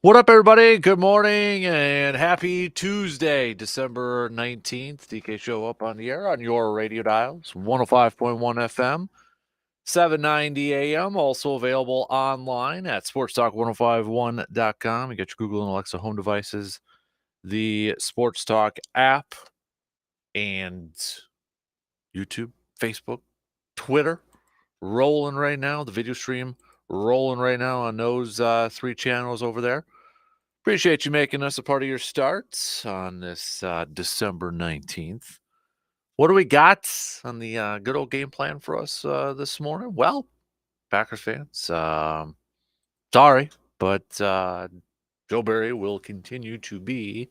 What up, everybody? Good morning and happy Tuesday, December 19th. DK Show up on the air on your radio dials, 105.1 FM, 790 AM. Also available online at sportstalk1051.com. You get your Google and Alexa home devices, the Sports Talk app, and YouTube, Facebook, Twitter rolling right now. The video stream rolling right now on those three channels over there. Appreciate you making us a part of your start on this December 19th. What do we got on the good old game plan for us this morning? Well, Packers fans, sorry, but Joe Barry will continue to be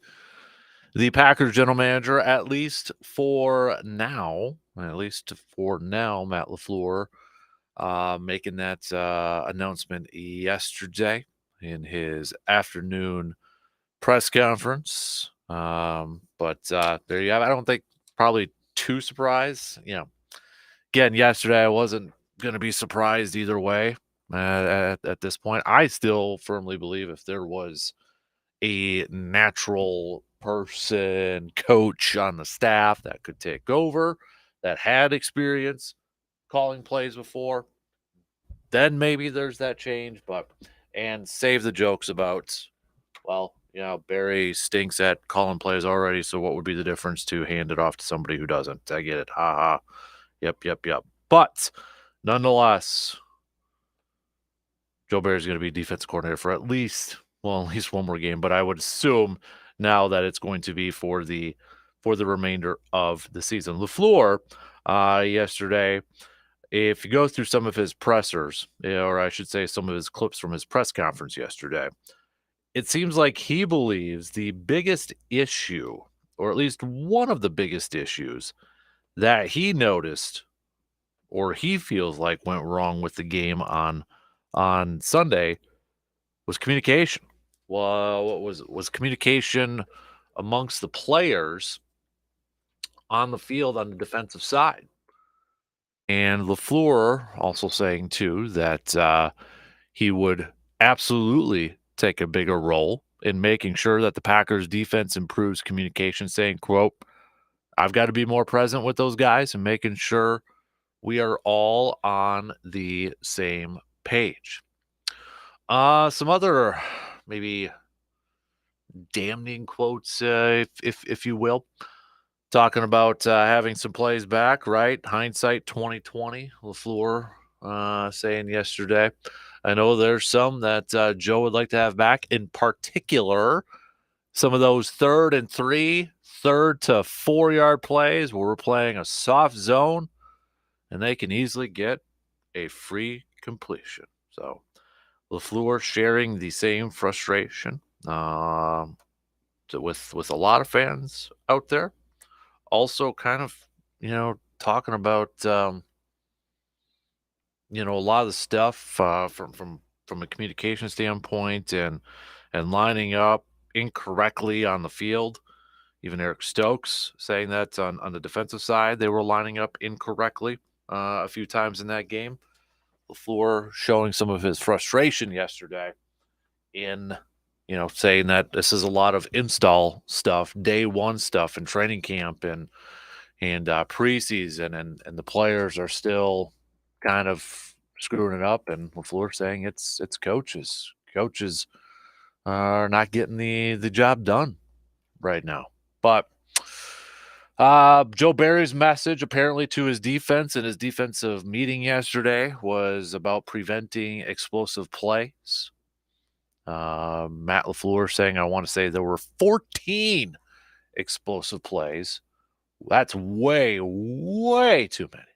the Packers general manager, at least for now. At least for now, Matt LaFleur making that announcement yesterday in his afternoon press conference. But there you have it. I don't think probably too surprised. Again, yesterday I wasn't going to be surprised either way at this point. I still firmly believe if there was a natural person, coach on the staff that could take over, that had experience calling plays before, then maybe there's that change. And save the jokes about, well, Barry stinks at calling plays already, so what would be the difference to hand it off to somebody who doesn't? I get it. Ha ha. Yep. But nonetheless, Joe Barry's going to be defensive coordinator for at least one more game, but I would assume now that it's going to be for the remainder of the season. LaFleur yesterday, if you go through some of his pressers, or I should say some of his clips from his press conference yesterday, it seems like he believes the biggest issue, or at least one of the biggest issues that he noticed or he feels like went wrong with the game on Sunday was communication. Well, what was communication amongst the players on the field on the defensive side. And LaFleur also saying too that he would absolutely take a bigger role in making sure that the Packers defense improves communication, saying, quote, I've got to be more present with those guys and making sure we are all on the same page. Some other maybe damning quotes, if you will, talking about having some plays back, right? Hindsight 2020, LaFleur saying yesterday. I know there's some that Joe would like to have back, in particular, some of those 3rd and 3, 3rd to 4 yard plays where we're playing a soft zone and they can easily get a free completion. So LaFleur sharing the same frustration with a lot of fans out there. Also kind of, talking about, a lot of the stuff from a communication standpoint and lining up incorrectly on the field. Even Eric Stokes saying that on the defensive side, they were lining up incorrectly a few times in that game. LaFleur showing some of his frustration yesterday in, saying that this is a lot of install stuff, day one stuff in training camp and preseason, and the players are still kind of screwing it up. And LaFleur saying it's coaches. Coaches are not getting the job done right now. But Joe Barry's message apparently to his defense in his defensive meeting yesterday was about preventing explosive plays. Matt LaFleur saying, I want to say there were 14 explosive plays. That's way, way too many.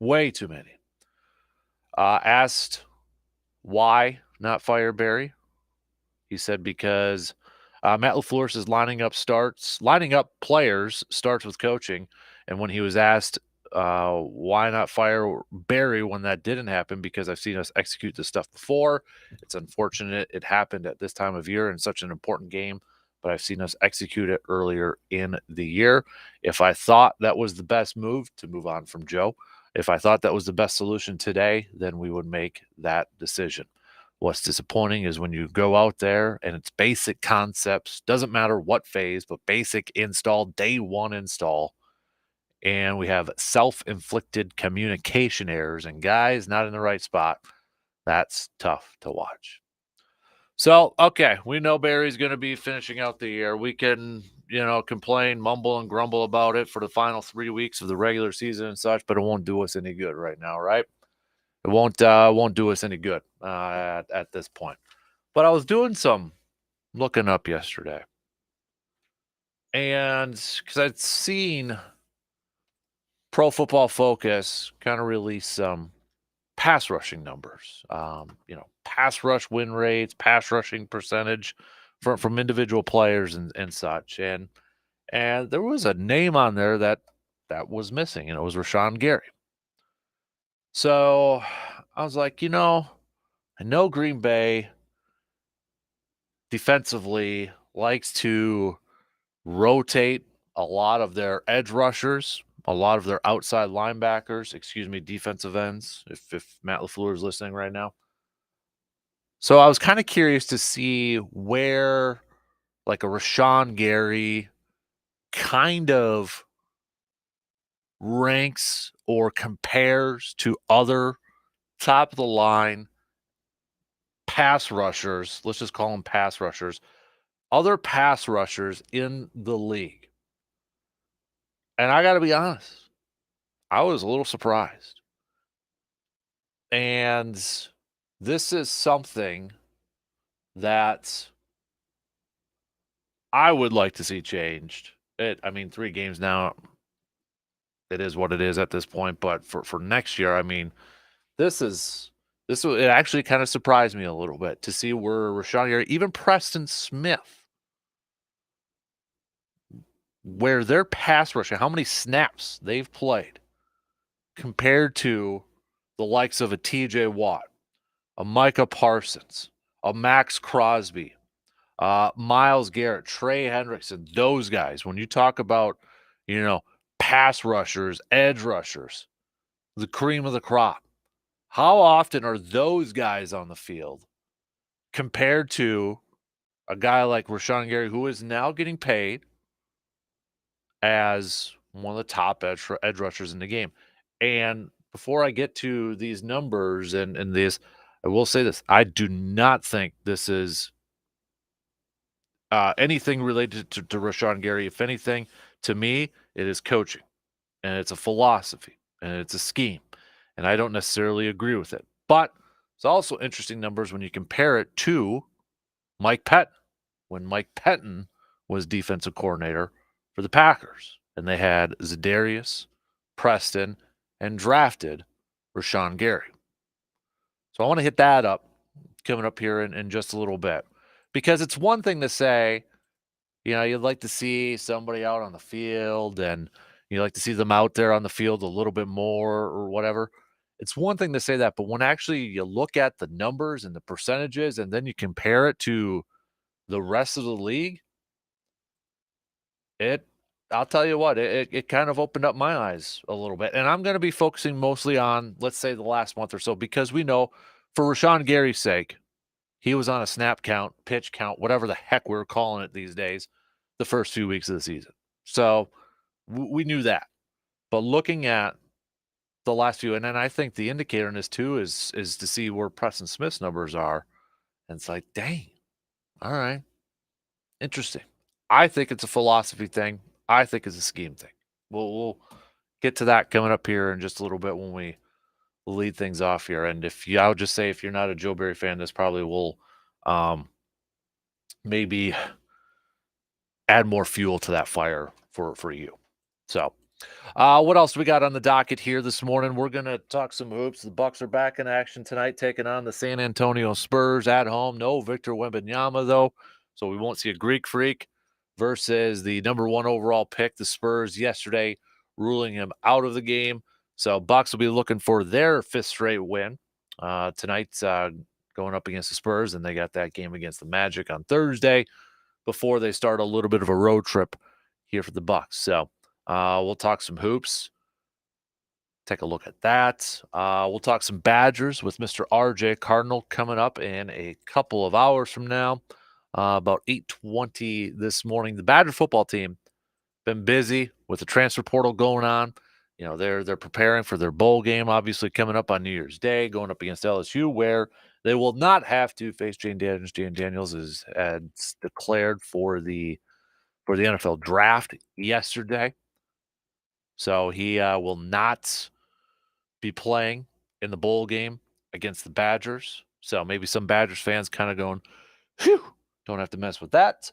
Way too many. Asked why not fire Barry. He said because Matt LaFleur says lining up players starts with coaching. And when he was asked why not fire Barry when that didn't happen, because I've seen us execute this stuff before. It's unfortunate it happened at this time of year in such an important game, but I've seen us execute it earlier in the year. If I thought that was the best move to move on from Joe, if I thought that was the best solution today, then we would make that decision. What's disappointing is when you go out there and it's basic concepts, doesn't matter what phase, but basic install, day one install, and we have self-inflicted communication errors and guys not in the right spot. That's tough to watch. So, okay, we know Barry's going to be finishing out the year. We can, complain, mumble, and grumble about it for the final 3 weeks of the regular season and such, but it won't do us any good right now, right? It won't do us any good at this point. But I was doing some looking up yesterday, and because I'd seen Pro Football Focus kind of release some pass rushing numbers. Pass rush win rates, pass rushing percentage from individual players and such. And there was a name on there that was missing, and it was Rashawn Gary. So I was like, I know Green Bay defensively likes to rotate a lot of their edge rushers, a lot of their outside linebackers, defensive ends, if Matt LaFleur is listening right now. So I was kind of curious to see where like a Rashawn Gary kind of ranks or compares to other top of the line pass rushers. Let's just call them pass rushers. Other pass rushers in the league. And I got to be honest, I was a little surprised. And this is something that I would like to see changed. 3 games now, it is what it is at this point. But for next year, it actually kind of surprised me a little bit to see where Rashawn Gary, even Preston Smith, where their pass rushing, how many snaps they've played compared to the likes of a TJ Watt, a Micah Parsons, a Max Crosby, Myles Garrett, Trey Hendrickson, those guys. When you talk about, pass rushers, edge rushers, the cream of the crop, how often are those guys on the field compared to a guy like Rashawn Gary, who is now getting paid as one of the top edge rushers in the game? And before I get to these numbers and this, I will say this. I do not think this is anything related to Rashawn Gary. If anything, to me, it is coaching, and it's a philosophy, and it's a scheme, and I don't necessarily agree with it. But it's also interesting numbers when you compare it to Mike Pettin, when Mike Pettin was defensive coordinator for the Packers, and they had Zadarius, Preston, and drafted Rashawn Gary. So I want to hit that up coming up here in just a little bit, because it's one thing to say, you'd like to see somebody out on the field and you like to see them out there on the field a little bit more or whatever. It's one thing to say that, but when actually you look at the numbers and the percentages and then you compare it to the rest of the league, I'll tell you what, it kind of opened up my eyes a little bit. And I'm going to be focusing mostly on, let's say, the last month or so, because we know for Rashawn Gary's sake, he was on a snap count, pitch count, whatever the heck we're calling it these days, the first few weeks of the season. So we knew that. But looking at the last few, and then I think the indicator in this too is to see where Preston Smith's numbers are. And it's like, dang, all right, interesting. I think it's a philosophy thing. I think it's a scheme thing. We'll get to that coming up here in just a little bit when we lead things off here. And I would just say, if you're not a Joe Barry fan, this probably will maybe add more fuel to that fire for you. So what else we got on the docket here this morning? We're going to talk some hoops. The Bucks are back in action tonight, taking on the San Antonio Spurs at home. No Victor Wembanyama, though, so we won't see a Greek Freak versus the number 1 overall pick, the Spurs, yesterday, ruling him out of the game. So Bucks will be looking for their 5th straight win tonight, going up against the Spurs, and they got that game against the Magic on Thursday before they start a little bit of a road trip here for the Bucks. So we'll talk some hoops. Take a look at that. We'll talk some Badgers with Mr. RJ Cardinal coming up in a couple of hours from now, about 8:20 this morning. The Badger football team been busy with the transfer portal going on. They're preparing for their bowl game, obviously coming up on New Year's Day, going up against LSU, where they will not have to face Jane Daniels. Jane Daniels is declared for the NFL draft yesterday, so he will not be playing in the bowl game against the Badgers. So maybe some Badgers fans kind of going, "Phew, don't have to mess with that."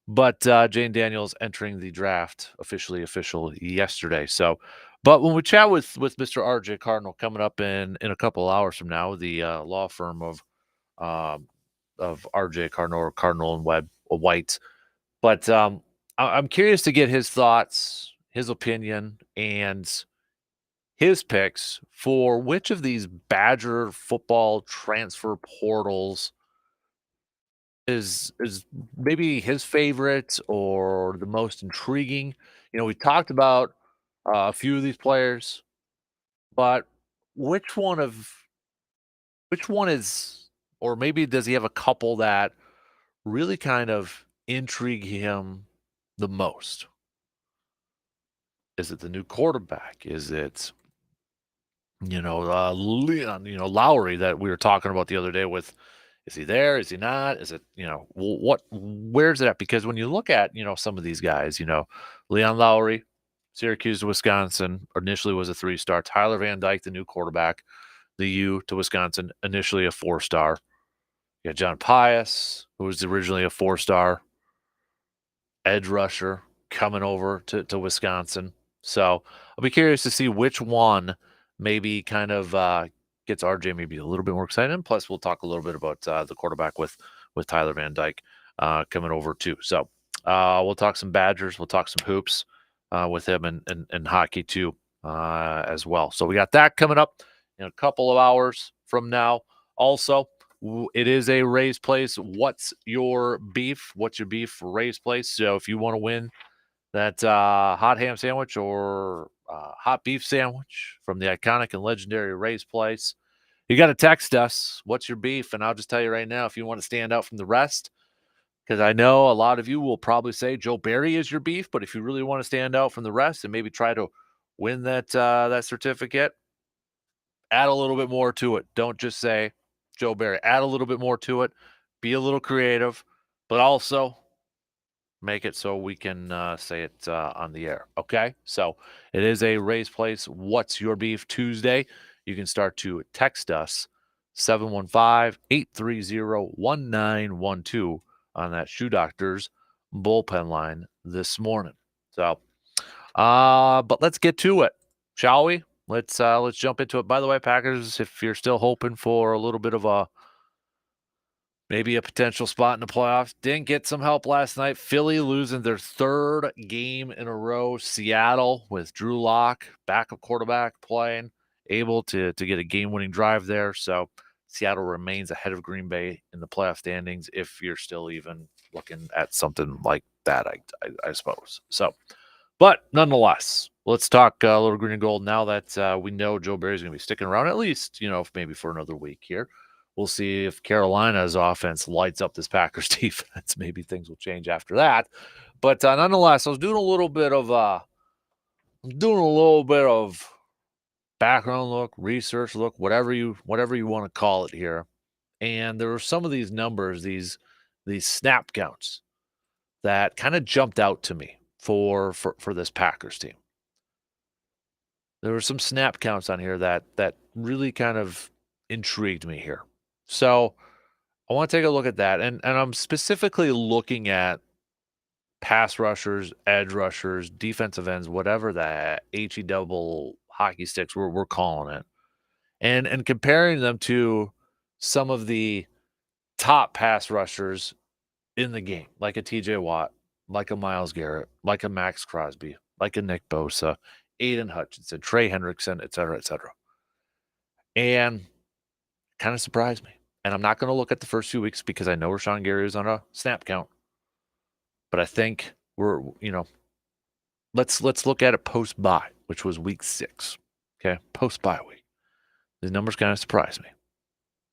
But Jane Daniels entering the draft official yesterday. So, but when we chat with Mr. RJ Cardinal coming up in a couple of hours from now, the law firm um, of RJ Cardinal or Cardinal and Webb White. But I'm curious to get his thoughts, his opinion, and his picks for which of these Badger football transfer portals is maybe his favorite or the most intriguing. We talked about a few of these players, but which one of which one is, or maybe does he have a couple that really kind of intrigue him the most? Is it the new quarterback? Is it Leon, Lowry that we were talking about the other day with, is he there? Is he not? Is it, where's it at? Because when you look at, some of these guys, Leon Lowry, Syracuse to Wisconsin, initially was a 3-star. Tyler Van Dyke, the new quarterback, the U to Wisconsin, initially a 4-star. You got John Pius, who was originally a 4-star edge rusher coming over to Wisconsin. So I'll be curious to see which one maybe kind of gets RJ maybe a little bit more excited. And plus, we'll talk a little bit about the quarterback with Tyler Van Dyke coming over too. So we'll talk some Badgers. We'll talk some hoops with him and hockey too as well. So we got that coming up in a couple of hours from now. Also, it is a Ray's Place. What's your beef? What's your beef for Ray's Place? So if you want to win that hot ham sandwich or hot beef sandwich from the iconic and legendary Ray's Place, you got to text us. What's your beef? And I'll just tell you right now, if you want to stand out from the rest, because I know a lot of you will probably say Joe Barry is your beef, but if you really want to stand out from the rest and maybe try to win that certificate, add a little bit more to it. Don't just say Joe Barry. Add a little bit more to it. Be a little creative, but also make it so we can say it on the air. Okay? So it is a Ray's Place. What's your beef Tuesday? You can start to text us 715-830-1912 on that Shoe Doctor's bullpen line this morning. So, but let's get to it, shall we? Let's jump into it. By the way, Packers, if you're still hoping for a little bit of maybe a potential spot in the playoffs, didn't get some help last night. Philly losing their third game in a row. Seattle with Drew Lock, backup quarterback, playing, able to get a game-winning drive there. So Seattle remains ahead of Green Bay in the playoff standings, if you're still even looking at something like that, I suppose. So, but nonetheless, let's talk a little green and gold now that we know Joe Barry's going to be sticking around at least, maybe for another week here. We'll see if Carolina's offense lights up this Packers defense. Maybe things will change after that. But nonetheless, I was doing a little bit of background look, research look, whatever you want to call it here. And there were some of these numbers, these snap counts that kind of jumped out to me for this Packers team. There were some snap counts on here that really kind of intrigued me here. So I want to take a look at that. And I'm specifically looking at pass rushers, edge rushers, defensive ends, whatever that HE double hockey sticks we're calling it. And comparing them to some of the top pass rushers in the game, like a TJ Watt, like a Myles Garrett, like a Max Crosby, like a Nick Bosa, Aiden Hutchinson, Trey Hendrickson, et cetera, et cetera. And kind of surprised me. And I'm not going to look at the first few weeks because I know Rashawn Gary is on a snap count. But I think let's look at it post-bye, which was week 6. Okay, post bye week. These numbers kind of surprise me.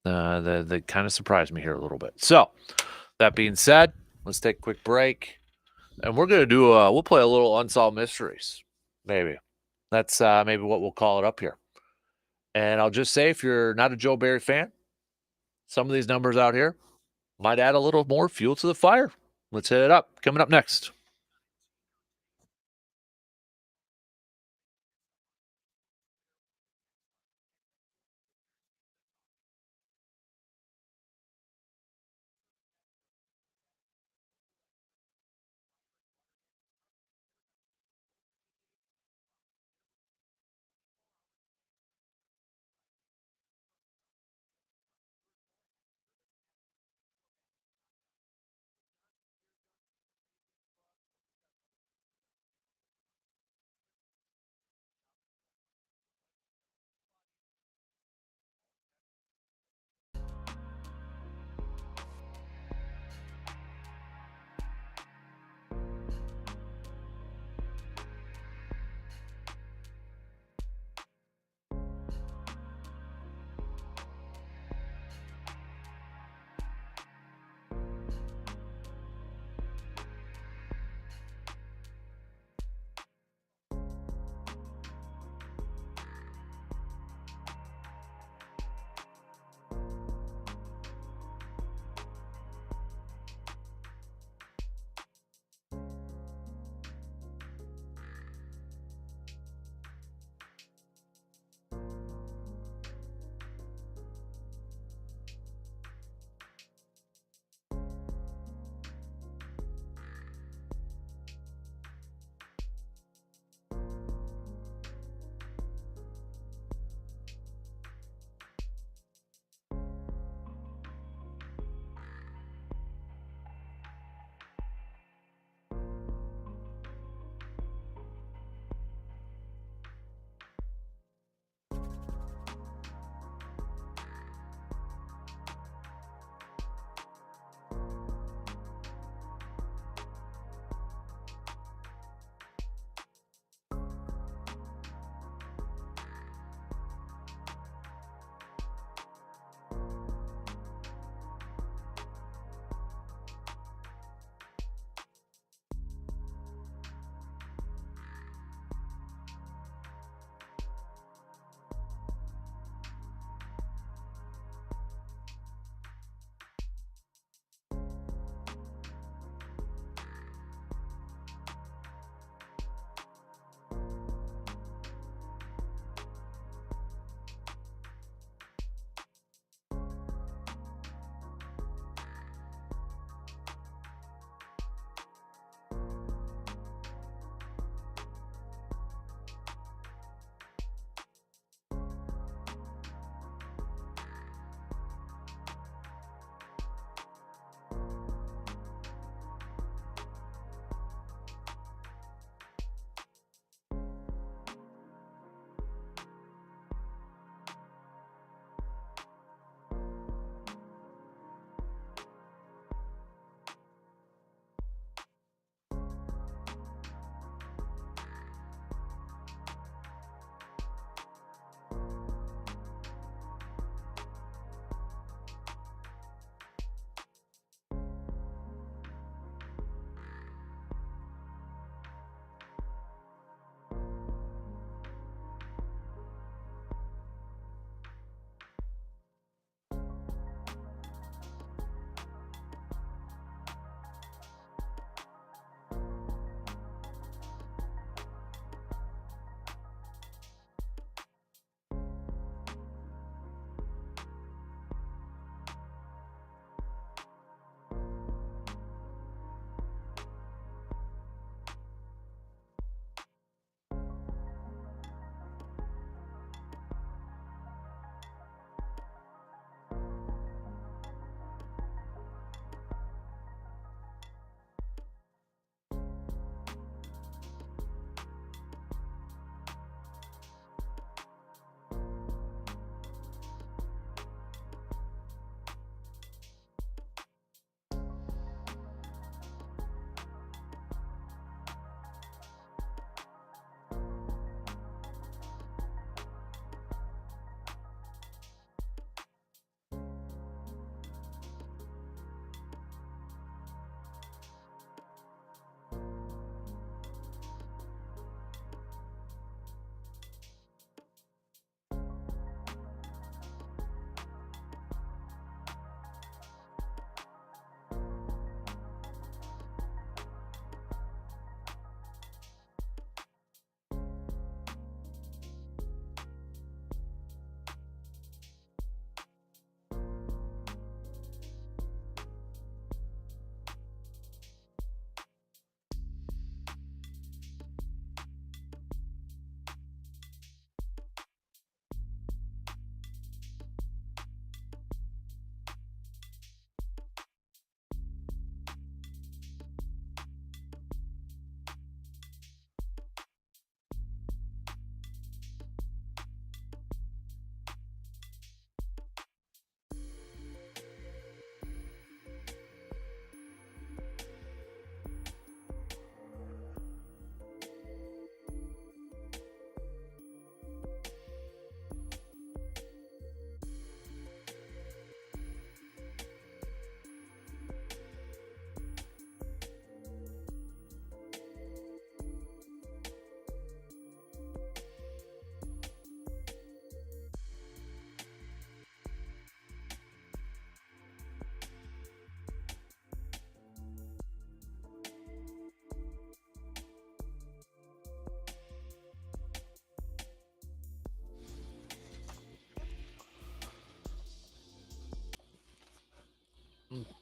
They kind of surprised me here a little bit. So, that being said, let's take a quick break, and we're gonna do. We'll play a little unsolved mysteries. Maybe that's maybe what we'll call it up here. And I'll just say, if you're not a Joe Barry fan, some of these numbers out here might add a little more fuel to the fire. Let's hit it up. Coming up next.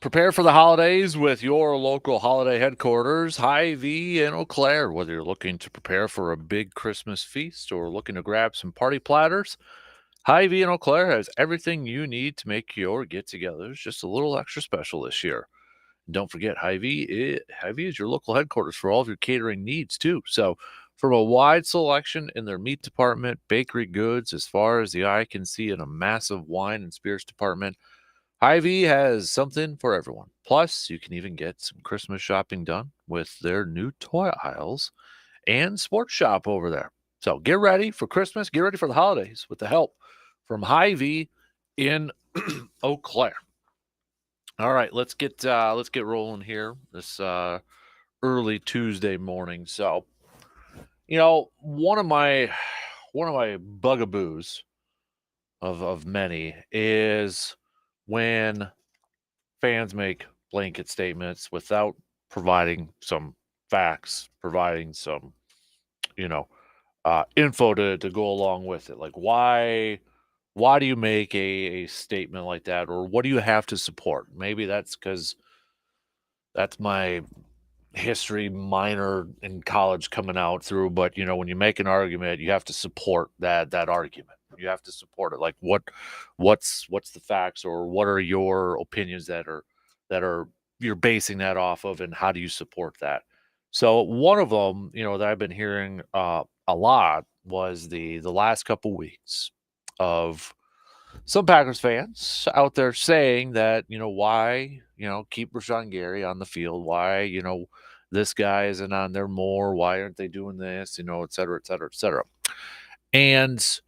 Prepare for the holidays with your local holiday headquarters, Hy-Vee in Eau Claire. Whether you're looking to prepare for a big Christmas feast or looking to grab some party platters, Hy-Vee in Eau Claire has everything you need to make your get-togethers just a little extra special this year. And don't forget, Hy-Vee is your local headquarters for all of your catering needs too. So, from a wide selection in their meat department, bakery goods, as far as the eye can see, in a massive wine and spirits department, Hy-Vee has something for everyone. Plus, you can even get some Christmas shopping done with their new toy aisles and sports shop over there. So get ready for Christmas, get ready for the holidays with the help from Hy-Vee in Eau Claire. All right, let's get rolling here this early Tuesday morning. So, one of my bugaboos of many is when fans make blanket statements without providing some facts, providing some, you know, info to go along with it. Like why do you make a statement like that, or what do you have to support? Maybe that's because that's my history minor in college coming out through. But when you make an argument, you have to support that argument. You have to support it. Like what's the facts, or what are your opinions that are you're basing that off of, and how do you support that? So one of them, that I've been hearing a lot was the last couple weeks of some Packers fans out there saying that, why, keep Rashawn Gary on the field? Why, this guy isn't on there more? Why aren't they doing this? Et cetera, et cetera, et cetera. And,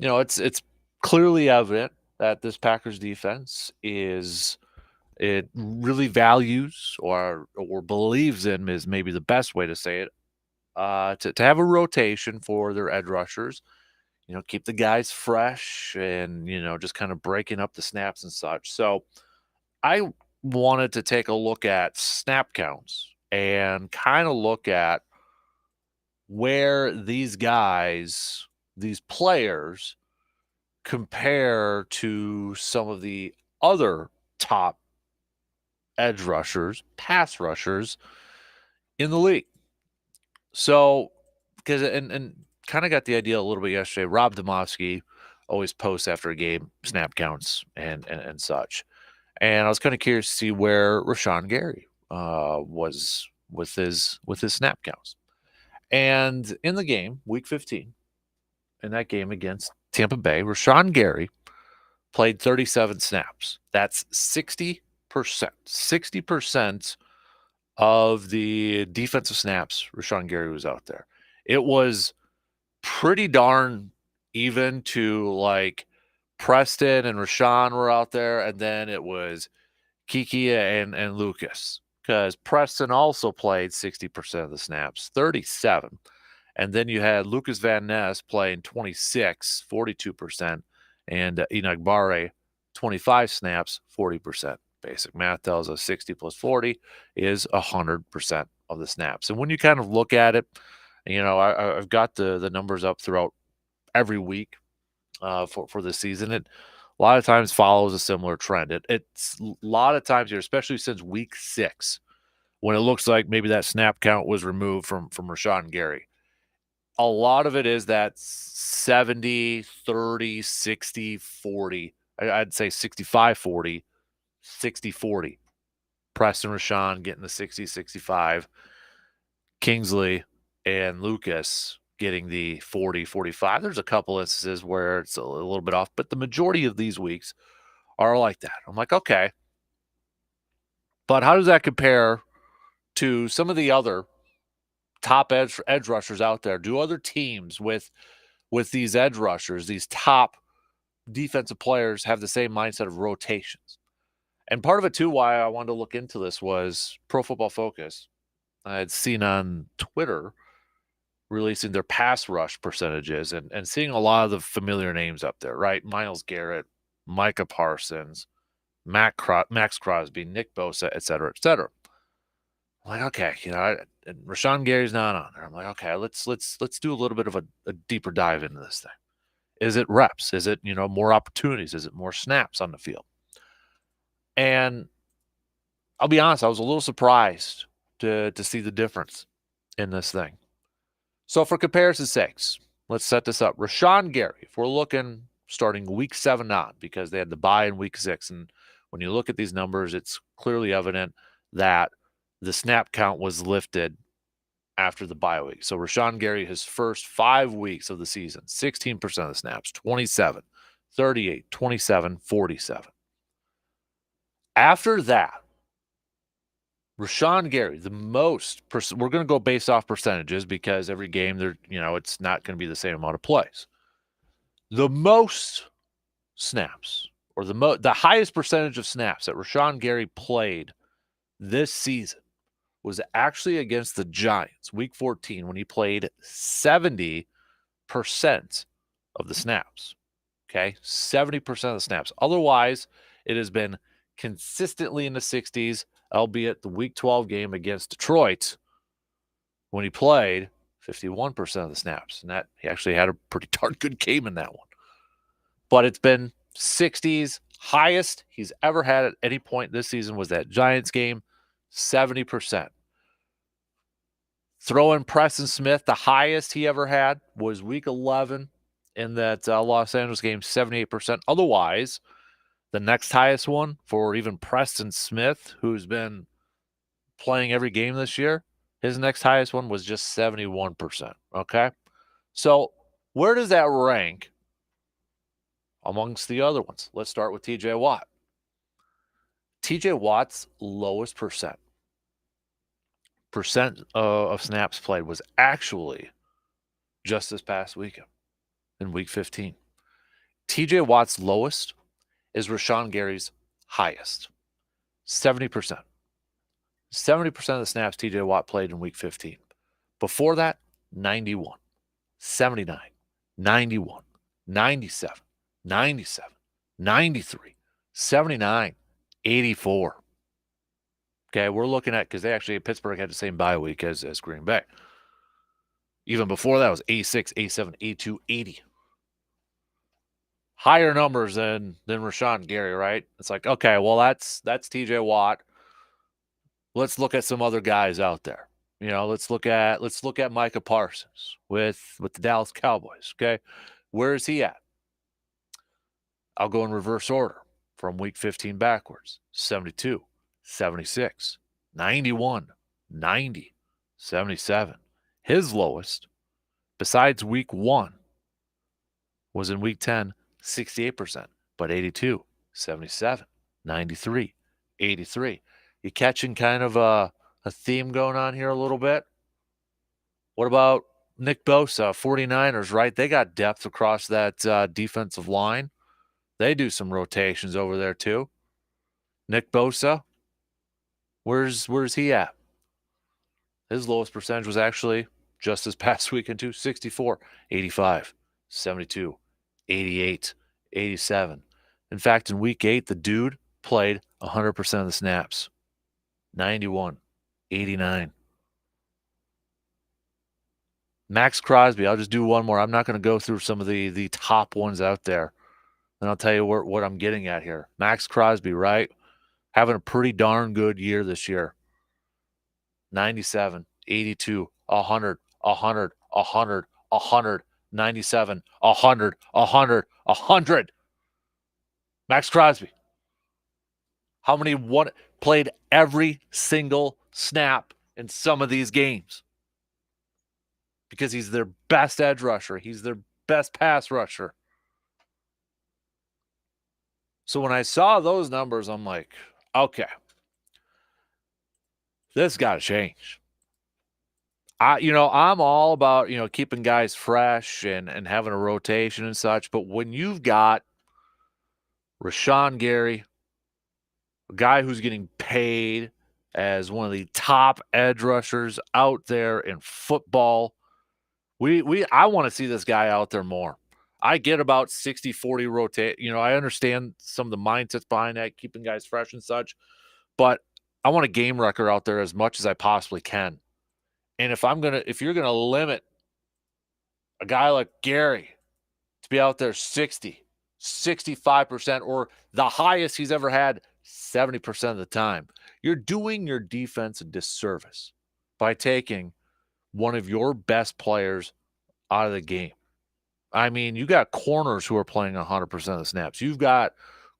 it's clearly evident that this Packers defense it really values or believes in, is maybe the best way to say it, to have a rotation for their edge rushers, keep the guys fresh and, just kind of breaking up the snaps and such. So I wanted to take a look at snap counts and kind of look at where these guys, these players, compare to some of the other top edge rushers, pass rushers in the league. So, because and kind of got the idea a little bit yesterday. Rob Domofsky always posts after a game snap counts and such, and I was kind of curious to see where Rashawn Gary was with his snap counts. And in the game, Week 15, in that game against Tampa Bay, Rashawn Gary played 37 snaps. That's 60%. 60% of the defensive snaps, Rashawn Gary was out there. It was pretty darn even to, like, Preston and Rashawn were out there, and then it was Kiki and Lucas, because Preston also played 60% of the snaps, 37. And then you had Lucas Van Ness playing 26, 42%, and Enoch Barre, 25 snaps, 40%. Basic math tells us 60 plus 40 is 100% of the snaps. And when you kind of look at it, I've got the numbers up throughout every week for the season. It a lot of times follows a similar trend. It's a lot of times here, especially since Week 6, when it looks like maybe that snap count was removed from Rashawn Gary. A lot of it is that 70, 30, 60, 40. I'd say 65, 40, 60, 40. Preston Rashawn getting the 60, 65. Kingsley and Lucas getting the 40, 45. There's a couple instances where it's a little bit off, but the majority of these weeks are like that. I'm like, okay. But how does that compare to some of the other top edge rushers out there? Do other teams with these edge rushers, these top defensive players, have the same mindset of rotations? And part of it too, why I wanted to look into this, was Pro Football Focus. I had seen on Twitter releasing their pass rush percentages and seeing a lot of the familiar names up there, right? Myles Garrett, Micah Parsons, Max Crosby, Nick Bosa, et cetera, et cetera. I'm like, okay, and Rashawn Gary's not on there. I'm like, okay, let's do a little bit of a deeper dive into this thing. Is it reps? Is it, more opportunities? Is it more snaps on the field? And I'll be honest, I was a little surprised to see the difference in this thing. So for comparison's sakes, let's set this up. Rashawn Gary, if we're looking starting week 7 on, because they had the bye in week 6, and when you look at these numbers, it's clearly evident that the snap count was lifted after the bye week. So Rashawn Gary, his first 5 weeks of the season, 16% of the snaps, 27, 38, 27, 47. After that, Rashawn Gary, the most, we're going to go based off percentages because every game, it's not going to be the same amount of plays. The most snaps, or the highest percentage of snaps that Rashawn Gary played this season was actually against the Giants, week 14, when he played 70% of the snaps. Okay, 70% of the snaps. Otherwise, it has been consistently in the 60s, albeit the week 12 game against Detroit, when he played 51% of the snaps. And that he actually had a pretty darn good game in that one. But it's been 60s. Highest he's ever had at any point this season was that Giants game, 70%. Throw in Preston Smith, the highest he ever had was week 11 in that Los Angeles game, 78%. Otherwise, the next highest one for even Preston Smith, who's been playing every game this year, his next highest one was just 71%. Okay? So where does that rank amongst the other ones? Let's start with TJ Watt. TJ Watt's lowest percent of snaps played was actually just this past weekend in week 15. TJ Watt's lowest is Rashawn Gary's highest, 70%. 70% of the snaps TJ Watt played in week 15. Before that, 91, 79, 91, 97, 97, 93, 79, 84. Okay, we're looking at, because Pittsburgh had the same bye week as Green Bay. Even before that, it was 86, 87, 82, 80. Higher numbers than Rashawn Gary, right? It's like, okay, well, that's TJ Watt. Let's look at some other guys out there. Let's look at Micah Parsons with the Dallas Cowboys. Okay, where is he at? I'll go in reverse order from week 15 backwards. 72, 76, 91, 90, 77. His lowest, besides week 1, was in week 10, 68%, but 82, 77, 93, 83. You catching kind of a theme going on here a little bit? What about Nick Bosa, 49ers, right? They got depth across that defensive line. They do some rotations over there too. Nick Bosa, where's he at? His lowest percentage was actually just this past weekend too, 64, 85, 72, 88, 87. In fact, in week 8, the dude played 100% of the snaps. 91, 89. Max Crosby, I'll just do one more. I'm not going to go through some of the top ones out there. And I'll tell you what I'm getting at here. Max Crosby, right? Having a pretty darn good year this year. 97, 82, 100, 100, 100, 100, 97, 100, 100, 100. Max Crosby. How many played every single snap in some of these games? Because he's their best edge rusher. He's their best pass rusher. So when I saw those numbers, I'm like, okay, this got to change. I'm all about, keeping guys fresh and having a rotation and such. But when you've got Rashawn Gary, a guy who's getting paid as one of the top edge rushers out there in football, I want to see this guy out there more. I get about 60-40 rotate. I understand some of the mindsets behind that, keeping guys fresh and such, but I want a game record out there as much as I possibly can. And if you're gonna limit a guy like Gary to be out there 60, 65%, or the highest he's ever had, 70% of the time. You're doing your defense a disservice by taking one of your best players out of the game. I mean, you got corners who are playing 100% of the snaps. You've got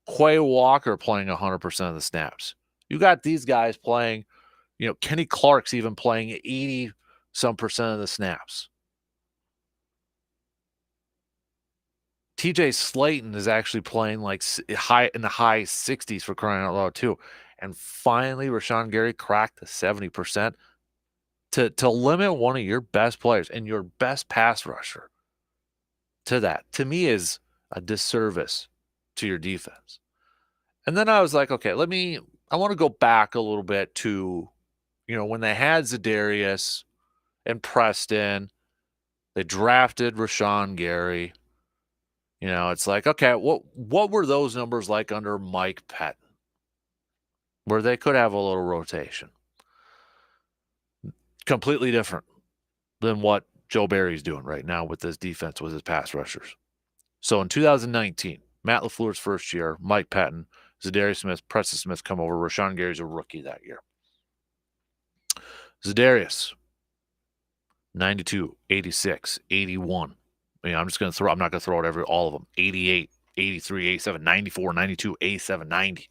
Quay Walker playing 100% of the snaps. You got these guys playing, Kenny Clark's even playing 80 some percent of the snaps. TJ Slayton is actually playing like in the high 60s for crying out loud too. And finally, Rashawn Gary cracked the 70% to limit one of your best players and your best pass rusher to that, to me, is a disservice to your defense. And then I was like, okay, I want to go back a little bit to, when they had Zadarius and Preston, they drafted Rashawn Gary. It's like, okay, what were those numbers like under Mike Pettin, where they could have a little rotation? Completely different than what Joe Barry's doing right now with this defense with his pass rushers. So in 2019, Matt LaFleur's first year, Mike Pettin, Zadarius Smith, Preston Smith come over. Rashawn Gary's a rookie that year. Zadarius, 92, 86, 81. I'm not going to throw out all of them. 88, 83, 87, 94, 92, 87, 90.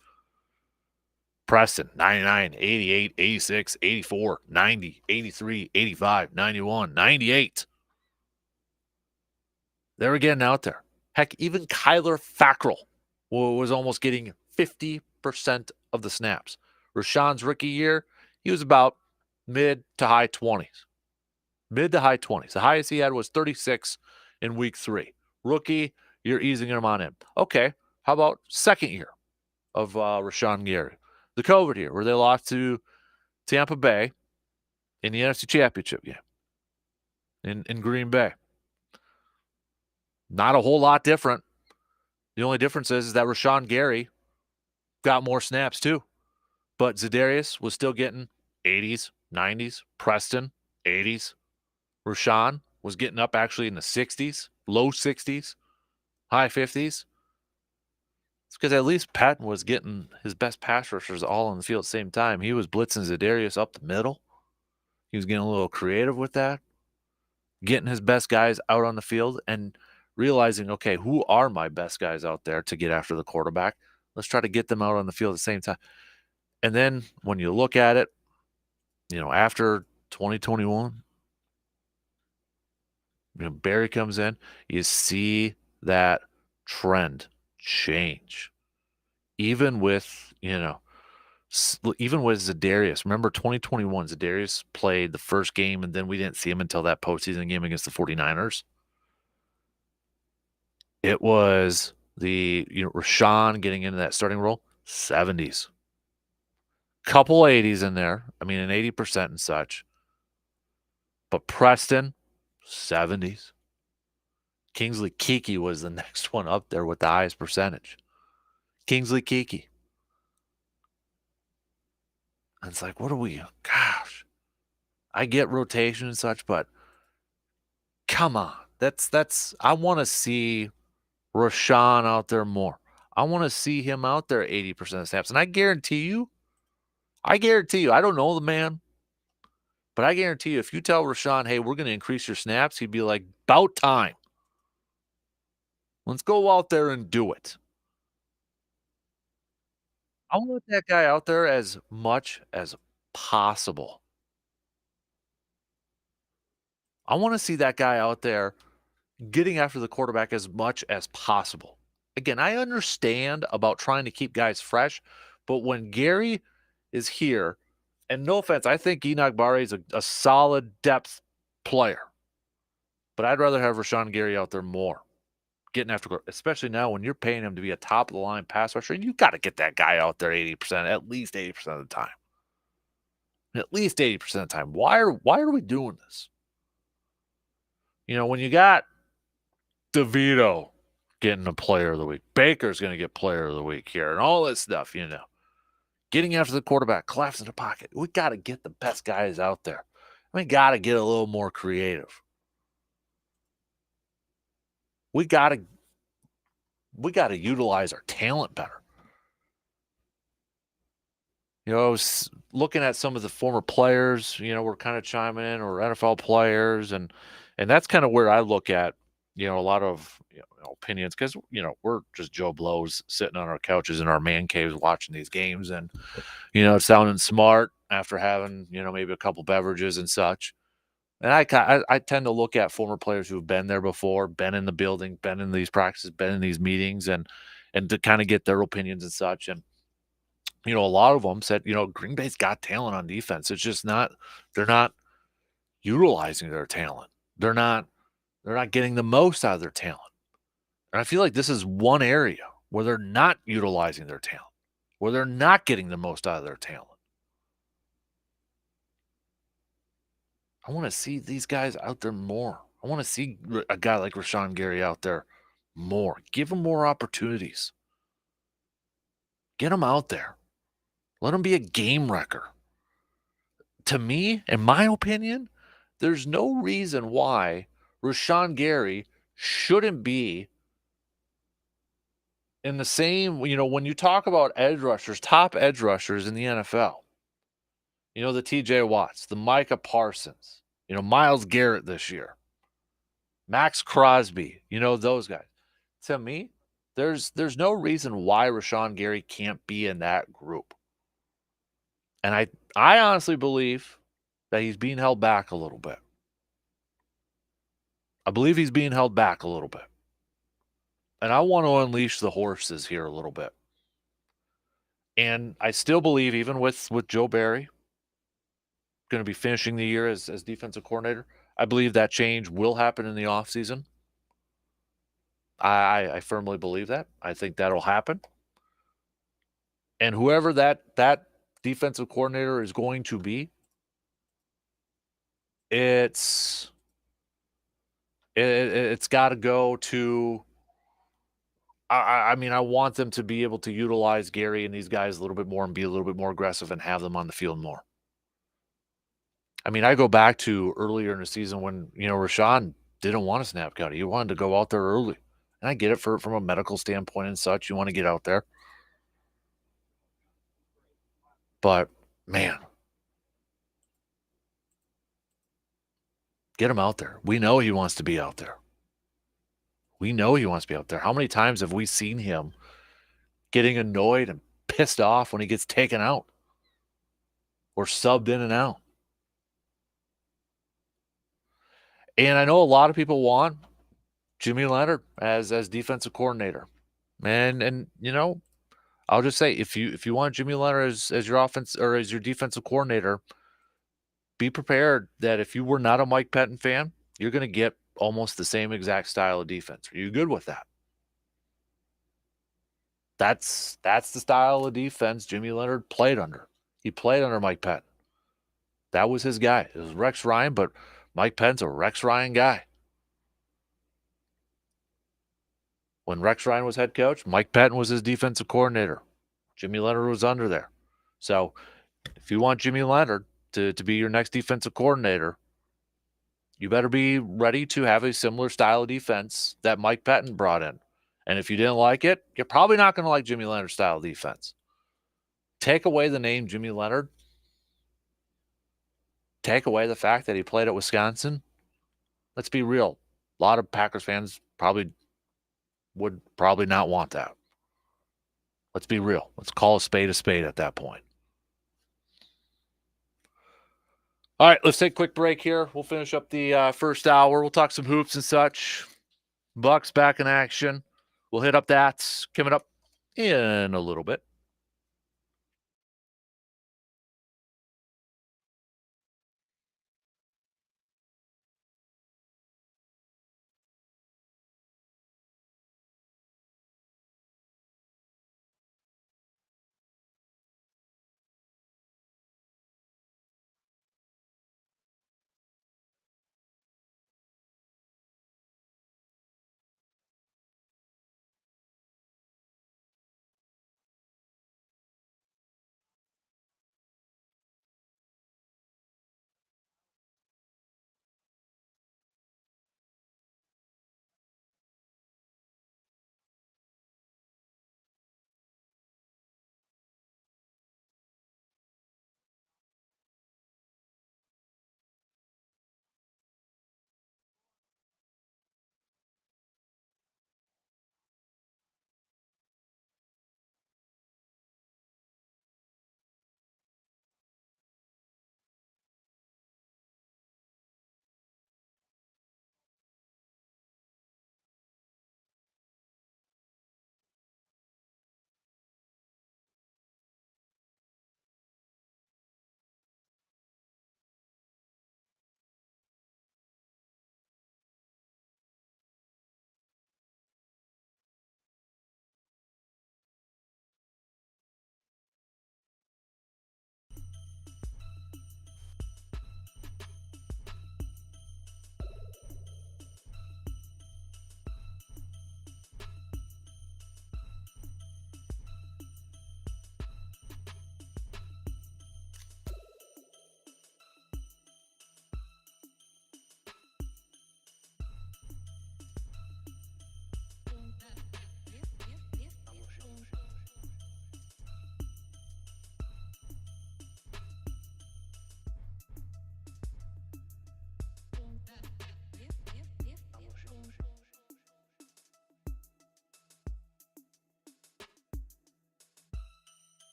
Preston, 99, 88, 86, 84, 90, 83, 85, 91, 98. They were getting out there. Heck, even Kyler Fackrell was almost getting 50% of the snaps. Rashawn's rookie year, he was about mid to high 20s. Mid to high 20s. The highest he had was 36 in week 3. Rookie, you're easing him on in. Okay, how about second year of Rashawn Gary? The COVID year, where they lost to Tampa Bay in the NFC Championship game in Green Bay. Not a whole lot different. The only difference is that Rashawn Gary got more snaps too. But Zadarius was still getting 80s, 90s. Preston, 80s. Rashawn was getting up actually in the 60s, low 60s, high 50s. It's because at least Patton was getting his best pass rushers all on the field at the same time. He was blitzing Zadarius up the middle. He was getting a little creative with that, getting his best guys out on the field and realizing, okay, who are my best guys out there to get after the quarterback? Let's try to get them out on the field at the same time. And then when you look at it, after 2021, Barry comes in, you see that trend change. Even with Zadarius. Remember 2021, Zadarius played the first game, and then we didn't see him until that postseason game against the 49ers. It was the Rashawn getting into that starting role, 70s. Couple 80s in there. I mean, an 80% and such. But Preston, 70s. Kingsley Keke was the next one up there with the highest percentage. Kingsley Keke. And it's like, gosh, I get rotation and such, but come on. I want to see Rashawn out there more. I want to see him out there 80% of snaps. And I guarantee you, I don't know the man, but I guarantee you, if you tell Rashawn, hey, we're going to increase your snaps, he'd be like, about time. Let's go out there and do it. I want that guy out there as much as possible. I want to see that guy out there getting after the quarterback as much as possible. Again, I understand about trying to keep guys fresh, but when Gary is here, and no offense, I think Enoch Barre is a solid depth player, but I'd rather have Rashawn Gary out there more, getting after, especially now when you're paying him to be a top of the line pass rusher. You got to get that guy out there 80%, at least 80% of the time. At least 80% of the time. Why are we doing this? When you got DeVito getting a player of the week, Baker's going to get player of the week here, and all this stuff, getting after the quarterback, collapsing the pocket. We got to get the best guys out there. We got to get a little more creative. We got to utilize our talent better. Looking at some of the former players, were kind of chiming in, or NFL players, and that's kind of where I look at, a lot of opinions, because we're just Joe Blows sitting on our couches in our man caves watching these games, and sounding smart after having maybe a couple beverages and such. And I tend to look at former players who've been there before, been in the building, been in these practices, been in these meetings, and to kind of get their opinions and such. And a lot of them said, Green Bay's got talent on defense. It's just not they're not utilizing their talent. They're not they're not getting the most out of their talent. And I feel like this is one area where they're not utilizing their talent, where they're not getting the most out of their talent. I want to see these guys out there more. I want to see a guy like Rashawn Gary out there more. Give him more opportunities. Get him out there. Let him be a game wrecker. To me, in my opinion, there's no reason why Rashawn Gary shouldn't be in the same, when you talk about edge rushers, top edge rushers in the NFL, the TJ Watts, the Micah Parsons, Myles Garrett this year, Max Crosby, those guys. To me, there's no reason why Rashawn Gary can't be in that group. And I honestly believe that he's being held back a little bit. I believe he's being held back a little bit. And I want to unleash the horses here a little bit. And I still believe, even with Joe Barry going to be finishing the year as defensive coordinator, I believe that change will happen in the offseason. I firmly believe that. I think that'll happen. And whoever that defensive coordinator is going to be, it's got to go to. I mean, I want them to be able to utilize Gary and these guys a little bit more and be a little bit more aggressive and have them on the field more. I mean, I go back to earlier in the season when, Rashawn didn't want a snap count. He wanted to go out there early. And I get it from a medical standpoint and such. You want to get out there. But, man, get him out there. We know he wants to be out there. We know he wants to be out there. How many times have we seen him getting annoyed and pissed off when he gets taken out or subbed in and out? And I know a lot of people want Jimmy Leonard as defensive coordinator. And I'll just say, if you want Jimmy Leonard as your offense or as your defensive coordinator, be prepared that if you were not a Mike Pettin fan, you're going to get almost the same exact style of defense. Are you good with that? That's the style of defense Jimmy Leonard played under. He played under Mike Pettin. That was his guy. It was Rex Ryan, but Mike Pettin's a Rex Ryan guy. When Rex Ryan was head coach, Mike Pettin was his defensive coordinator. Jimmy Leonard was under there. So if you want Jimmy Leonard to be your next defensive coordinator, you better be ready to have a similar style of defense that Mike Pettin brought in. And if you didn't like it, you're probably not going to like Jimmy Leonard's style of defense. Take away the name Jimmy Leonard. Take away the fact that he played at Wisconsin. Let's be real. A lot of Packers fans would probably not want that. Let's be real. Let's call a spade at that point. All right, let's take a quick break here. We'll finish up the first hour. We'll talk some hoops and such. Bucks back in action. We'll hit up that coming up in a little bit.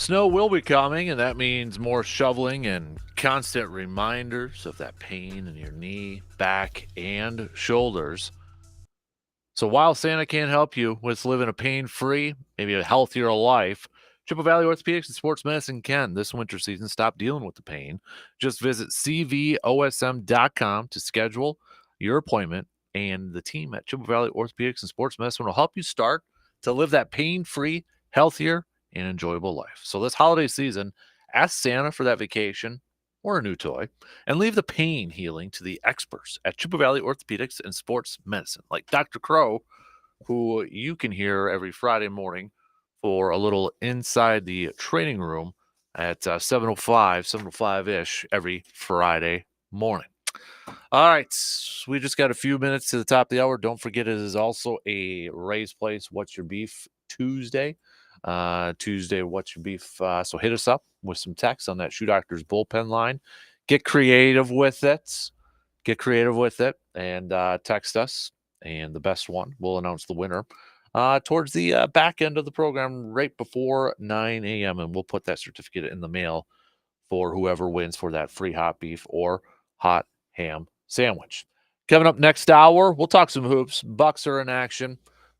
Snow will be coming, and that means more shoveling and constant reminders of that pain in your knee, back, and shoulders. So while Santa can't help you with living a pain-free, maybe a healthier life, Chippewa Valley Orthopedics and Sports Medicine can this winter season stop dealing with the pain. Just visit cvosm.com to schedule your appointment, and the team at Chippewa Valley Orthopedics and Sports Medicine will help you start to live that pain-free, healthier, and enjoyable life. So this holiday season, ask Santa for that vacation or a new toy, and leave the pain healing to the experts at Chippewa Valley Orthopedics and Sports Medicine, like Dr. Crow, who you can hear every Friday morning for a little inside the training room at 7:05 ish every Friday morning. All right, we just got a few minutes to the top of the hour. Don't forget, it is also a Ray's Place What's Your Beef Tuesday. Tuesday, What's Your Beef? So hit us up with some text on that Shoe Doctor's bullpen line. Get creative with it. And text us. And the best one, we'll announce the winner towards the back end of the program, right before 9 a.m. And we'll put that certificate in the mail for whoever wins for that free hot beef or hot ham sandwich. Coming up next hour, we'll talk some hoops. Bucks are in action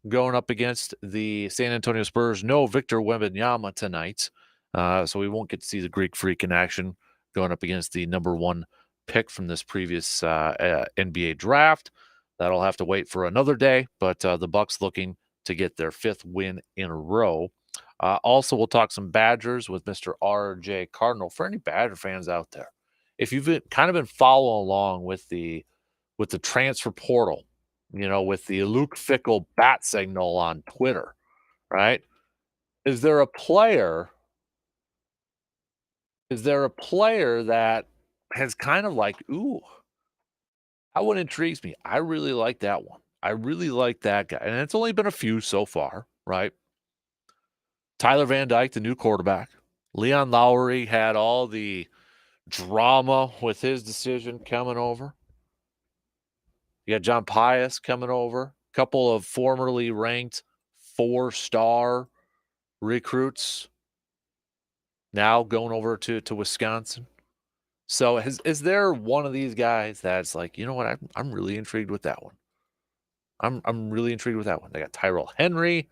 going up against the San Antonio Spurs. No Victor Wembanyama tonight, so we won't get to see the Greek Freak in action going up against the number one pick from this previous NBA draft. That'll have to wait for another day, but the Bucks looking to get their fifth win in a row. Also, we'll talk some Badgers with Mr. R.J. Cardinal. For any Badger fans out there, if you've been following along with the transfer portal, with the Luke Fickle bat signal on Twitter, right? Is there a player? Is there a player that has kind of like, ooh, that one intrigues me. I really like that one. I really like that guy, and it's only been a few so far, right? Tyler Van Dyke, the new quarterback. Leon Lowry had all the drama with his decision coming over. You got John Pius coming over. A couple of formerly ranked 4-star recruits now going over to Wisconsin. So is there one of these guys that's like, you know what, I'm really intrigued with that one. I'm really intrigued with that one. They got Tyrell Henry,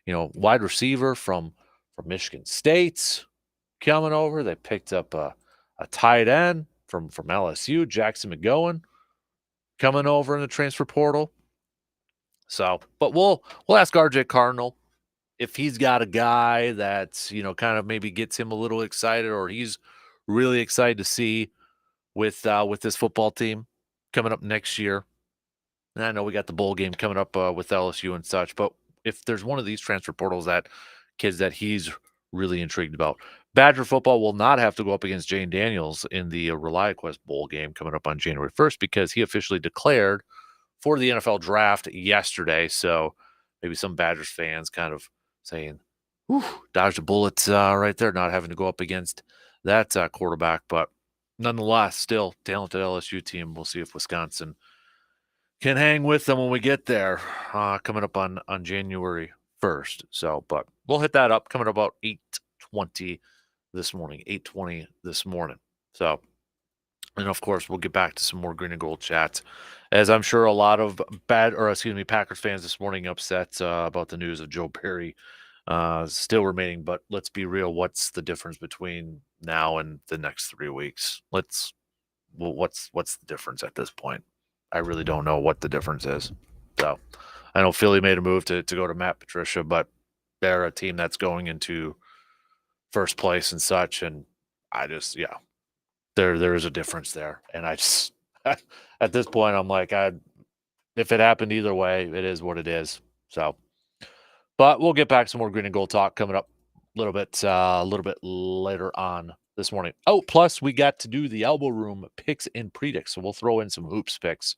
wide receiver from Michigan State coming over. They picked up a tight end from LSU, Jackson McGowan, coming over in the transfer portal. So, but we'll ask RJ Cardinal if he's got a guy that's, kind of maybe gets him a little excited, or he's really excited to see with this football team coming up next year. And I know we got the bowl game coming up with LSU and such, but if there's one of these transfer portals that kids that he's really intrigued about. Badger football will not have to go up against Jane Daniels in the ReliaQuest Bowl game coming up on January 1st because he officially declared for the NFL draft yesterday. So maybe some Badgers fans kind of saying, whew, dodged a bullet right there, not having to go up against that quarterback. But nonetheless, still talented LSU team. We'll see if Wisconsin can hang with them when we get there coming up on January 1st. So, but we'll hit that up coming up about 8:20 this morning, 8:20 this morning. So, and of course, we'll get back to some more green and gold chats, as I'm sure a lot of Packers fans this morning upset about the news of Joe Barry still remaining. But let's be real. What's the difference between now and the next 3 weeks? What's the difference at this point? I really don't know what the difference is. So I know Philly made a move to go to Matt Patricia, but they're a team that's going into first place and such. And I just, there is a difference there. And I just, at this point, I'm like, if it happened either way, it is what it is. So, but we'll get back to some more green and gold talk coming up a little bit later on this morning. Oh, plus we got to do the elbow room picks and predicts. So we'll throw in some hoops picks,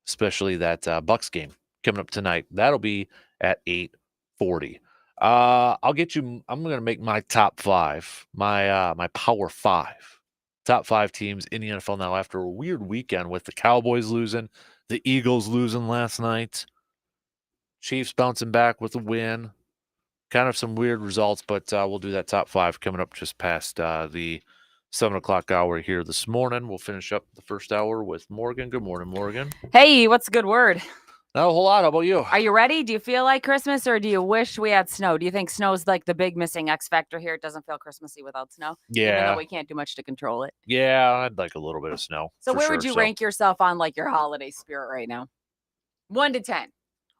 especially that Bucks game coming up tonight. That'll be at 8:40. I'm going to make my top five, my power five, top five teams in the NFL now after a weird weekend with the Cowboys losing, the Eagles losing last night, Chiefs bouncing back with a win, kind of some weird results, but we'll do that top 5 coming up just past the 7 o'clock hour here this morning. We'll finish up the first hour with Morgan. Good morning, Morgan. Hey, what's a good word? Not a whole lot. How about you? Are you ready? Do you feel like Christmas, or do you wish we had snow? Do you think snow's like the big missing X factor here? It doesn't feel Christmassy without snow, even Yeah. though we can't do much to control it. Yeah, I'd like a little bit of snow. So for where sure, would you rank yourself on like your holiday spirit right now? 1 to 10.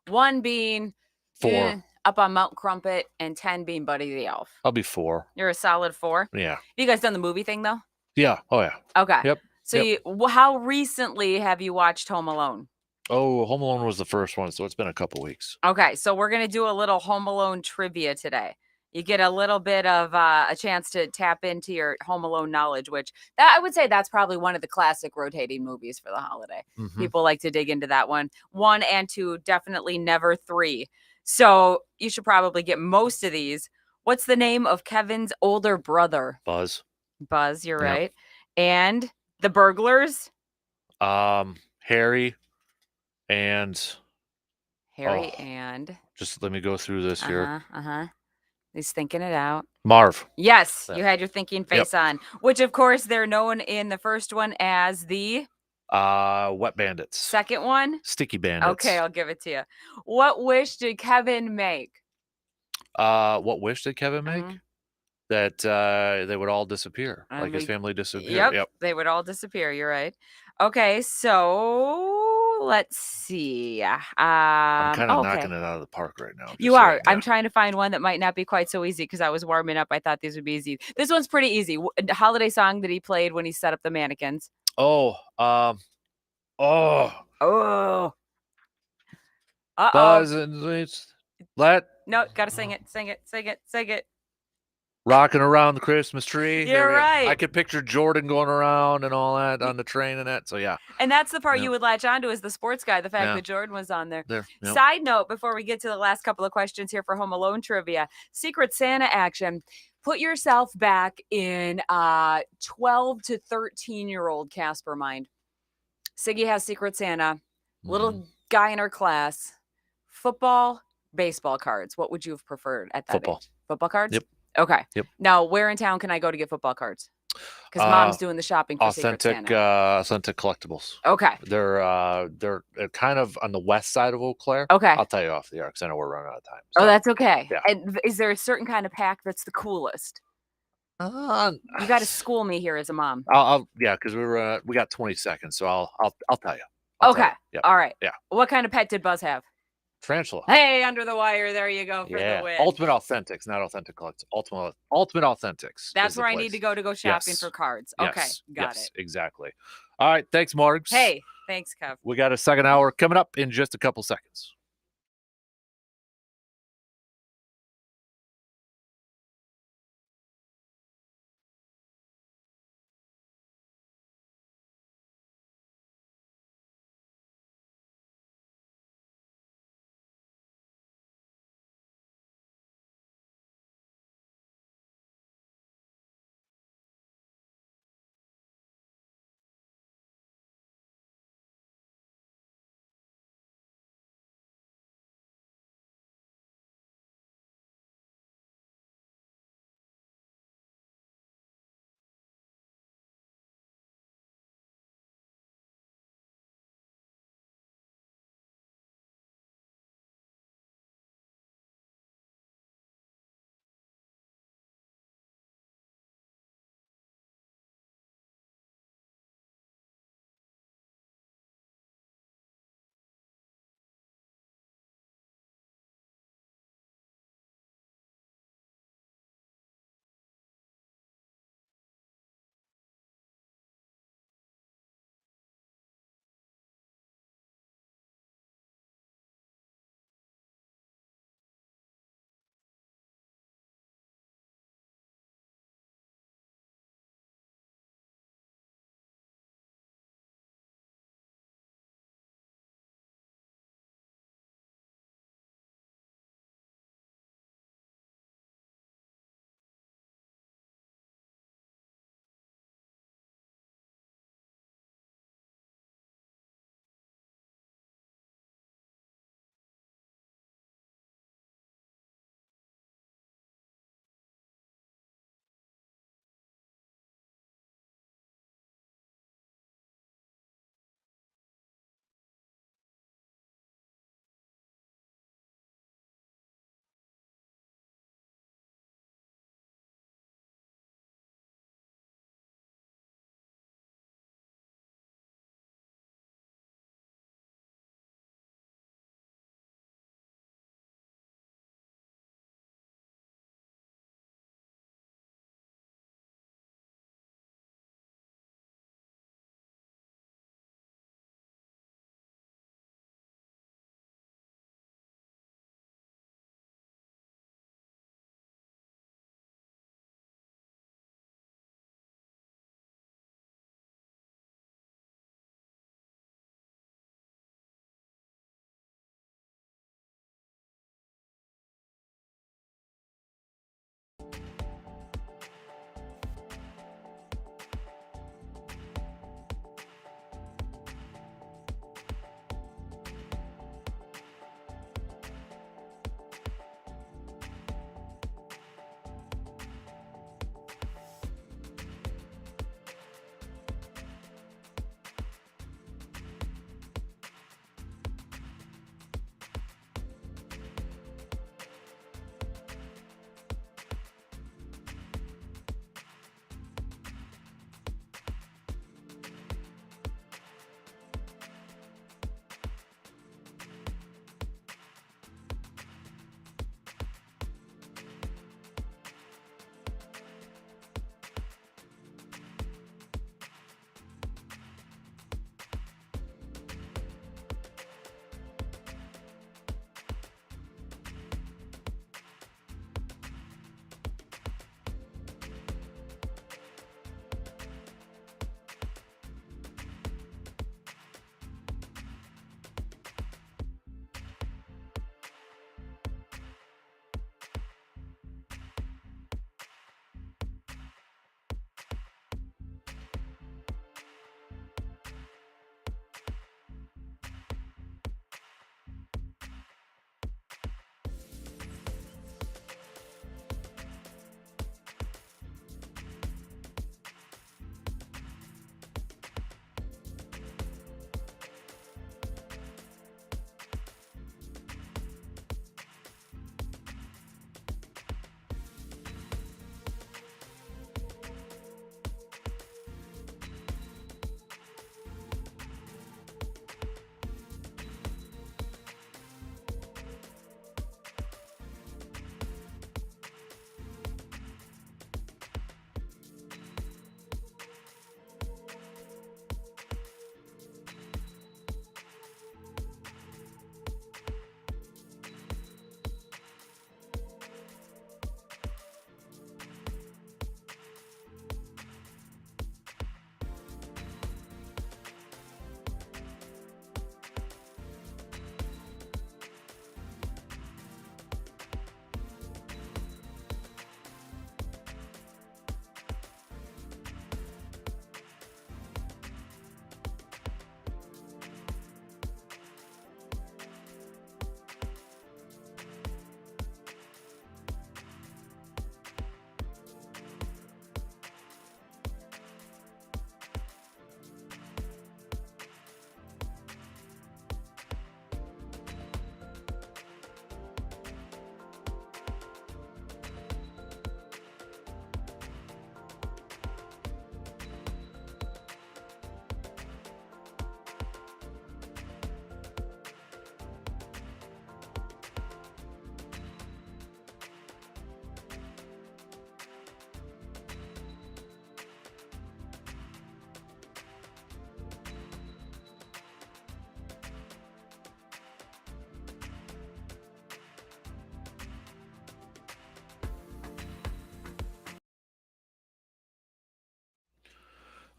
1 being 4. up on Mount Crumpet, and 10 being Buddy the Elf. I'll be 4. You're a solid 4. Yeah. Have you guys done the movie thing though? Yeah. Oh yeah. Okay. Yep. So how recently have you watched Home Alone? Oh, Home Alone was the first one, so it's been a couple weeks. Okay, so we're going to do a little Home Alone trivia today. You get a little bit of a chance to tap into your Home Alone knowledge, which I would say that's probably one of the classic rotating movies for the holiday. Mm-hmm. People like to dig into that one. 1 and 2, definitely never 3. So you should probably get most of these. What's the name of Kevin's older brother? Buzz. Buzz, you're right. And the burglars? Harry and just let me go through this here. He's thinking it out. Marv. Yes, you had your thinking face on, which of course they're known in the first one as the Wet Bandits. Second one? Sticky Bandits. Okay, I'll give it to you. What wish did Kevin make? What wish did Kevin make? That they would all disappear, like his family disappeared. Yep, they would all disappear. You're right. Okay, so let's see. I'm kind of knocking it out of the park right now. You are. I'm trying to find one that might not be quite so easy because I was warming up. I thought these would be easy. This one's pretty easy. The holiday song that he played when he set up the mannequins. Buzz and No, gotta sing it. Sing it. Sing it. Sing it. Rocking around the Christmas tree. You're right. I could picture Jordan going around and all that on the train and that. So yeah. And that's the part you would latch onto as the sports guy, the fact that Jordan was on there. Yep. Side note, before we get to the last couple of questions here for Home Alone trivia, Secret Santa action. Put yourself back in 12 to 13-year-old Kasper mind. Siggy has Secret Santa, little guy in her class, football, baseball cards. What would you have preferred at that age? Football cards? Yep. Okay. Yep. Now, where in town can I go to get football cards? Because mom's doing the shopping for Secret Santa. Authentic collectibles. Okay. They're kind of on the west side of Eau Claire. Okay. I'll tell you off the air because I know we're running out of time. So. Oh, that's okay. Yeah. And is there a certain kind of pack that's the coolest? You got to school me here as a mom. Because we got 20 seconds, so I'll tell you. Okay. Yep. All right. Yeah. What kind of pet did Buzz have? Tarantula. Hey, under the wire. There you go for the win. Ultimate Authentics, not Authentic Collects. Ultimate Authentics. That's where I need to go shopping for cards. Okay, got it. Exactly. All right, thanks, Margs. Hey, thanks, Kev. We got a second hour coming up in just a couple seconds.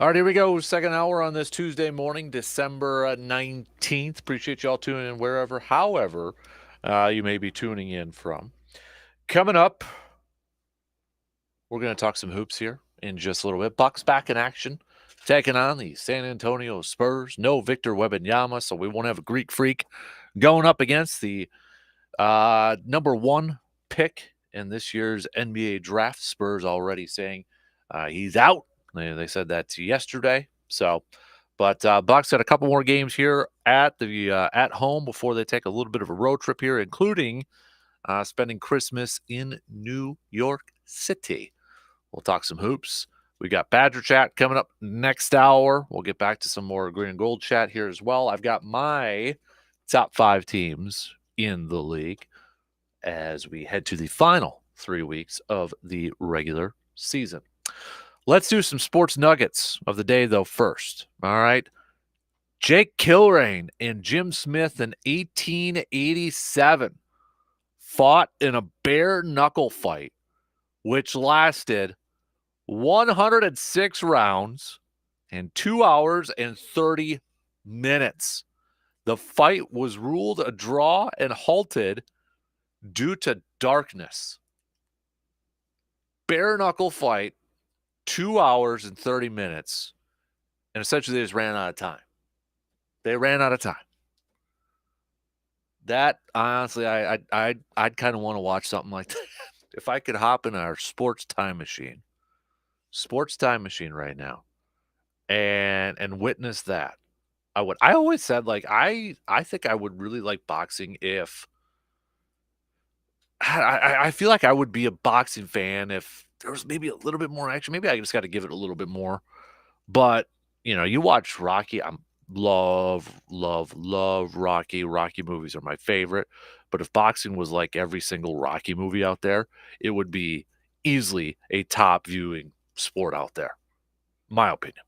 All right, here we go. Second hour on this Tuesday morning, December 19th. Appreciate y'all tuning in wherever, however, you may be tuning in from. Coming up, we're going to talk some hoops here in just a little bit. Bucks back in action, taking on the San Antonio Spurs. No Victor Wembanyama, so we won't have a Greek freak going up against the number one pick in this year's NBA draft. Spurs already saying he's out. They said that yesterday. So, but Bucks got a couple more games here at the at home before they take a little bit of a road trip here, including spending Christmas in New York City. We'll talk some hoops. We got Badger Chat coming up next hour. We'll get back to some more green and gold chat here as well. I've got my top 5 teams in the league as we head to the final 3 weeks of the regular season. Let's do some sports nuggets of the day, though, first. All right. Jake Kilrain and Jim Smith in 1887 fought in a bare knuckle fight, which lasted 106 rounds and 2 hours and 30 minutes. The fight was ruled a draw and halted due to darkness. Bare knuckle fight, 2 hours and 30 minutes, and essentially they just ran out of time. They ran out of time. That, honestly, I'd kind of want to watch something like that. If I could hop in our sports time machine right now, and witness that, I would. I always said, like, I think I would really like boxing if I feel like I would be a boxing fan if there was maybe a little bit more action. Maybe I just got to give it a little bit more. But, you watch Rocky. I'm love Rocky. Rocky movies are my favorite. But if boxing was like every single Rocky movie out there, it would be easily a top viewing sport out there. My opinion.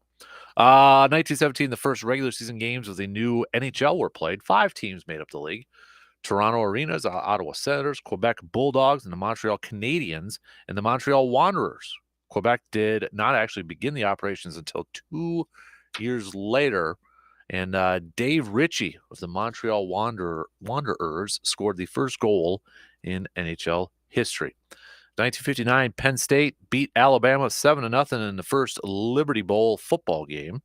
1917, the first regular season games of the new NHL were played. 5 teams made up the league. Toronto Arenas, Ottawa Senators, Quebec Bulldogs, and the Montreal Canadiens, and the Montreal Wanderers. Quebec did not actually begin the operations until 2 years later, and Dave Ritchie of the Montreal Wanderers scored the first goal in NHL history. 1959, Penn State beat Alabama 7-0 in the first Liberty Bowl football game.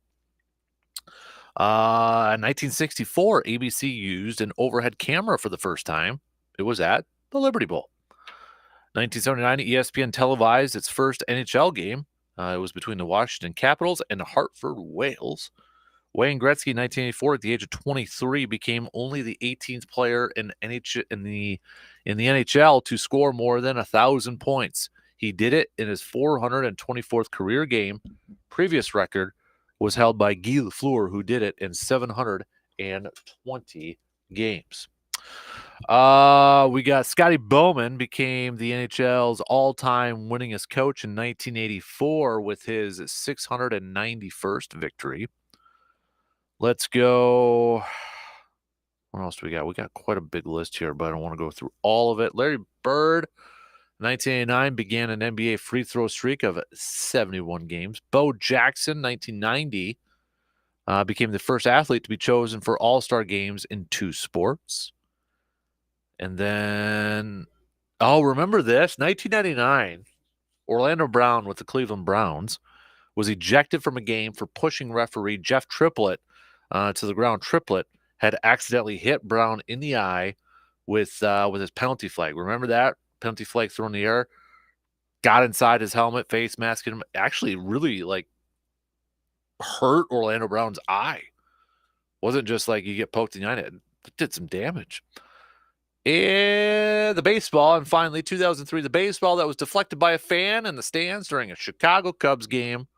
1964, ABC used an overhead camera for the first time. It was at the Liberty Bowl. 1979, ESPN televised its first NHL game. It was between the Washington Capitals and the Hartford Whales. Wayne Gretzky, 1984, at the age of 23, became only the 18th player in the NHL to score more than 1,000 points. He did it in his 424th career game. Previous record was held by Guy Lafleur, who did it in 720 games. We got Scotty Bowman became the NHL's all-time winningest coach in 1984 with his 691st victory. Let's go. What else do we got? We got quite a big list here, but I don't want to go through all of it. Larry Bird, 1989, began an NBA free throw streak of 71 games. Bo Jackson, 1990, became the first athlete to be chosen for All-Star games in 2 sports. And then, remember this? 1999, Orlando Brown with the Cleveland Browns was ejected from a game for pushing referee Jeff Triplett to the ground. Triplett had accidentally hit Brown in the eye with his penalty flag. Remember that? Penalty flag thrown in the air. Got inside his helmet, face mask, and actually really hurt Orlando Brown's eye. Wasn't just like you get poked in the eye. It did some damage. And the baseball, and finally 2003, the baseball that was deflected by a fan in the stands during a Chicago Cubs game.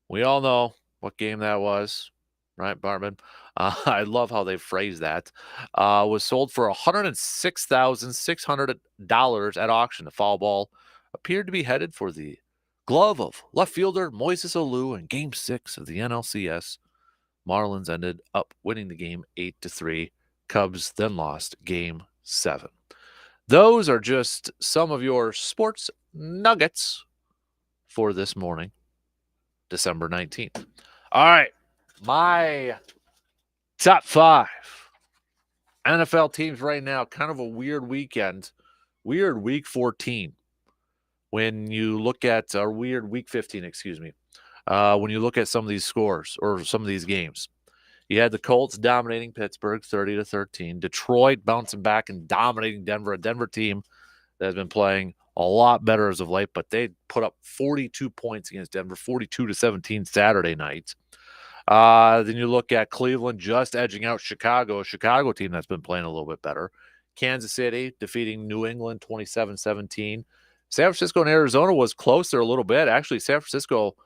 We all know what game that was, right, Bartman? I love how they phrase that. Was sold for $106,600 at auction. The foul ball appeared to be headed for the glove of left fielder Moises Alou in Game 6 of the NLCS. Marlins ended up winning the game 8-3. Cubs then lost Game 7. Those are just some of your sports nuggets for this morning. December 19th. All right. My top 5 NFL teams right now, kind of a weird weekend. Weird week 14. When you look at, or weird week 15, excuse me. When you look at some of these scores or some of these games. You had the Colts dominating Pittsburgh 30-13. Detroit bouncing back and dominating Denver, a Denver team that has been playing a lot better as of late, but they put up 42 points against Denver, 42-17 Saturday night. Then you look at Cleveland just edging out Chicago, a Chicago team that's been playing a little bit better. Kansas City defeating New England 27-17. San Francisco and Arizona was closer a little bit. Actually, San Francisco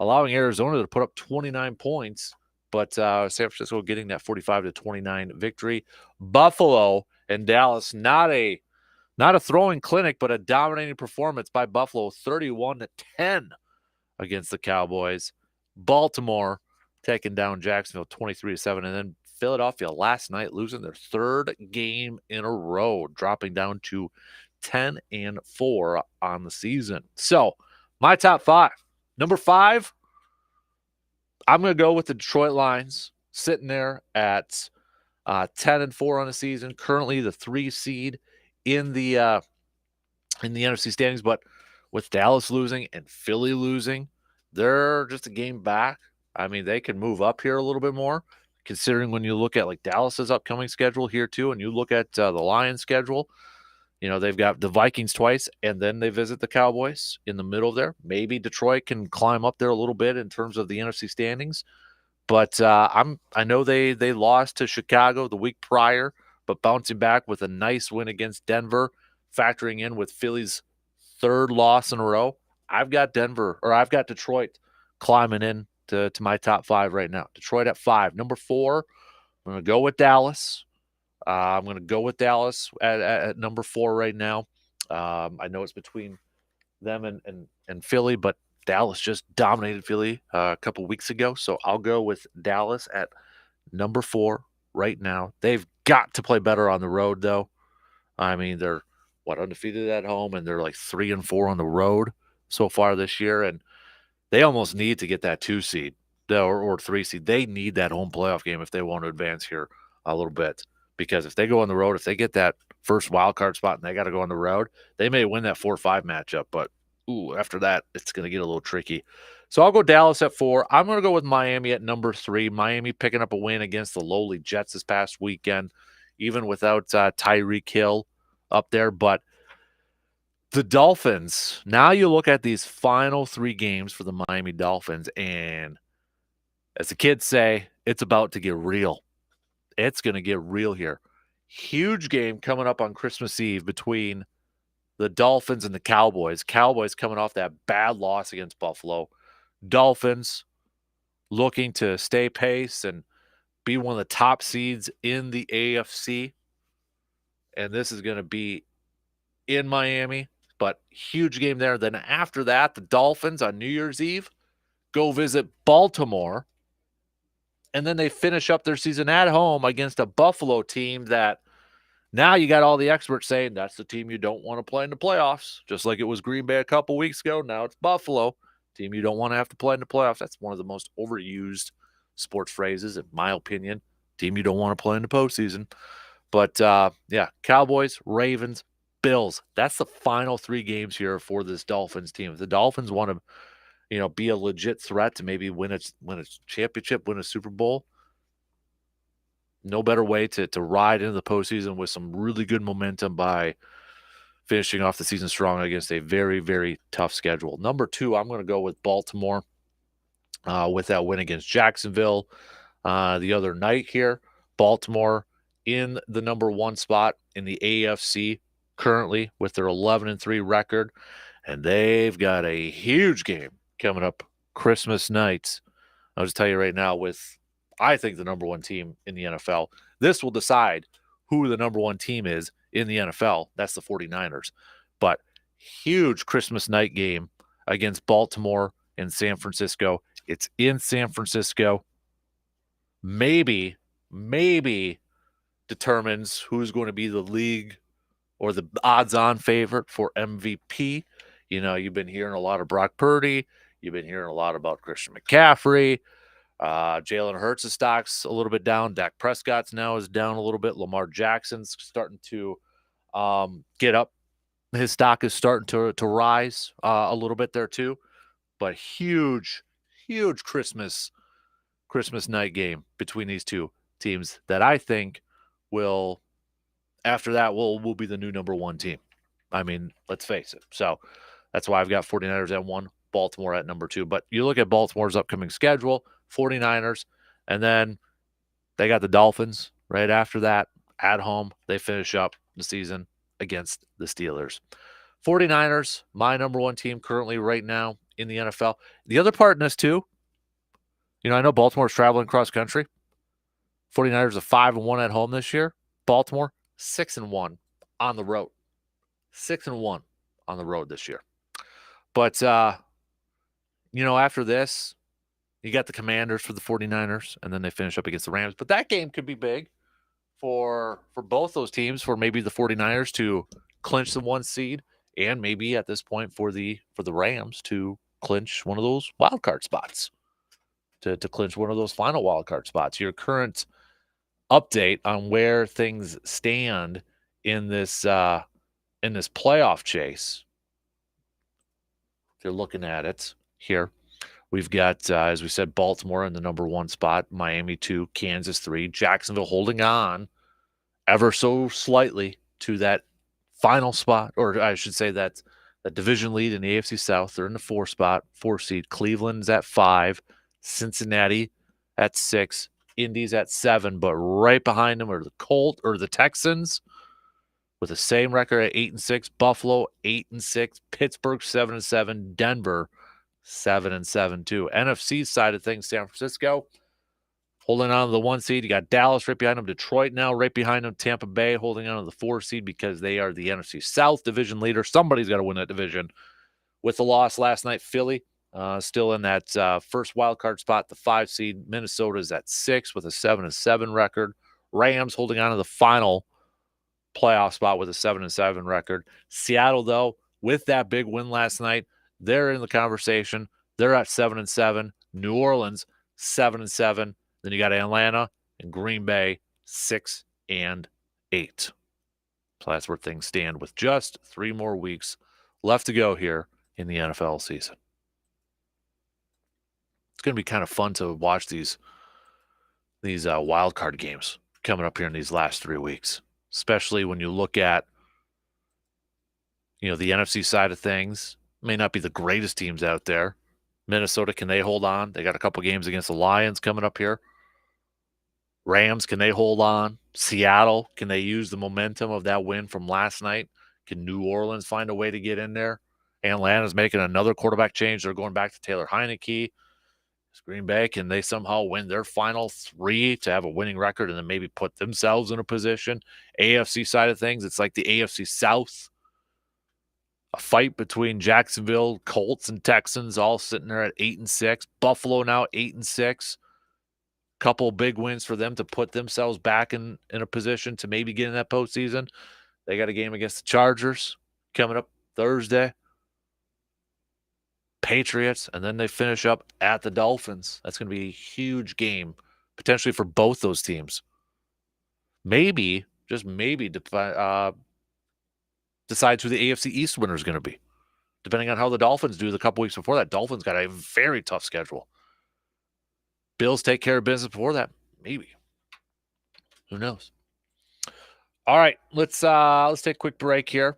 allowing Arizona to put up 29 points, but San Francisco getting that 45-29 victory. Buffalo and Dallas, not a throwing clinic, but a dominating performance by Buffalo, 31-10 against the Cowboys. Baltimore taking down Jacksonville 23-7, and then Philadelphia last night losing their 3rd game in a row, dropping down to 10-4 on the season. So, my top 5. Number 5, I'm going to go with the Detroit Lions, sitting there at 10-4 on the season, currently the 3 seed in the NFC standings, but with Dallas losing and Philly losing, they're just a game back. I mean, they can move up here a little bit more, considering when you look at like Dallas's upcoming schedule here too, and you look at the Lions schedule. You know, they've got the Vikings twice, and then they visit the Cowboys in the middle there. Maybe Detroit can climb up there a little bit in terms of the NFC standings. But I know they lost to Chicago the week prior, but bouncing back with a nice win against Denver, factoring in with Philly's 3rd loss in a row. I've got Detroit climbing in to my top 5 right now. Detroit at 5. Number 4, I'm going to go with Dallas. I'm going to go with Dallas at number 4 right now. I know it's between them and Philly, but Dallas just dominated Philly a couple weeks ago. So I'll go with Dallas at number 4 right now. They've got to play better on the road, though. I mean, they're undefeated at home, and they're like 3-4 on the road so far this year, and they almost need to get that 2 seed or 3 seed. They need that home playoff game if they want to advance here a little bit. Because if they go on the road, if they get that first wild card spot and they got to go on the road, they may win that 4-5 matchup. But after that, it's going to get a little tricky. So I'll go Dallas at 4. I'm going to go with Miami at number 3. Miami picking up a win against the lowly Jets this past weekend, even without Tyreek Hill up there. But the Dolphins, now you look at these final 3 games for the Miami Dolphins, and as the kids say, it's about to get real. It's going to get real here. Huge game coming up on Christmas Eve between the Dolphins and the Cowboys. Cowboys coming off that bad loss against Buffalo. Dolphins looking to stay pace and be one of the top seeds in the AFC. And this is going to be in Miami, but huge game there. Then after that, the Dolphins on New Year's Eve go visit Baltimore. And then they finish up their season at home against a Buffalo team that now you got all the experts saying that's the team you don't want to play in the playoffs. Just like it was Green Bay a couple weeks ago. Now it's Buffalo, team you don't want to have to play in the playoffs. That's one of the most overused sports phrases, in my opinion. Team you don't want to play in the postseason. But, yeah, Cowboys, Ravens, Bills. That's the final 3 games here for this Dolphins team. If the Dolphins want to be a legit threat to maybe win a championship, win a Super Bowl, no better way to ride into the postseason with some really good momentum by finishing off the season strong against a very, very tough schedule. Number 2, I'm going to go with Baltimore with that win against Jacksonville the other night here. Baltimore in the number 1 spot in the AFC currently with their 11-3 record, and they've got a huge game coming up Christmas night. I'll just tell you right now, with I think the number 1 team in the NFL, this will decide who the number 1 team is in the NFL. That's the 49ers. But huge Christmas night game against Baltimore and San Francisco. It's in San Francisco. Maybe determines who's going to be the league or the odds-on favorite for MVP. You've been hearing a lot of Brock Purdy. You've been hearing a lot about Christian McCaffrey. Jalen Hurts' stock's a little bit down. Dak Prescott's now is down a little bit. Lamar Jackson's starting to get up. His stock is starting to rise a little bit there too. But huge Christmas night game between these two teams that I think will, after that, will be the new number one team. I mean, let's face it. So that's why I've got 49ers at 1, Baltimore at number 2. But you look at Baltimore's upcoming schedule, 49ers, and then they got the Dolphins right after that at home. They finish up the season against the Steelers. 49ers, my number one team currently right now in the NFL. The other part in this too, I know Baltimore's traveling cross country. 49ers are 5-1 at home this year. Baltimore 6-1 on the road. 6-1 on the road this year. But after this, you got the Commanders for the 49ers, and then they finish up against the Rams. But that game could be big for both those teams, for maybe the 49ers to clinch the 1 seed, and maybe at this point for the Rams to clinch one of those wild card spots, to clinch one of those final wild card spots. Your current update on where things stand in this playoff chase. If you're looking at it here, we've got, as we said, Baltimore in the number 1 spot, Miami 2, Kansas 3, Jacksonville holding on ever so slightly to that final spot, or I should say that division lead in the AFC South. They're in the 4 spot, 4 seed. Cleveland's at 5, Cincinnati at 6, Indy's at 7, but right behind them are the Texans with the same record at 8-6, Buffalo 8-6, Pittsburgh 7-7, Denver 7-7 too. NFC side of things, San Francisco holding on to the 1 seed. You got Dallas right behind them, Detroit now right behind them, Tampa Bay holding on to the 4 seed because they are the NFC South division leader. Somebody's got to win that division. With the loss last night, Philly still in that first wild card spot, the 5 seed. Minnesota's at 6 with a 7-7 record. Rams holding on to the final playoff spot with a 7-7 record. Seattle, though, with that big win last night, they're in the conversation. They're at 7-7. New Orleans 7-7. Then you got Atlanta and Green Bay 6-8. So that's where things stand with just 3 more weeks left to go here in the NFL season. It's going to be kind of fun to watch these wild card games coming up here in these last 3 weeks, especially when you look at the NFC side of things. May not be the greatest teams out there. Minnesota, can they hold on? They got a couple games against the Lions coming up here. Rams, can they hold on? Seattle, can they use the momentum of that win from last night? Can New Orleans find a way to get in there? Atlanta's making another quarterback change. They're going back to Taylor Heineke. Green Bay, can they somehow win their final 3 to have a winning record and then maybe put themselves in a position? AFC side of things, it's like the AFC South. A fight between Jacksonville, Colts, and Texans, all sitting there at 8-6. Buffalo now 8-6. Couple big wins for them to put themselves back in a position to maybe get in that postseason. They got a game against the Chargers coming up Thursday. Patriots, and then they finish up at the Dolphins. That's going to be a huge game, potentially for both those teams. Maybe, just maybe, decides who the AFC East winner is going to be, depending on how the Dolphins do the couple weeks before that. Dolphins got a very tough schedule. Bills take care of business before that. Maybe. Who knows? All right, let's take a quick break here.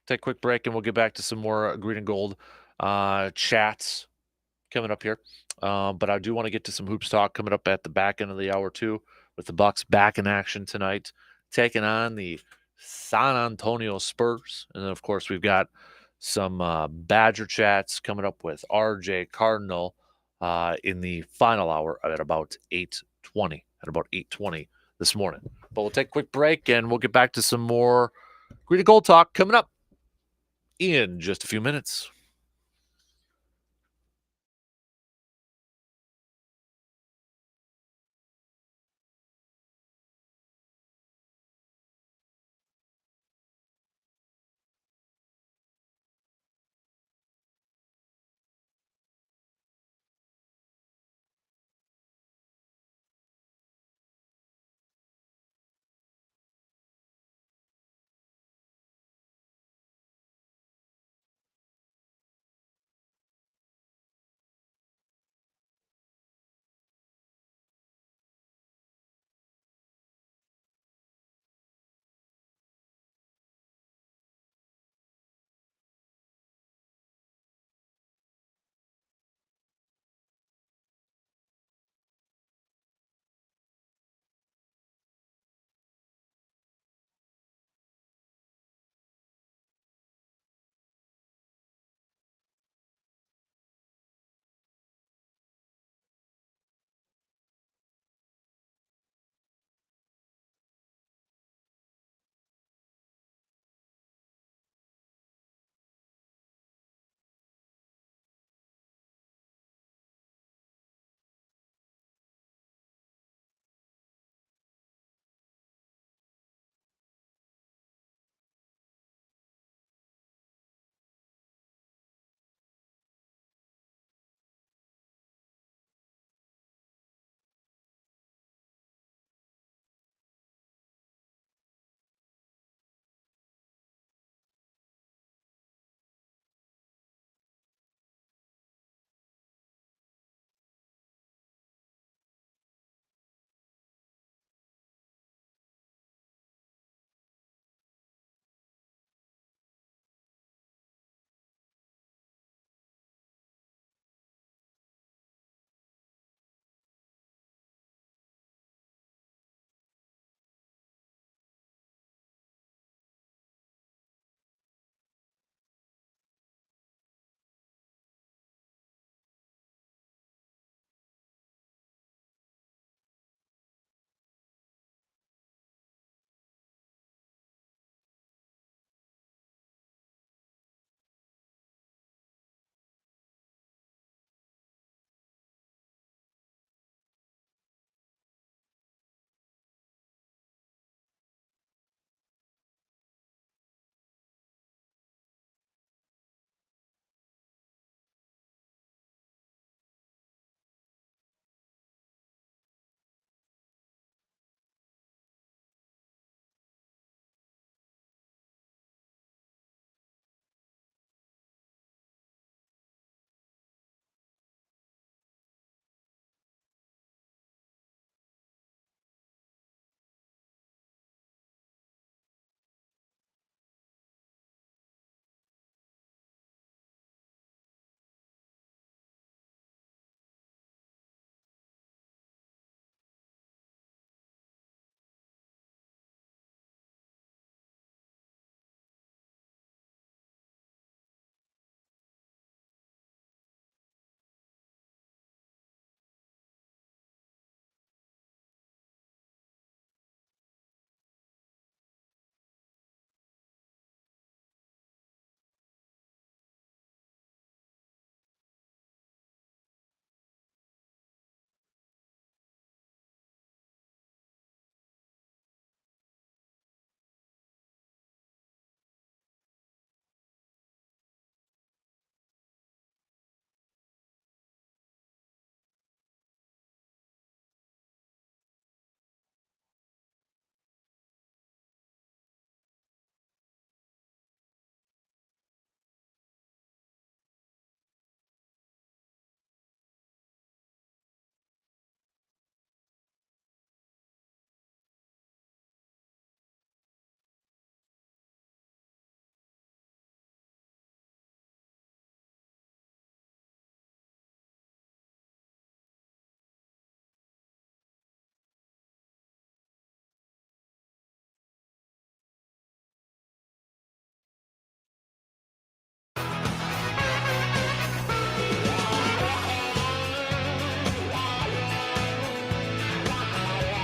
Take a quick break, and we'll get back to some more green and gold chats coming up here. But I do want to get to some hoops talk coming up at the back end of the hour too, with the Bucks back in action tonight, taking on the San Antonio Spurs. And then, of course, we've got some Badger chats coming up with RJ Cardinal in the final hour at about 8:20. At about 8:20 this morning. But we'll take a quick break, and we'll get back to some more green and gold talk coming up in just a few minutes.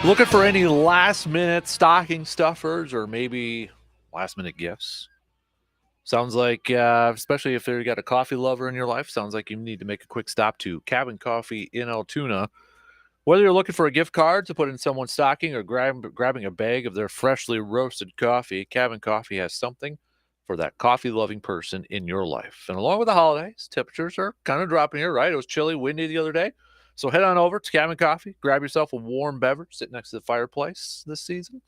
Looking for any last-minute stocking stuffers or maybe last-minute gifts? Sounds like, especially if you got a coffee lover in your life, sounds like you need to make a quick stop to Cabin Coffee in Altoona. Whether you're looking for a gift card to put in someone's stocking or grabbing a bag of their freshly roasted coffee, Cabin Coffee has something for that coffee-loving person in your life. And along with the holidays, temperatures are kind of dropping here, right? It was chilly, windy the other day. So head on over to Cabin Coffee, grab yourself a warm beverage, sit next to the fireplace this season.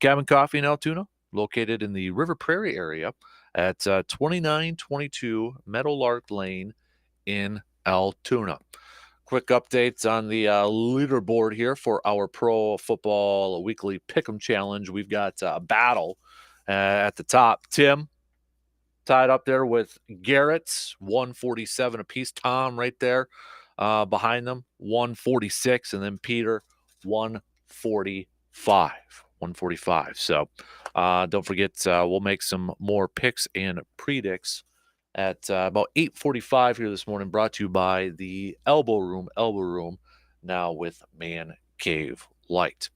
Cabin Coffee in Altoona, located in the River Prairie area at 2922 Meadowlark Lane in Altoona. Quick updates on the leaderboard here for our Pro Football Weekly Pick'em Challenge. We've got a battle at the top. Tim tied up there with Garrett's 147 apiece. Tom right there behind them, 146, and then Peter 145. 145. So don't forget, we'll make some more picks and predicts at about 8:45 here this morning, brought to you by the Elbow Room, now with Man Cave Light.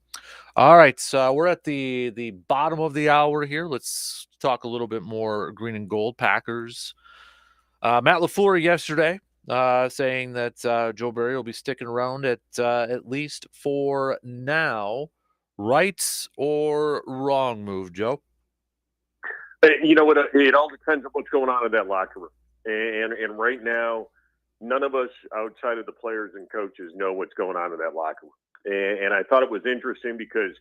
All right, so we're at the bottom of the hour here. Let's talk a little bit more green and gold Packers. Matt LaFleur yesterday saying that Joe Barry will be sticking around at least for now. Right or wrong move, Joe? You know what? It all depends on what's going on in that locker room. And right now, none of us outside of the players and coaches know what's going on in that locker room. And I thought it was interesting because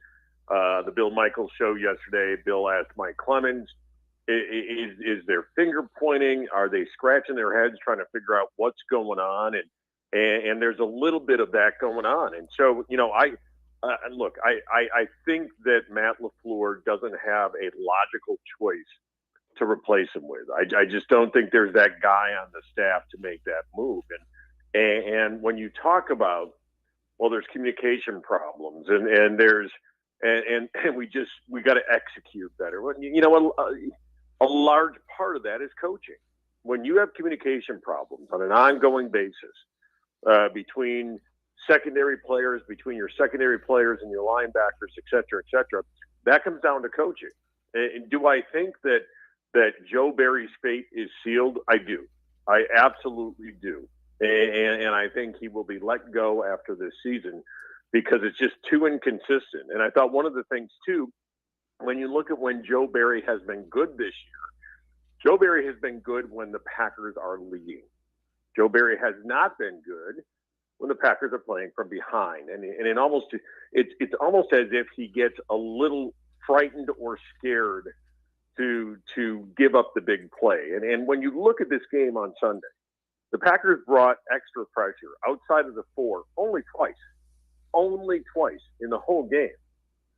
the Bill Michaels show yesterday, Bill asked Mike Clemens, is their finger pointing? Are they scratching their heads trying to figure out what's going on? And there's a little bit of that going on. And so, you know, I think that Matt LaFleur doesn't have a logical choice to replace him with. I just don't think there's that guy on the staff to make that move. And when you talk about, well, there's communication problems and there's and we got to execute better. Well, you know, a large part of that is coaching. When you have communication problems on an ongoing basis between secondary players, between your secondary players and your linebackers, et cetera, that comes down to coaching. And do I think that Joe Barry's fate is sealed? I do. I absolutely do. And I think he will be let go after this season because it's just too inconsistent. And I thought one of the things, too, when you look at when Joe Barry has been good this year, Joe Barry has been good when the Packers are leading. Joe Barry has not been good when the Packers are playing from behind. And it's almost as if he gets a little frightened or scared to give up the big play. And when you look at this game on Sunday, the Packers brought extra pressure outside of the four only twice in the whole game.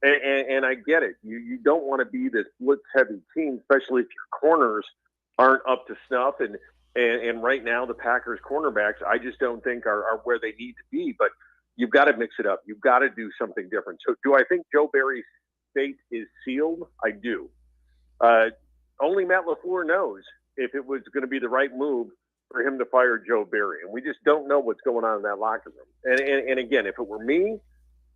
And I get it. You don't want to be this blitz-heavy team, especially if your corners aren't up to snuff. And right now, the Packers' cornerbacks, I just don't think are where they need to be. But you've got to mix it up. You've got to do something different. So do I think Joe Barry's fate is sealed? I do. Only Matt LaFleur knows if it was going to be the right move for him to fire Joe Barry. And we just don't know what's going on in that locker room. And again, if it were me,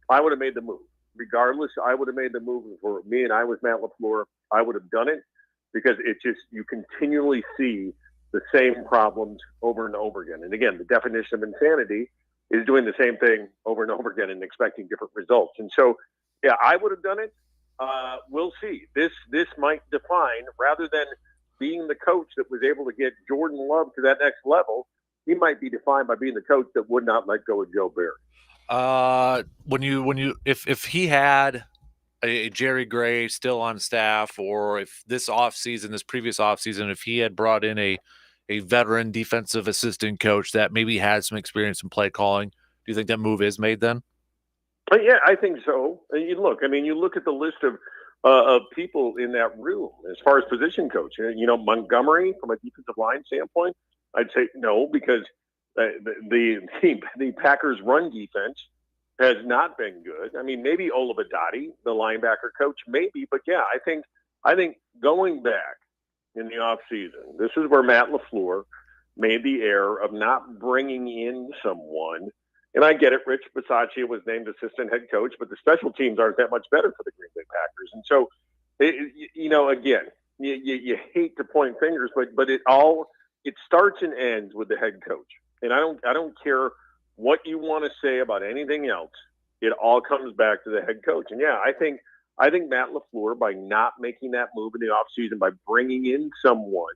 I would have made the move. Regardless, I would have made the move. If it were me and I was Matt LaFleur, I would have done it because it just, you continually see the same problems over and over again. And again, the definition of insanity is doing the same thing over and over again and expecting different results. And so, yeah, I would have done it. We'll see. This might define, rather than being the coach that was able to get Jordan Love to that next level, he might be defined by being the coach that would not let go of Joe Barry. If he had a Jerry Gray still on staff, or if this previous offseason, if he had brought in a veteran defensive assistant coach that maybe had some experience in play calling, do you think that move is made then? Yeah, I think so. You look at the list of people in that room as far as position coach. You know, Montgomery from a defensive line standpoint, I'd say no, because the Packers' run defense has not been good. I mean, maybe Olabadati, the linebacker coach, maybe, but yeah, I think going back in the offseason, this is where Matt LaFleur made the error of not bringing in someone And I get it. Rich Bisaccia was named assistant head coach, but the special teams aren't that much better for the Green Bay Packers. And so, again, you hate to point fingers, but it starts and ends with the head coach. And I don't care what you want to say about anything else. It all comes back to the head coach. And yeah, I think Matt LaFleur, by not making that move in the offseason, by bringing in someone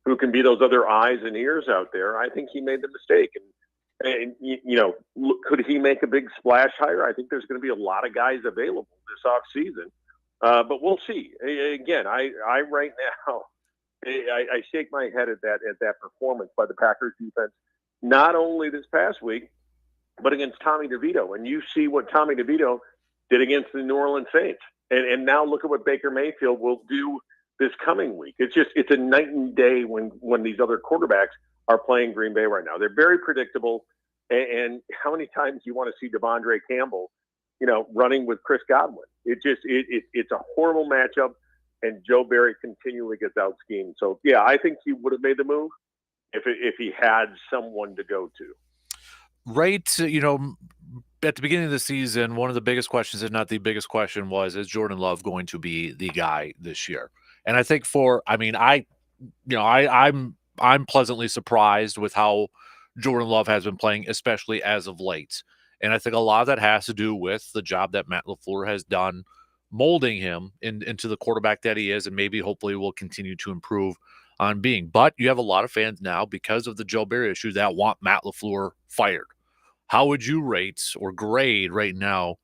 who can be those other eyes and ears out there, I think he made the mistake. And could he make a big splash hire? I think there's going to be a lot of guys available this offseason. But we'll see. Again, I right now, I shake my head at that performance by the Packers defense, not only this past week, but against Tommy DeVito. And you see what Tommy DeVito did against the New Orleans Saints. And now look at what Baker Mayfield will do this coming week. It's a night and day when these other quarterbacks are playing Green Bay right now. They're very predictable. And how many times do you want to see Devondre Campbell, running with Chris Godwin? It's a horrible matchup, and Joe Barry continually gets out schemed. So yeah, I think he would have made the move if he had someone to go to. Right, at the beginning of the season, one of the biggest questions, if not the biggest question, was, is Jordan Love going to be the guy this year? And I think I'm pleasantly surprised with how Jordan Love has been playing, especially as of late. And I think a lot of that has to do with the job that Matt LaFleur has done molding him into the quarterback that he is, and maybe hopefully will continue to improve on being. But you have a lot of fans now, because of the Joe Barry issue, that want Matt LaFleur fired. How would you rate or grade right now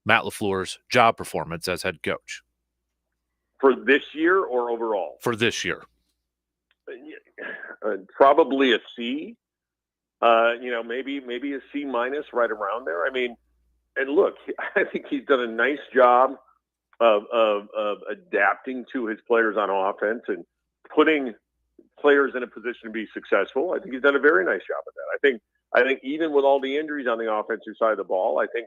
Matt LaFleur's job performance as head coach? For this year or overall? For this year. Probably a C. Maybe a C minus, right around there. I mean, and look, I think he's done a nice job of adapting to his players on offense and putting players in a position to be successful. I think he's done a very nice job of that. I think even with all the injuries on the offensive side of the ball, I think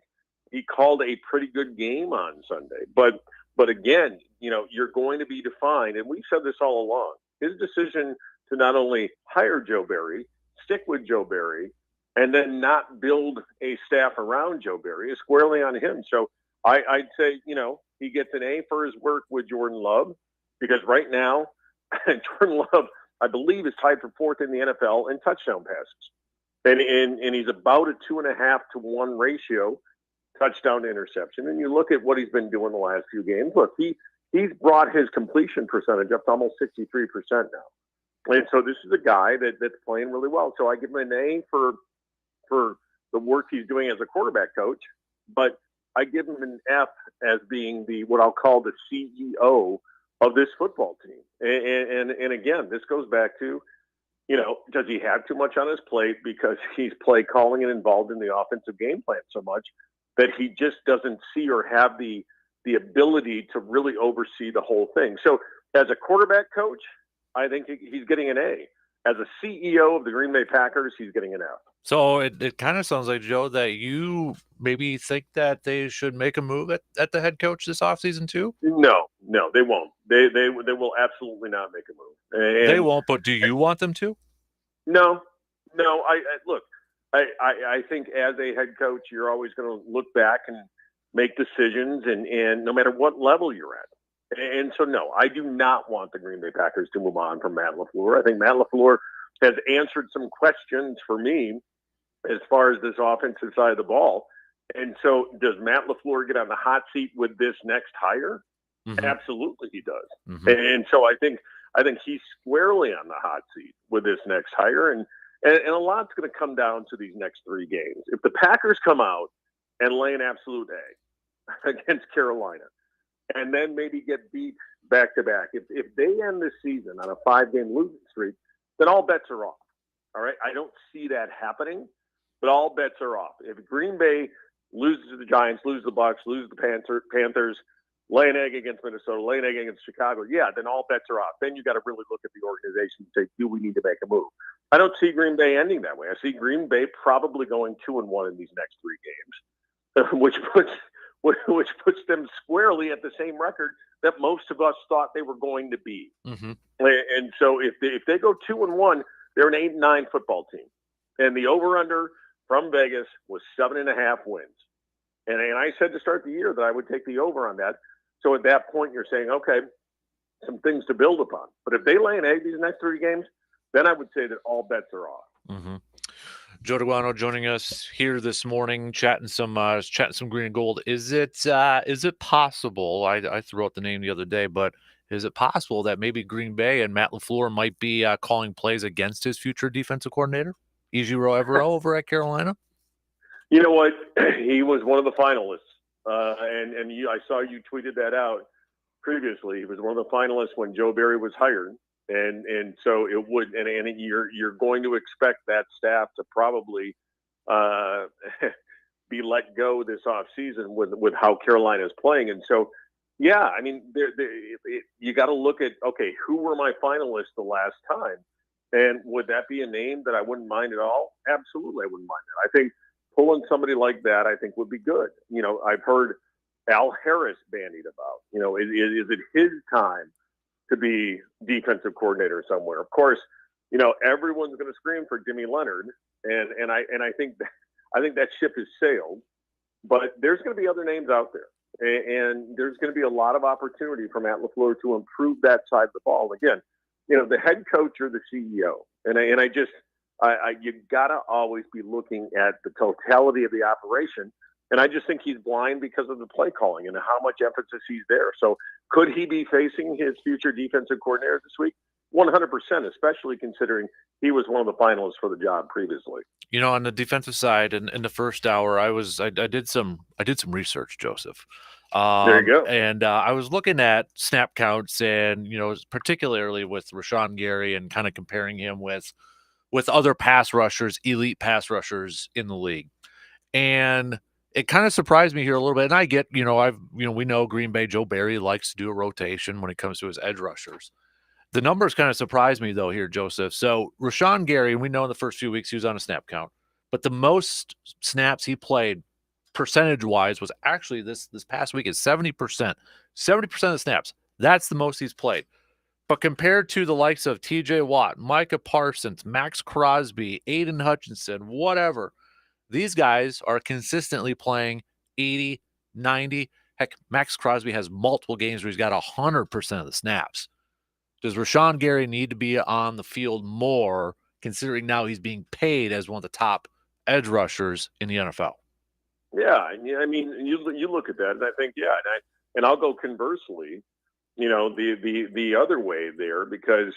he called a pretty good game on Sunday. But again, you're going to be defined, and we've said this all along. His decision to not only hire Joe Barry, stick with Joe Barry, and then not build a staff around Joe Barry is squarely on him. So I'd say, he gets an A for his work with Jordan Love, because right now, Jordan Love, I believe, is tied for fourth in the NFL in touchdown passes. And he's about a 2.5 to 1 ratio, touchdown to interception. And you look at what he's been doing the last few games. Look, he's brought his completion percentage up to almost 63% now. And so this is a guy that's playing really well. So I give him an A for the work he's doing as a quarterback coach, but I give him an F as being what I'll call the CEO of this football team. And again, this goes back to, does he have too much on his plate because he's play calling and involved in the offensive game plan so much that he just doesn't see or have the ability to really oversee the whole thing? So as a quarterback coach, I think he's getting an A. As a CEO of the Green Bay Packers, he's getting an F. So it kind of sounds like, Joe, that you maybe think that they should make a move at the head coach this offseason too? No, they won't. They will absolutely not make a move. And they won't, but do you want them to? No. I think as a head coach, you're always going to look back and make decisions, and no matter what level you're at. And so, no, I do not want the Green Bay Packers to move on from Matt LaFleur. I think Matt LaFleur has answered some questions for me as far as this offensive side of the ball. And so does Matt LaFleur get on the hot seat with this next hire? Mm-hmm. Absolutely he does. Mm-hmm. And so I think he's squarely on the hot seat with this next hire. And a lot's going to come down to these next 3 games. If the Packers come out and lay an absolute A against Carolina, and then maybe get beat back-to-back, if they end this season on a 5-game losing streak, then all bets are off. All right? I don't see that happening, but all bets are off. If Green Bay loses to the Giants, loses the Bucs, loses the Panthers, lay an egg against Minnesota, lay an egg against Chicago, yeah, then all bets are off. Then you got to really look at the organization and say, do we need to make a move? I don't see Green Bay ending that way. I see Green Bay probably going 2-1 in these next 3 games, which puts them squarely at the same record that most of us thought they were going to be. Mm-hmm. And so if they go 2-1, they're an 8-9 football team. And the over-under from Vegas was 7.5 wins. And I said to start the year that I would take the over on that. So at that point, you're saying, okay, some things to build upon. But if they lay an egg these next 3 games, then I would say that all bets are off. Mm-hmm. Joe DeGuano joining us here this morning, chatting some green and gold. Is it possible? I threw out the name the other day, but is it possible that maybe Green Bay and Matt LaFleur might be calling plays against his future defensive coordinator, Ejiro Evero, over at Carolina? You know what? He was one of the finalists, and I saw you tweeted that out previously. He was one of the finalists when Joe Barry was hired. And so it would, and you're going to expect that staff to probably be let go this offseason with how Carolina is playing. And so, yeah, I mean, you got to look at, okay, who were my finalists the last time? And would that be a name that I wouldn't mind at all? Absolutely, I wouldn't mind that. I think pulling somebody like that, I think, would be good. You know, I've heard Al Harris bandied about, you know, is it his time to be defensive coordinator somewhere? Of course, you know, everyone's going to scream for Jimmy Leonard, and I think that ship has sailed. But there's going to be other names out there, and there's going to be a lot of opportunity for Matt LaFleur to improve that side of the ball. Again, you know, the head coach or the CEO, and you got to always be looking at the totality of the operation. And I just think he's blind because of the play calling and how much emphasis he's there. So could he be facing his future defensive coordinator this week? 100%, especially considering he was one of the finalists for the job previously. You know, on the defensive side, in the first hour, I did some research, Joseph. There you go. And I was looking at snap counts, and you know, particularly with Rashawn Gary, and kind of comparing him with other pass rushers, elite pass rushers in the league, and it kind of surprised me here a little bit. And I get, you know, we know Green Bay, Joe Barry likes to do a rotation when it comes to his edge rushers. The numbers kind of surprised me though here, Joseph. So Rashawn Gary, we know in the first few weeks he was on a snap count, but the most snaps he played percentage-wise was actually this past week is 70%. 70% of the snaps. That's the most he's played. But compared to the likes of TJ Watt, Micah Parsons, Max Crosby, Aiden Hutchinson, whatever, these guys are consistently playing 80, 90. Heck, Max Crosby has multiple games where he's got 100% of the snaps. Does Rashawn Gary need to be on the field more, considering now he's being paid as one of the top edge rushers in the NFL? Yeah, I mean, you look at that, and I think, yeah, and I'll go conversely, you know, the other way there, because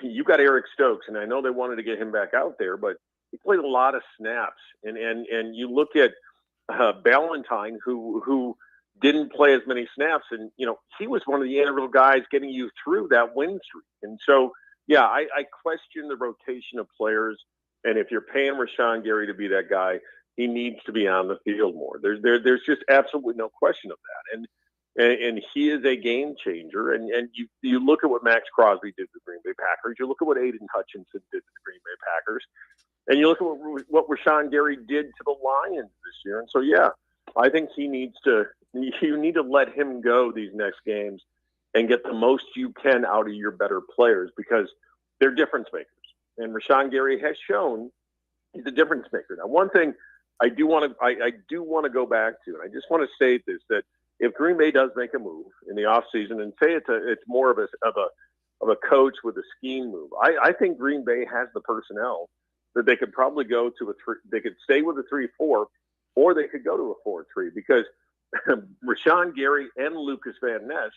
you got Eric Stokes, and I know they wanted to get him back out there, but he played a lot of snaps, and you look at Ballantyne, who didn't play as many snaps, and you know he was one of the integral guys getting you through that win streak. And so, yeah, I question the rotation of players, and if you're paying Rashawn Gary to be that guy, he needs to be on the field more. There's just absolutely no question of that, and he is a game changer. And you look at what Max Crosby did to the Green Bay Packers, you look at what Aiden Hutchinson did to the Green Bay Packers. And you look at what Rashawn Gary did to the Lions this year. And so, yeah, I think you need to let him go these next games and get the most you can out of your better players, because they're difference makers. And Rashawn Gary has shown he's a difference maker. Now, one thing I do want to go back to, and I just want to state this, that if Green Bay does make a move in the offseason, and say it's more of a coach with a scheme move, I think Green Bay has the personnel that they could probably go to they could stay with a 3-4, or they could go to a 4-3, because Rashawn Gary and Lucas Van Ness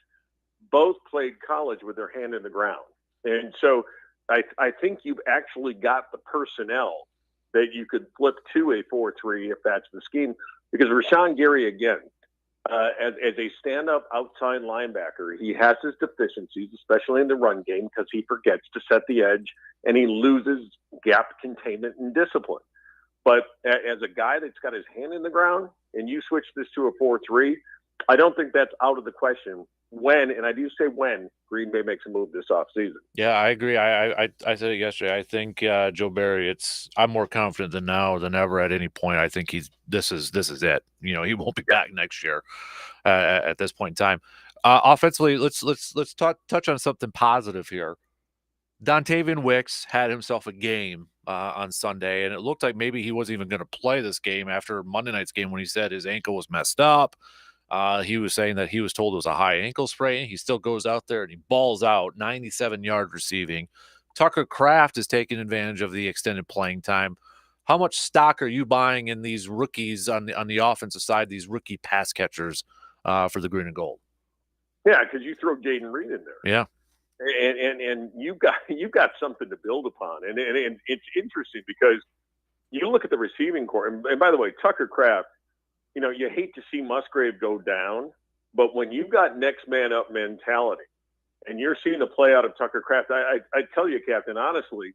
both played college with their hand in the ground. And so I think you've actually got the personnel that you could flip to a 4-3 if that's the scheme, because Rashawn Gary, again, as a stand-up outside linebacker, he has his deficiencies, especially in the run game, because he forgets to set the edge and he loses gap containment and discipline. But as a guy that's got his hand in the ground, and you switch this to a 4-3, I don't think that's out of the question when, and I do say when, Green Bay makes a move this offseason. Yeah, I agree. I said it yesterday. I think Joe Barry, I'm more confident than now than ever at any point. I think this is it. You know, he won't be back next year at this point in time. Offensively, let's touch on something positive here. Dontavian Wicks had himself a game on Sunday, and it looked like maybe he wasn't even going to play this game after Monday night's game when he said his ankle was messed up. He was saying that he was told it was a high ankle sprain. He still goes out there and he balls out, 97-yard receiving. Tucker Kraft is taking advantage of the extended playing time. How much stock are you buying in these rookies on the offensive side, these rookie pass catchers for the green and gold? Yeah, because you throw Jaden Reed in there. Yeah. And you've got something to build upon. And it's interesting because you look at the receiving core, and by the way, Tucker Kraft, you hate to see Musgrave go down, but when you've got next man up mentality and you're seeing the play out of Tucker Kraft, I tell you, Captain, honestly,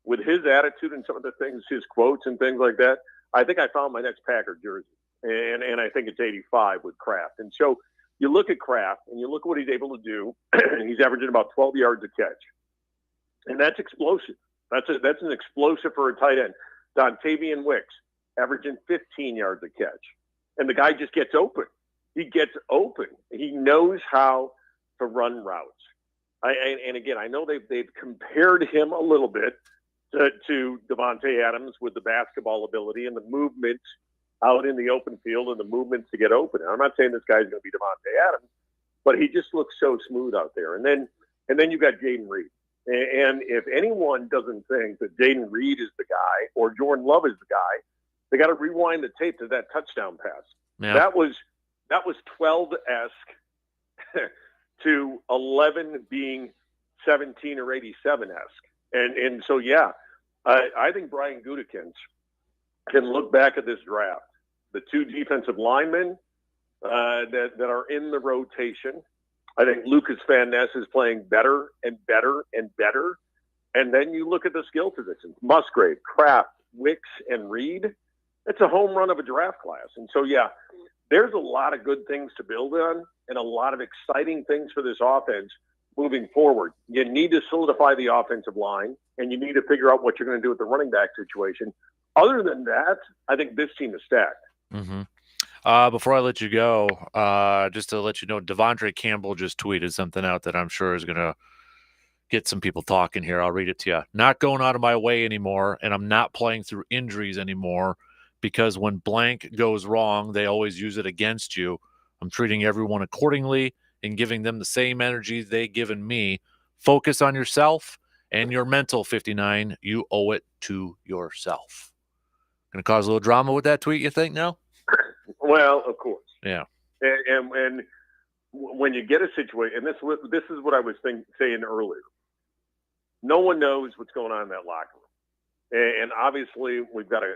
with his attitude and some of the things, his quotes and things like that, I think I found my next Packer jersey. And I think it's 85 with Kraft. And so you look at Kraft and you look at what he's able to do. He's averaging about 12 yards a catch. And that's explosive. That's an explosive for a tight end. Dontavian Wicks averaging 15 yards a catch. And the guy just gets open. He gets open. He knows how to run routes. And again, I know they've compared him a little bit to Devontae Adams with the basketball ability and the movement out in the open field and the movements to get open. And I'm not saying this guy's going to be Devontae Adams, but he just looks so smooth out there. And then you got Jaden Reed. And if anyone doesn't think that Jaden Reed is the guy or Jordan Love is the guy, they got to rewind the tape to that touchdown pass. Yeah. That was 12-esque to 11 being 17 or 87-esque. And so, yeah, I think Brian Gutekunst can look back at this draft. The two defensive linemen that are in the rotation. I think Lucas Van Ness is playing better and better and better. And then you look at the skill positions. Musgrave, Kraft, Wicks, and Reed. It's a home run of a draft class. And so, yeah, there's a lot of good things to build on and a lot of exciting things for this offense moving forward. You need to solidify the offensive line, and you need to figure out what you're going to do with the running back situation. Other than that, I think this team is stacked. Mm-hmm. Before I let you go, just to let you know, Devondre Campbell just tweeted something out that I'm sure is going to get some people talking here. I'll read it to you. Not going out of my way anymore, and I'm not playing through injuries anymore because when blank goes wrong, they always use it against you. I'm treating everyone accordingly and giving them the same energy they've given me. Focus on yourself and your mental, 59. You owe it to yourself. Going to cause a little drama with that tweet, you think, now? Well, of course. Yeah. And when you get a situation, and this is what I was saying earlier, no one knows what's going on in that locker room. And obviously, we've got a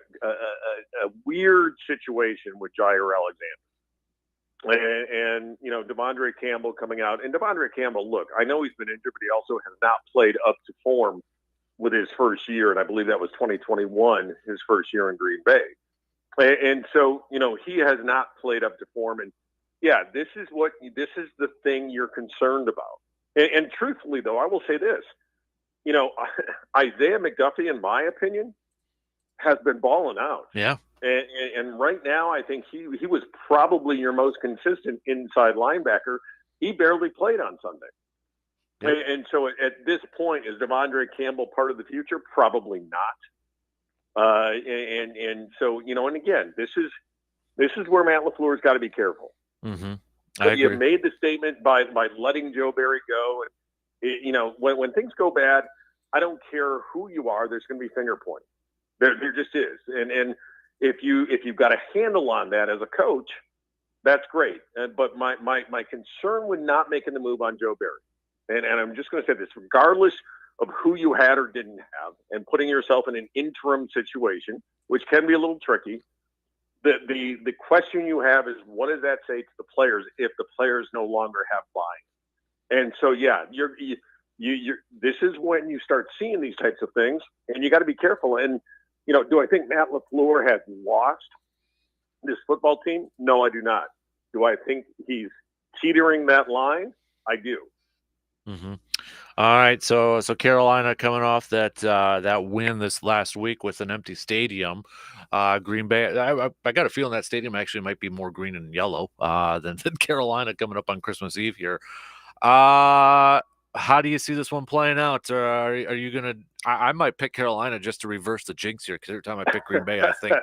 weird situation with Jair Alexander. And Devondre Campbell coming out. And Devondre Campbell, look, I know he's been injured, but he also has not played up to form with his first year. And I believe that was 2021, his first year in Green Bay. And so, he has not played up to form. And, yeah, this is the thing you're concerned about. And truthfully, though, I will say this. Isaiah McDuffie, in my opinion, has been balling out. Yeah. And right now, I think he was probably your most consistent inside linebacker. He barely played on Sunday. Yeah. And so at this point, is Devondre Campbell part of the future? Probably not. And so, and again, this is where Matt LaFleur's got to be careful. Mm-hmm. You made the statement by letting Joe Barry go. And, when things go bad, I don't care who you are, there's going to be finger pointing. There just is. And if you've got a handle on that as a coach, that's great. But my concern with not making the move on Joe Barry, and I'm just going to say this, regardless of who you had or didn't have, and putting yourself in an interim situation, which can be a little tricky, the question you have is, what does that say to the players if the players no longer have buy-in? And so, yeah, you're this is when you start seeing these types of things, and you got to be careful. And, do I think Matt LaFleur has lost this football team? No, I do not. Do I think he's teetering that line? I do. Mm-hmm. All right, so Carolina coming off that win this last week with an empty stadium. Green Bay, I got a feeling that stadium actually might be more green and yellow than Carolina coming up on Christmas Eve here. how do you see this one playing out? Are you going to – I might pick Carolina just to reverse the jinx here, because every time I pick Green Bay, I think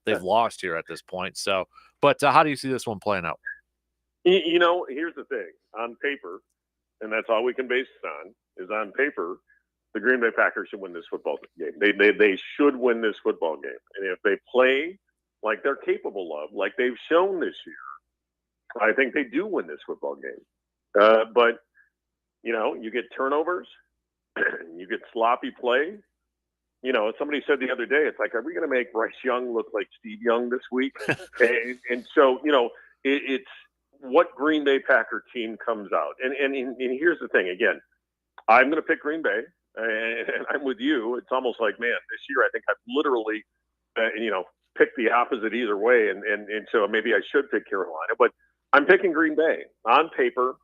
they've lost here at this point. So, but how do you see this one playing out? Here's the thing. On paper, and that's all we can base it on, is on paper, the Green Bay Packers should win this football game. They should win this football game. And if they play like they're capable of, like they've shown this year, I think they do win this football game. But you get turnovers, you get sloppy play. Somebody said the other day, it's like, are we going to make Bryce Young look like Steve Young this week? and so, it's what Green Bay Packer team comes out. And here's the thing. Again, I'm going to pick Green Bay, and I'm with you. It's almost like, man, this year I think I've literally, picked the opposite either way. And so maybe I should pick Carolina. But I'm picking Green Bay. On paper,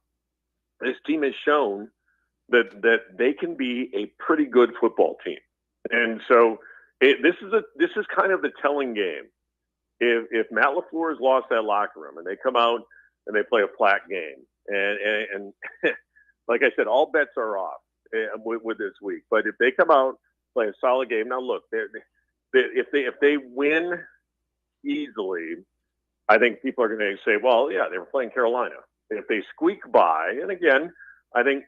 this team has shown that they can be a pretty good football team. And so this is kind of the telling game. If Matt LaFleur has lost that locker room and they come out and they play a flat game, and like I said, all bets are off with this week. But if they come out, play a solid game, now look, if they win easily, I think people are going to say, well, yeah, they were playing Carolina. If they squeak by, and again, I think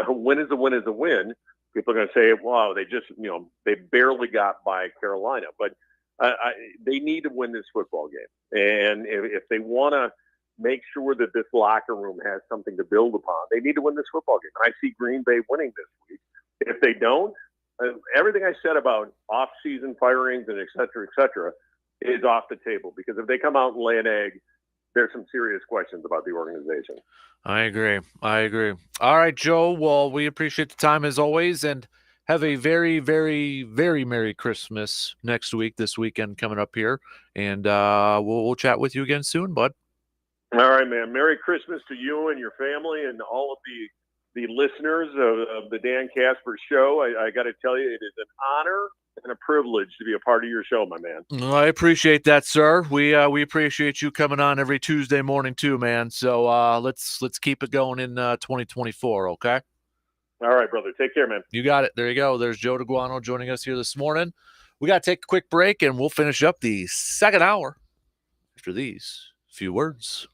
win is a win is a win. People are going to say, wow, they just, they barely got by Carolina. But they need to win this football game. And if they want to make sure that this locker room has something to build upon, they need to win this football game. And I see Green Bay winning this week. If they don't, everything I said about off-season firings and et cetera, is off the table. Because if they come out and lay an egg, there's some serious questions about the organization. I agree. All right, Joe. Well, we appreciate the time as always, and have a very, very, very Merry Christmas this weekend coming up here. And we'll chat with you again soon, bud. All right, man. Merry Christmas to you and your family and all of the listeners of the Dan Kasper Show. I got to tell you, it is an honor and a privilege to be a part of your show, my man. I appreciate that, sir. We appreciate you coming on every Tuesday morning too, man. So let's keep it going in 2024, okay? All right, brother. Take care, man. You got it. There you go. There's Joe DeGuano joining us here this morning. We got to take a quick break, and we'll finish up the second hour after these few words.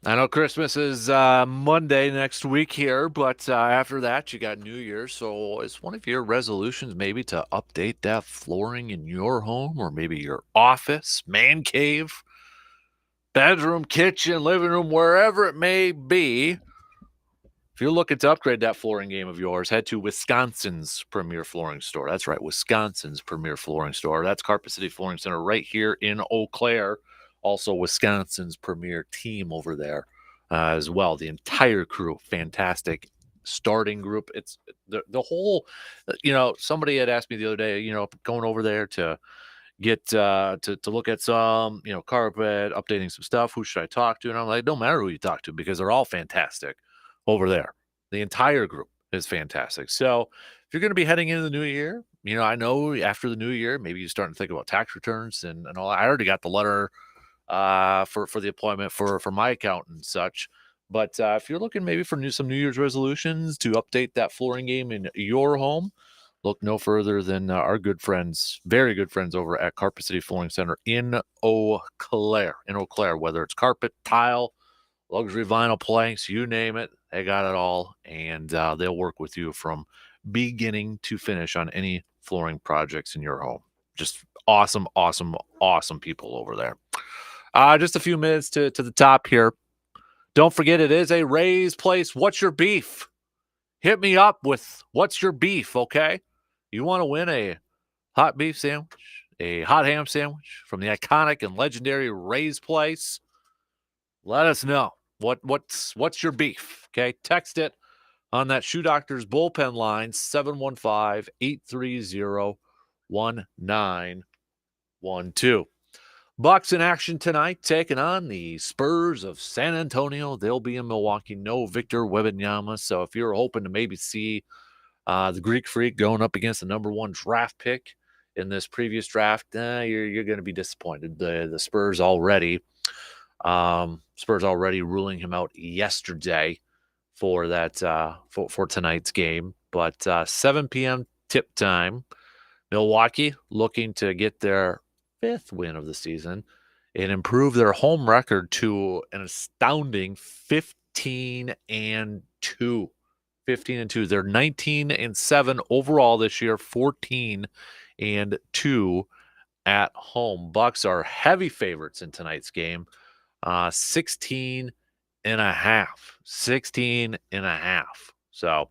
I know Christmas is Monday next week here, but after that, you got New Year's. So is one of your resolutions maybe to update that flooring in your home or maybe your office, man cave, bedroom, kitchen, living room, wherever it may be? If you're looking to upgrade that flooring game of yours, head to Wisconsin's premier flooring store. That's right, Wisconsin's premier flooring store. That's Carpet City Flooring Center right here in Eau Claire. Also, Wisconsin's premier team over there as well. The entire crew, fantastic starting group. It's the whole, somebody had asked me the other day, going over there to get to look at some, carpet, updating some stuff. Who should I talk to? And I'm like, don't matter who you talk to because they're all fantastic over there. The entire group is fantastic. So if you're going to be heading into the new year, I know after the new year, maybe you're starting to think about tax returns and all. I already got the letter for the appointment for my accountant and such. But if you're looking maybe for some New Year's resolutions to update that flooring game in your home, look no further than our good friends, very good friends over at Carpet City Flooring Center in Eau Claire. Whether it's carpet, tile, luxury vinyl planks, you name it, they got it all. And they'll work with you from beginning to finish on any flooring projects in your home. Just awesome, awesome, awesome people over there. Just a few minutes to the top here. Don't forget, it is a Ray's Place. What's your beef? Hit me up with what's your beef, okay? You want to win a hot beef sandwich, a hot ham sandwich from the iconic and legendary Ray's Place? Let us know. What's your beef, okay? Text it on that Shoe Doctor's bullpen line, 715-830-1912. Bucks in action tonight, taking on the Spurs of San Antonio. They'll be in Milwaukee. No Victor Wembanyama. So if you're hoping to maybe see the Greek Freak going up against the number one draft pick in this previous draft, you're going to be disappointed. The Spurs already ruling him out yesterday for that for tonight's game. But 7 p.m. tip time. Milwaukee looking to get their 5th win of the season and improve their home record to an astounding 15-2. 15-2. They're 19-7 overall this year, 14-2 at home. Bucks are heavy favorites in tonight's game. 16 and a half. 16 and a half. So,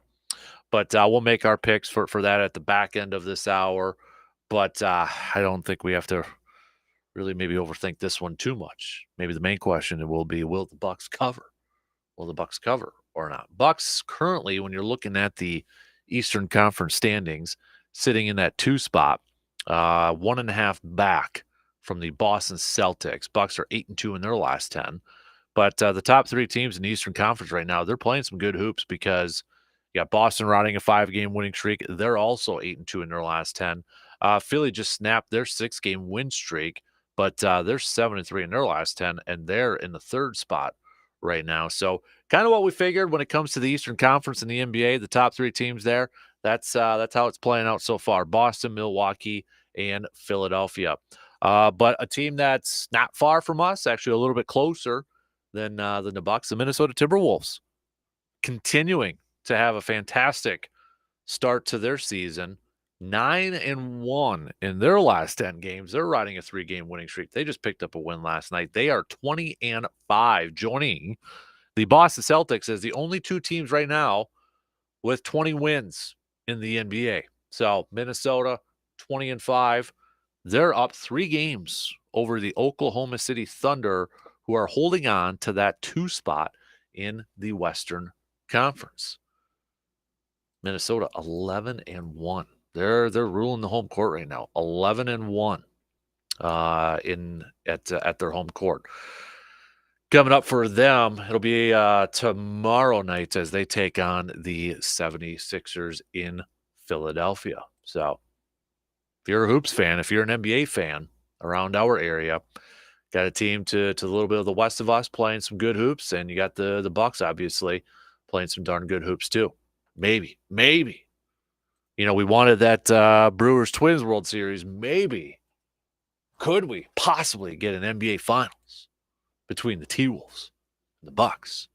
but we'll make our picks for that at the back end of this hour. But I don't think we have to really maybe overthink this one too much. Maybe the main question will be, will the Bucks cover? Will the Bucks cover or not? Bucks currently, when you're looking at the Eastern Conference standings, sitting in that 2 spot, 1.5 back from the Boston Celtics. Bucks are 8-2 in their last 10. But the top 3 teams in the Eastern Conference right now, they're playing some good hoops because you got Boston riding a 5-game winning streak. They're also 8-2 in their last 10. Philly just snapped their 6-game win streak, but they're 7-3 in their last 10, and they're in the 3rd spot right now. So kind of what we figured when it comes to the Eastern Conference and the NBA, the top 3 teams there, that's how it's playing out so far. Boston, Milwaukee, and Philadelphia. But a team that's not far from us, actually a little bit closer than the Bucks, the Minnesota Timberwolves, continuing to have a fantastic start to their season. 9-1 in their last 10 games. They're riding a 3-game winning streak. They just picked up a win last night. They are 20-5, joining the Boston Celtics as the only 2 teams right now with 20 wins in the NBA. So Minnesota, 20-5. They're up 3 games over the Oklahoma City Thunder, who are holding on to that 2 spot in the Western Conference. Minnesota, 11-1. They're ruling the home court right now. 11-1 at their home court. Coming up for them, it'll be tomorrow night as they take on the 76ers in Philadelphia. So if you're a hoops fan, if you're an NBA fan around our area, got a team to a little bit of the west of us playing some good hoops, and you got the Bucks obviously playing some darn good hoops too. Maybe. We wanted that Brewers Twins World Series. Maybe. Could we possibly get an NBA Finals between the T-Wolves The Bucks.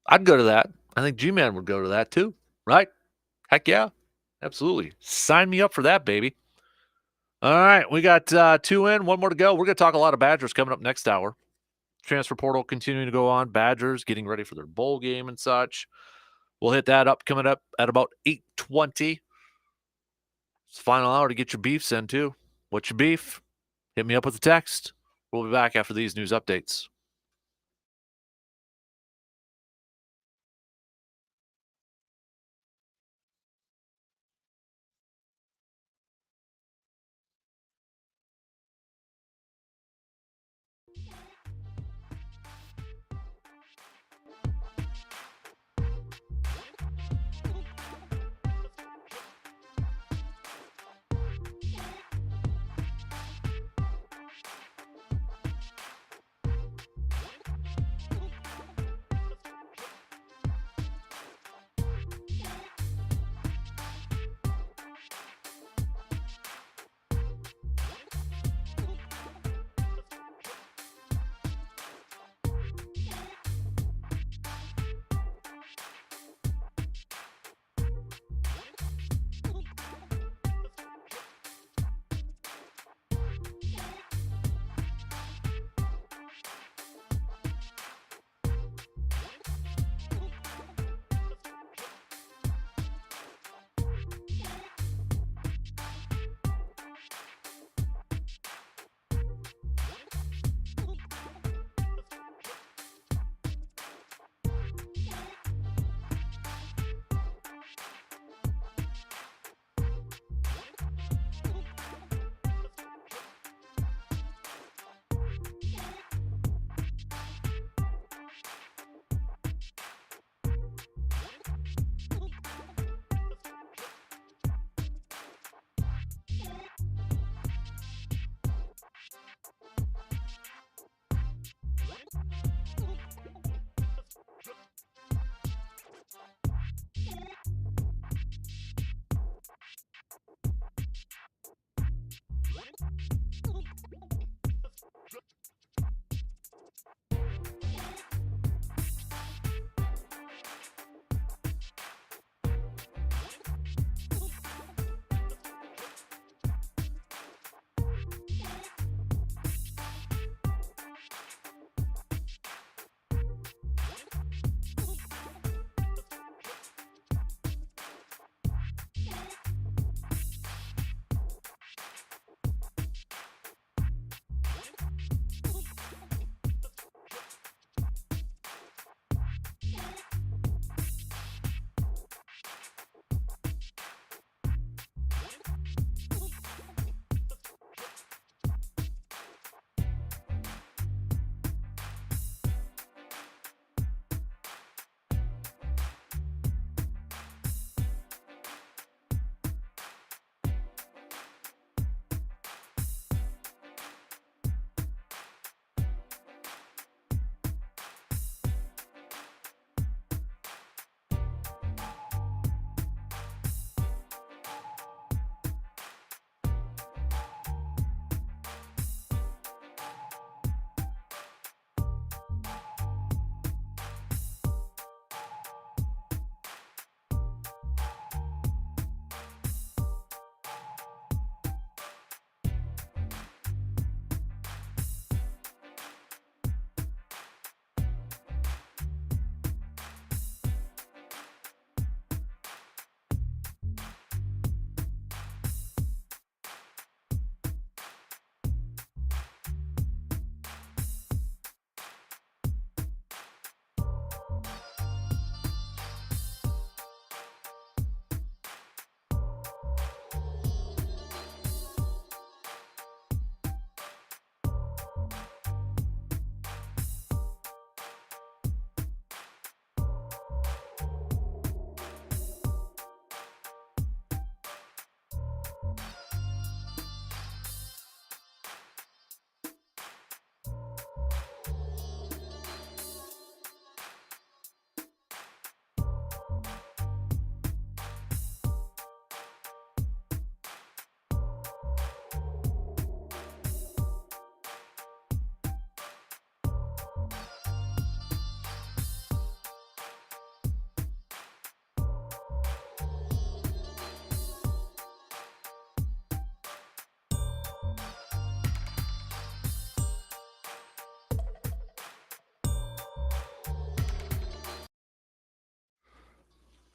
I'd go to that. I think G-Man would go to that too, right? Heck yeah. Absolutely. Sign me up for that, baby. All right, we got 2 in, 1 more to go. We're going to talk a lot of Badgers coming up next hour. Transfer portal continuing to go on. Badgers getting ready for their bowl game and such. We'll hit that up coming up at about 8:20. It's the final hour to get your beefs in too. What's your beef? Hit me up with a text. We'll be back after these news updates.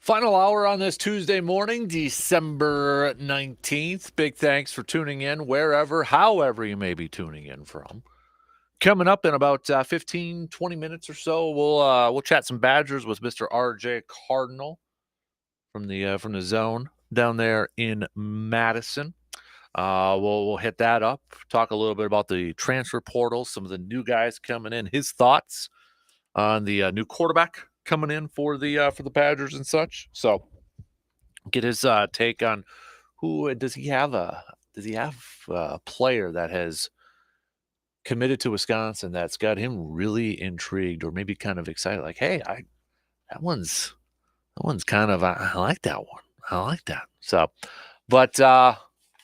Final hour on this Tuesday morning, December 19th. Big thanks for tuning in wherever, however you may be tuning in from. Coming up in about 15, 20 minutes or so, we'll chat some Badgers with Mr. RJ Cardinal from the zone down there in Madison. We'll hit that up, talk a little bit about the transfer portal, some of the new guys coming in, his thoughts on the new quarterback coming in for the Badgers and such. So get his take on who does he have a player that has committed to Wisconsin that's got him really intrigued or maybe kind of excited, like, hey, that one's kind of I like that one. I like that. So, but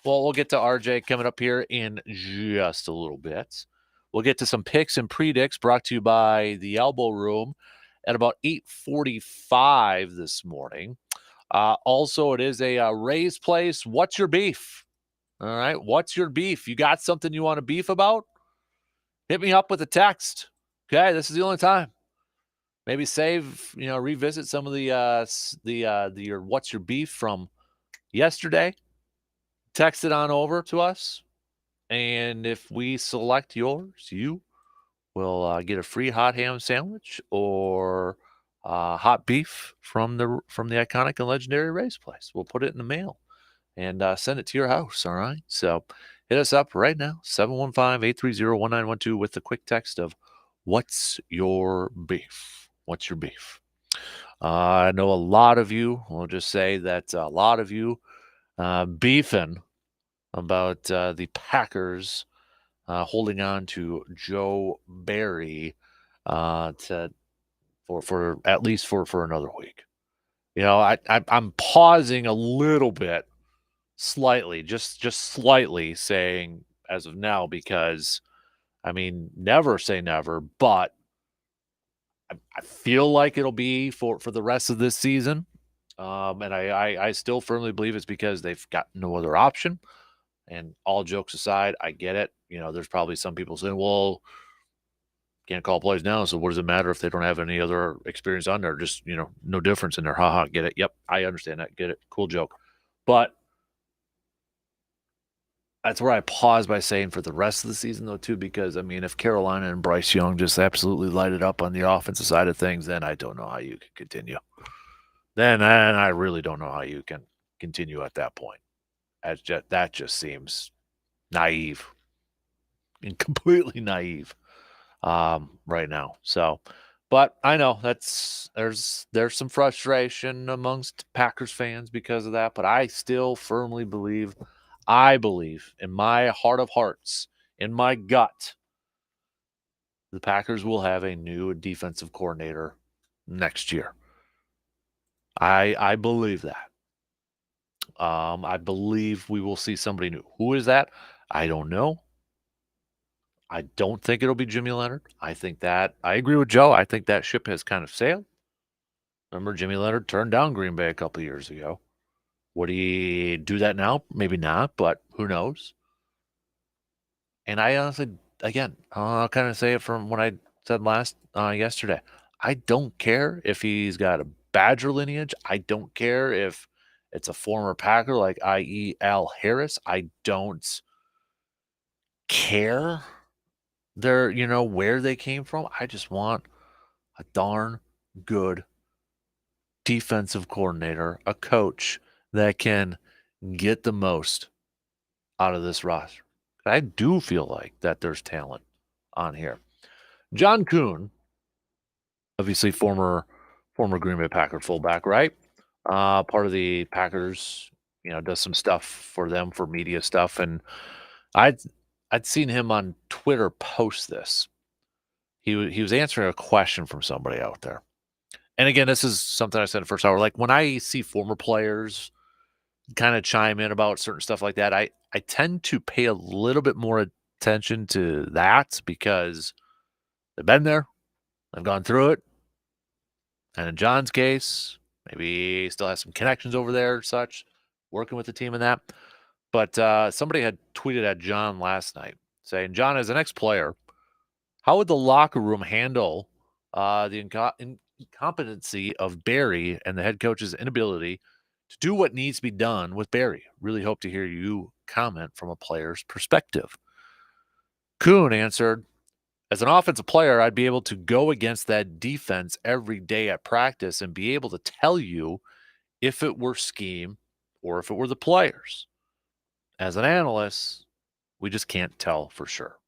we'll get to RJ coming up here in just a little bit. We'll get to some picks and predicts brought to you by the Elbow Room at about 8:45 this morning. Also, it is a Ray's Place. What's your beef? All right, what's your beef? You got something you want to beef about? Hit me up with a text. Okay, this is the only time. Maybe revisit some of your what's your beef from yesterday. Text it on over to us, and if we select yours, you will get a free hot ham sandwich or hot beef from the iconic and legendary Ray's Place. We'll put it in the mail and send it to your house. All right. So hit us up right now, 715-830-1912 with the quick text of what's your beef? What's your beef? I know a lot of you, we'll just say that a lot of you beefing about the Packers holding on to Joe Barry for at least for another week. You know, I'm pausing a little bit, slightly, just slightly, saying as of now, because I mean, never say never, but I feel like it'll be for the rest of this season. And I still firmly believe it's because they've got no other option. And all jokes aside, I get it. You know, there's probably some people saying, well, can't call plays now, so what does it matter if they don't have any other experience on there? Just, no difference in there. Haha, get it. Yep, I understand that. Get it. Cool joke. But that's where I pause by saying for the rest of the season, though, too, because, I mean, if Carolina and Bryce Young just absolutely light it up on the offensive side of things, then I don't know how you can continue. Then I really don't know how you can continue at that point. That just seems naive and completely naive right now. So, but I know there's some frustration amongst Packers fans because of that, but I still firmly believe, I believe in my heart of hearts, in my gut, the Packers will have a new defensive coordinator next year. I believe that. I believe we will see somebody new. Who is that? I don't know. I don't think it'll be Jimmy Leonard. I agree with Joe. I think that ship has kind of sailed. Remember, Jimmy Leonard turned down Green Bay a couple of years ago. Would he do that now? Maybe not, but who knows? And I honestly, again, I'll kind of say it from what I said yesterday. I don't care if he's got a Badger lineage. I don't care if it's a former Packer like i.e. Al Harris. I don't care where they came from. I just want a darn good defensive coordinator, a coach that can get the most out of this roster. I do feel like that there's talent on here. John Kuhn, obviously former Green Bay Packer fullback, right? Part of the Packers, does some stuff for them for media stuff, and I'd seen him on Twitter post this. He was answering a question from somebody out there. And again, this is something I said in the first hour. Like when I see former players kind of chime in about certain stuff like that, I tend to pay a little bit more attention to that because they've been there, they've gone through it. And in John's case, maybe he still has some connections over there and such, working with the team in that. But somebody had tweeted at John last night saying, John, as an ex-player, how would the locker room handle the competency of Barry and the head coach's inability to do what needs to be done with Barry. Really hope to hear you comment from a player's perspective. Kuhn answered, as an offensive player, I'd be able to go against that defense every day at practice and be able to tell you if it were scheme or if it were the players. As an analyst, we just can't tell for sure.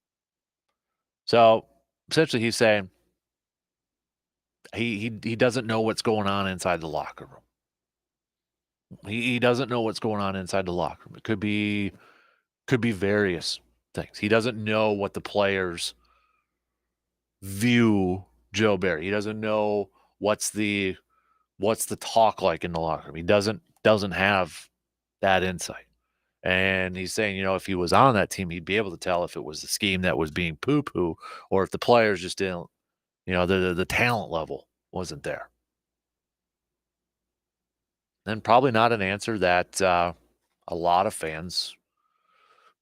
So essentially he's saying he doesn't know what's going on inside the locker room. He doesn't know what's going on inside the locker room. It could be various things. He doesn't know what the players view Joe Barry. He doesn't know what's the talk like in the locker room. He doesn't have that insight. And he's saying, if he was on that team, he'd be able to tell if it was the scheme that was being poo-poo or if the players just didn't, the talent level wasn't there. And probably not an answer that a lot of fans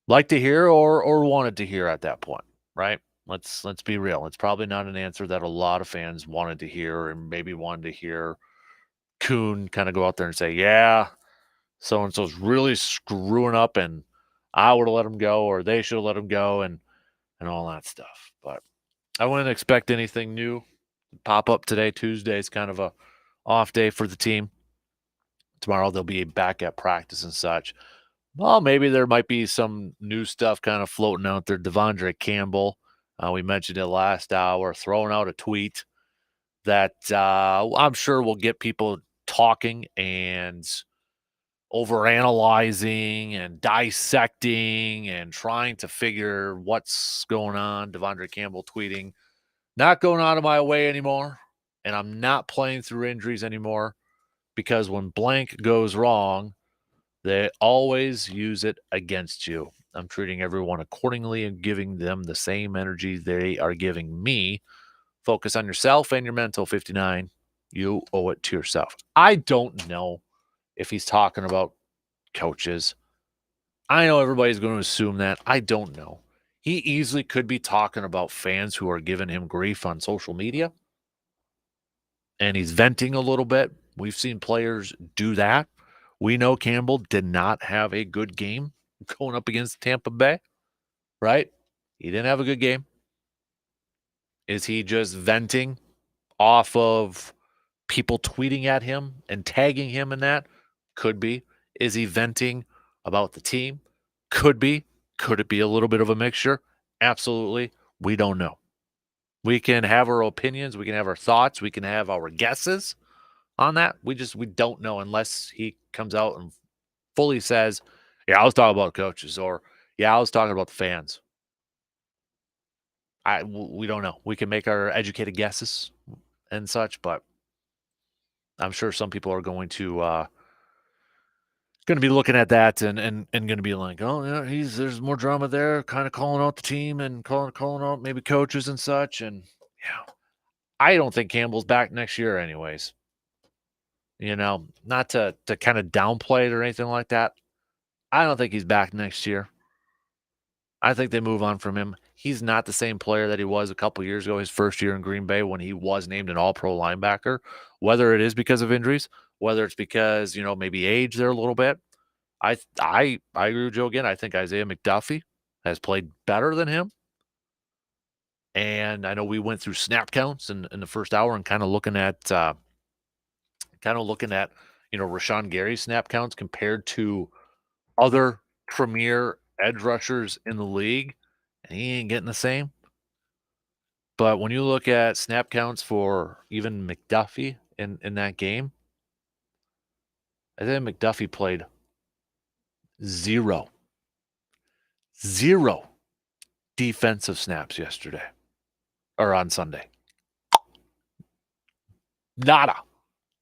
like to hear or wanted to hear at that point, right? Let's be real. It's probably not an answer that a lot of fans wanted to hear and maybe wanted to hear Kuhn kind of go out there and say, yeah, so-and-so's really screwing up and I would have let him go or they should have let him go and all that stuff. But I wouldn't expect anything new to pop up today. Tuesday is kind of a off day for the team. Tomorrow they'll be back at practice and such. Well, maybe there might be some new stuff kind of floating out there. Devondre Campbell, we mentioned it last hour, throwing out a tweet that I'm sure will get people talking and overanalyzing and dissecting and trying to figure what's going on. Devondre Campbell tweeting, not going out of my way anymore, and I'm not playing through injuries anymore because when blank goes wrong, they always use it against you. I'm treating everyone accordingly and giving them the same energy they are giving me. Focus on yourself and your mental, 59. You owe it to yourself. I don't know if he's talking about coaches. I know everybody's going to assume that. I don't know. He easily could be talking about fans who are giving him grief on social media. And he's venting a little bit. We've seen players do that. We know Campbell did not have a good game going up against Tampa Bay, right? He didn't have a good game. Is he just venting off of people tweeting at him and tagging him in that? Could be. Is he venting about the team? Could be. Could it be a little bit of a mixture? Absolutely. We don't know. We can have our opinions. We can have our thoughts. We can have our guesses on that. We don't know unless he comes out and fully says, yeah, I was talking about coaches, or yeah, I was talking about the fans. We don't know. We can make our educated guesses and such, but I'm sure some people are going to be looking at that and going to be like, oh yeah, there's more drama there, kind of calling out the team and calling out maybe coaches and such. And yeah, I don't think Campbell's back next year anyways. Not to kind of downplay it or anything like that. I don't think he's back next year. I think they move on from him. He's not the same player that he was a couple years ago, his first year in Green Bay when he was named an all-pro linebacker, whether it is because of injuries, whether it's because, maybe age there a little bit. I agree with Joe again. I think Isaiah McDuffie has played better than him. And I know we went through snap counts in the first hour and kind of looking at Rashawn Gary's snap counts compared to other premier edge rushers in the league, and he ain't getting the same. But when you look at snap counts for even McDuffie in that game, I think McDuffie played zero defensive snaps yesterday or on Sunday. Nada.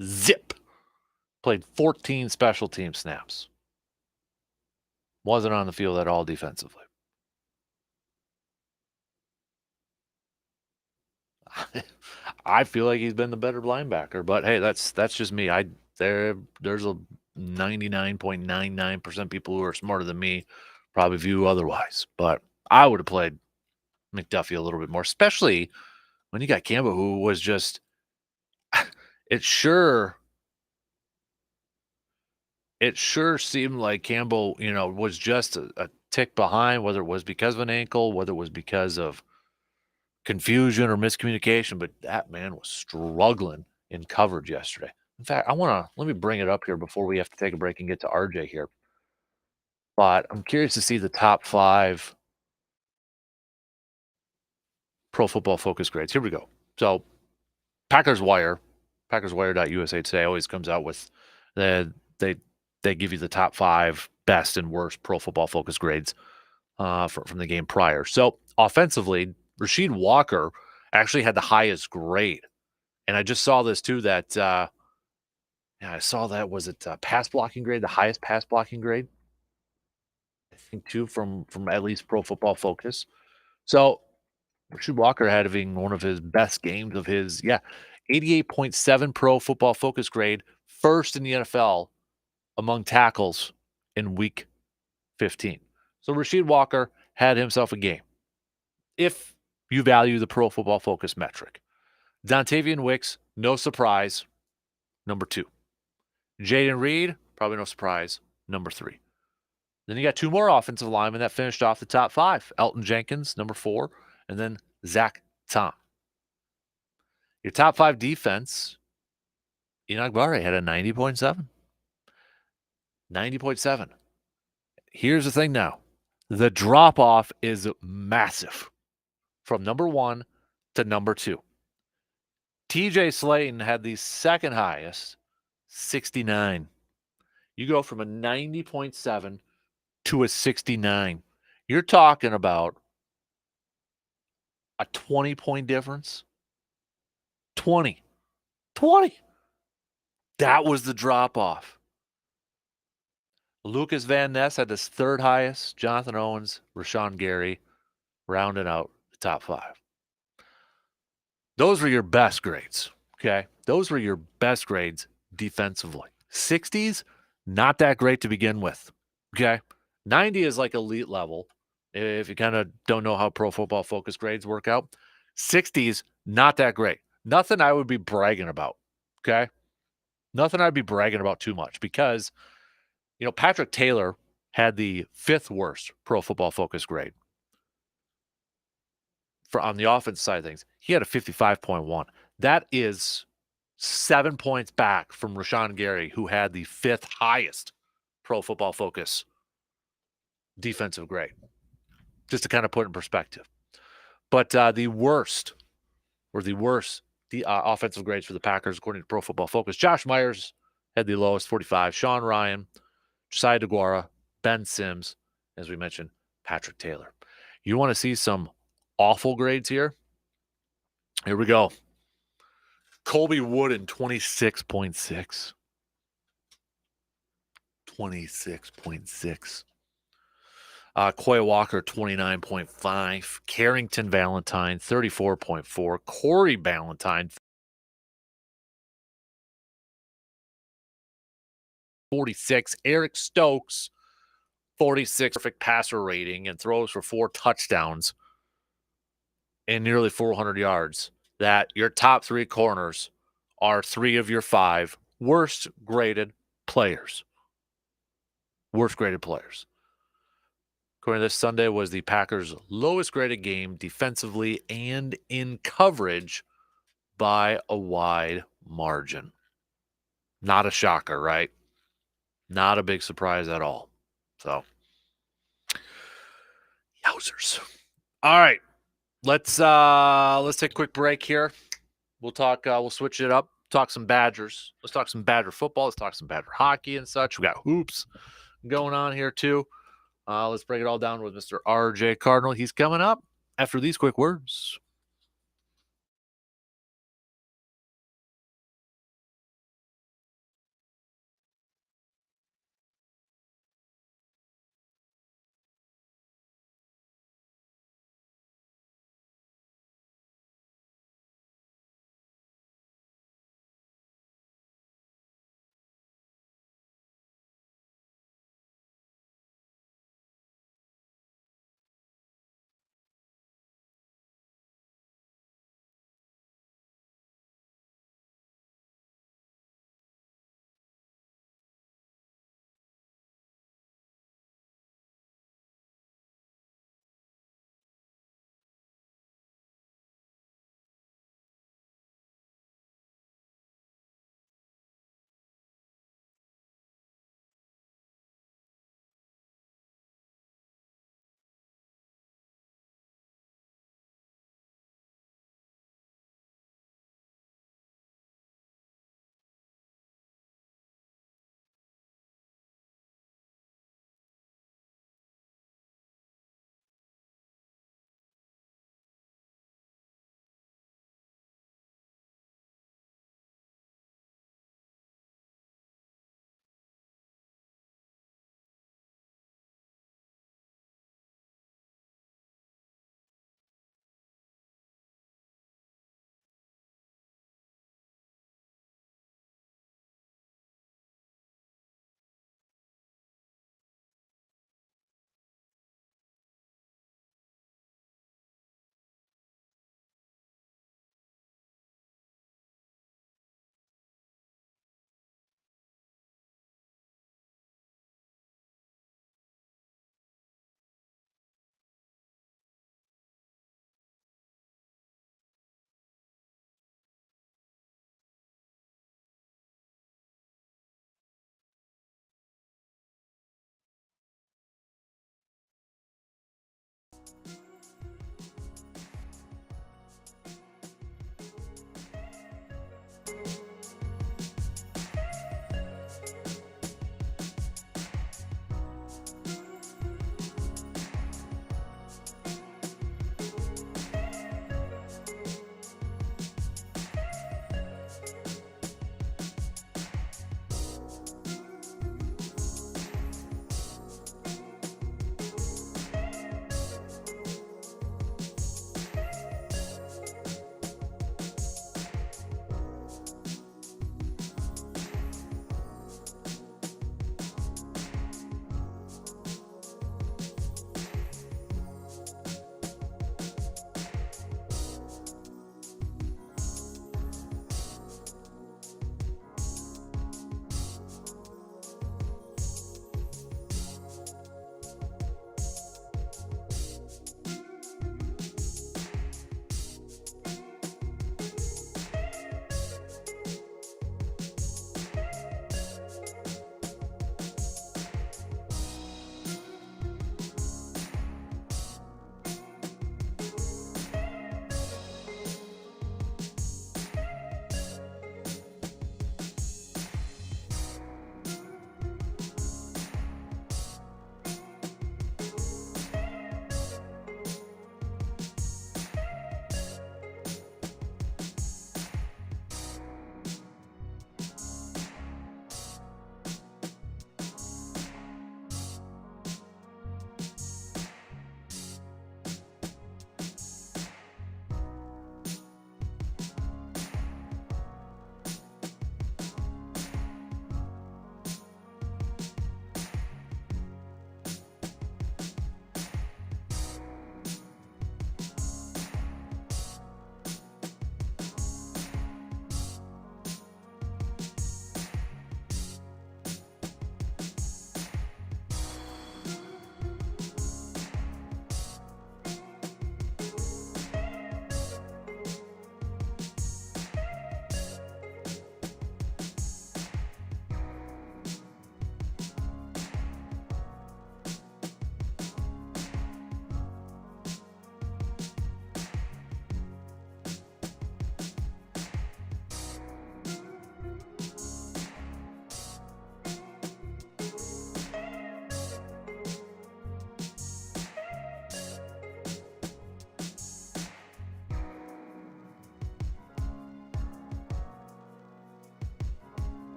Zip. Played 14 special team snaps. Wasn't on the field at all defensively. I feel like he's been the better linebacker, but hey, that's just me. There's a 99.99% people who are smarter than me probably view otherwise. But I would have played McDuffie a little bit more, especially when you got Campbell, who was just it sure seemed like Campbell, was just a tick behind, whether it was because of an ankle, whether it was because of confusion or miscommunication, but that man was struggling in coverage yesterday. In fact, let me bring it up here before we have to take a break and get to RJ here. But I'm curious to see the top 5 Pro Football Focus grades. Here we go. So Packers Wire, PackersWire.USA Today always comes out with they give you the top 5 best and worst Pro Football Focus grades from the game prior. So offensively, Rasheed Walker actually had the highest grade, and I just saw this too. I saw that was it pass blocking grade, the highest pass blocking grade, I think too from at least Pro Football Focus. So Rasheed Walker having one of his best games of his 88.7 Pro Football Focus grade, first in the NFL among tackles in Week 15. So Rasheed Walker had himself a game, if you value the Pro Football Focus metric. Dontavian Wicks, no surprise, number 2. Jaden Reed, probably no surprise, number 3. Then you got 2 more offensive linemen that finished off the top 5. Elton Jenkins, number 4, and then Zach Tom. Your top 5 defense, Enoch Barre had a 90.7. 90.7. Here's the thing now. The drop-off is massive from number 1 to number 2. TJ Slayton had the second highest, 69. You go from a 90.7 to a 69. You're talking about a 20-point difference. 20. That was the drop-off. Lucas Van Ness had his third highest. Jonathan Owens, Rashawn Gary, rounding out the top 5. Those were your best grades, okay? Those were your best grades defensively. 60s, not that great to begin with, okay? 90 is like elite level if you kind of don't know how Pro Football Focus grades work out. 60s, not that great. Nothing I would be bragging about, okay? Nothing I'd be bragging about too much because, Patrick Taylor had the 5th worst Pro Football Focus grade. On the offense side of things, he had a 55.1. That is 7 points back from Rashawn Gary, who had the 5th highest Pro Football Focus defensive grade, just to kind of put it in perspective. But the worst offensive grades for the Packers, according to Pro Football Focus, Josh Myers had the lowest, 45. Sean Ryan, Josiah DeGuara, Ben Sims, as we mentioned, Patrick Taylor. You want to see some awful grades here? Here we go. Colby Wooden, 26.6. 26.6. Quay Walker, 29.5. Carrington Valentine, 34.4. Corey Ballantyne, 46. Eric Stokes, 46. Perfect passer rating and throws for 4 touchdowns and nearly 400 yards. That your top 3 corners are 3 of your 5 worst graded players. Worst graded players. According to this, Sunday was the Packers' lowest graded game defensively and in coverage by a wide margin. Not a shocker, right? Not a big surprise at all. So, yowzers. All right. Let's take a quick break here. We'll talk we'll switch it up. Talk some Badgers. Let's talk some Badger football. Let's talk some Badger hockey and such. We got hoops going on here too. Let's break it all down with Mr. RJ Cardinal. He's coming up after these quick words.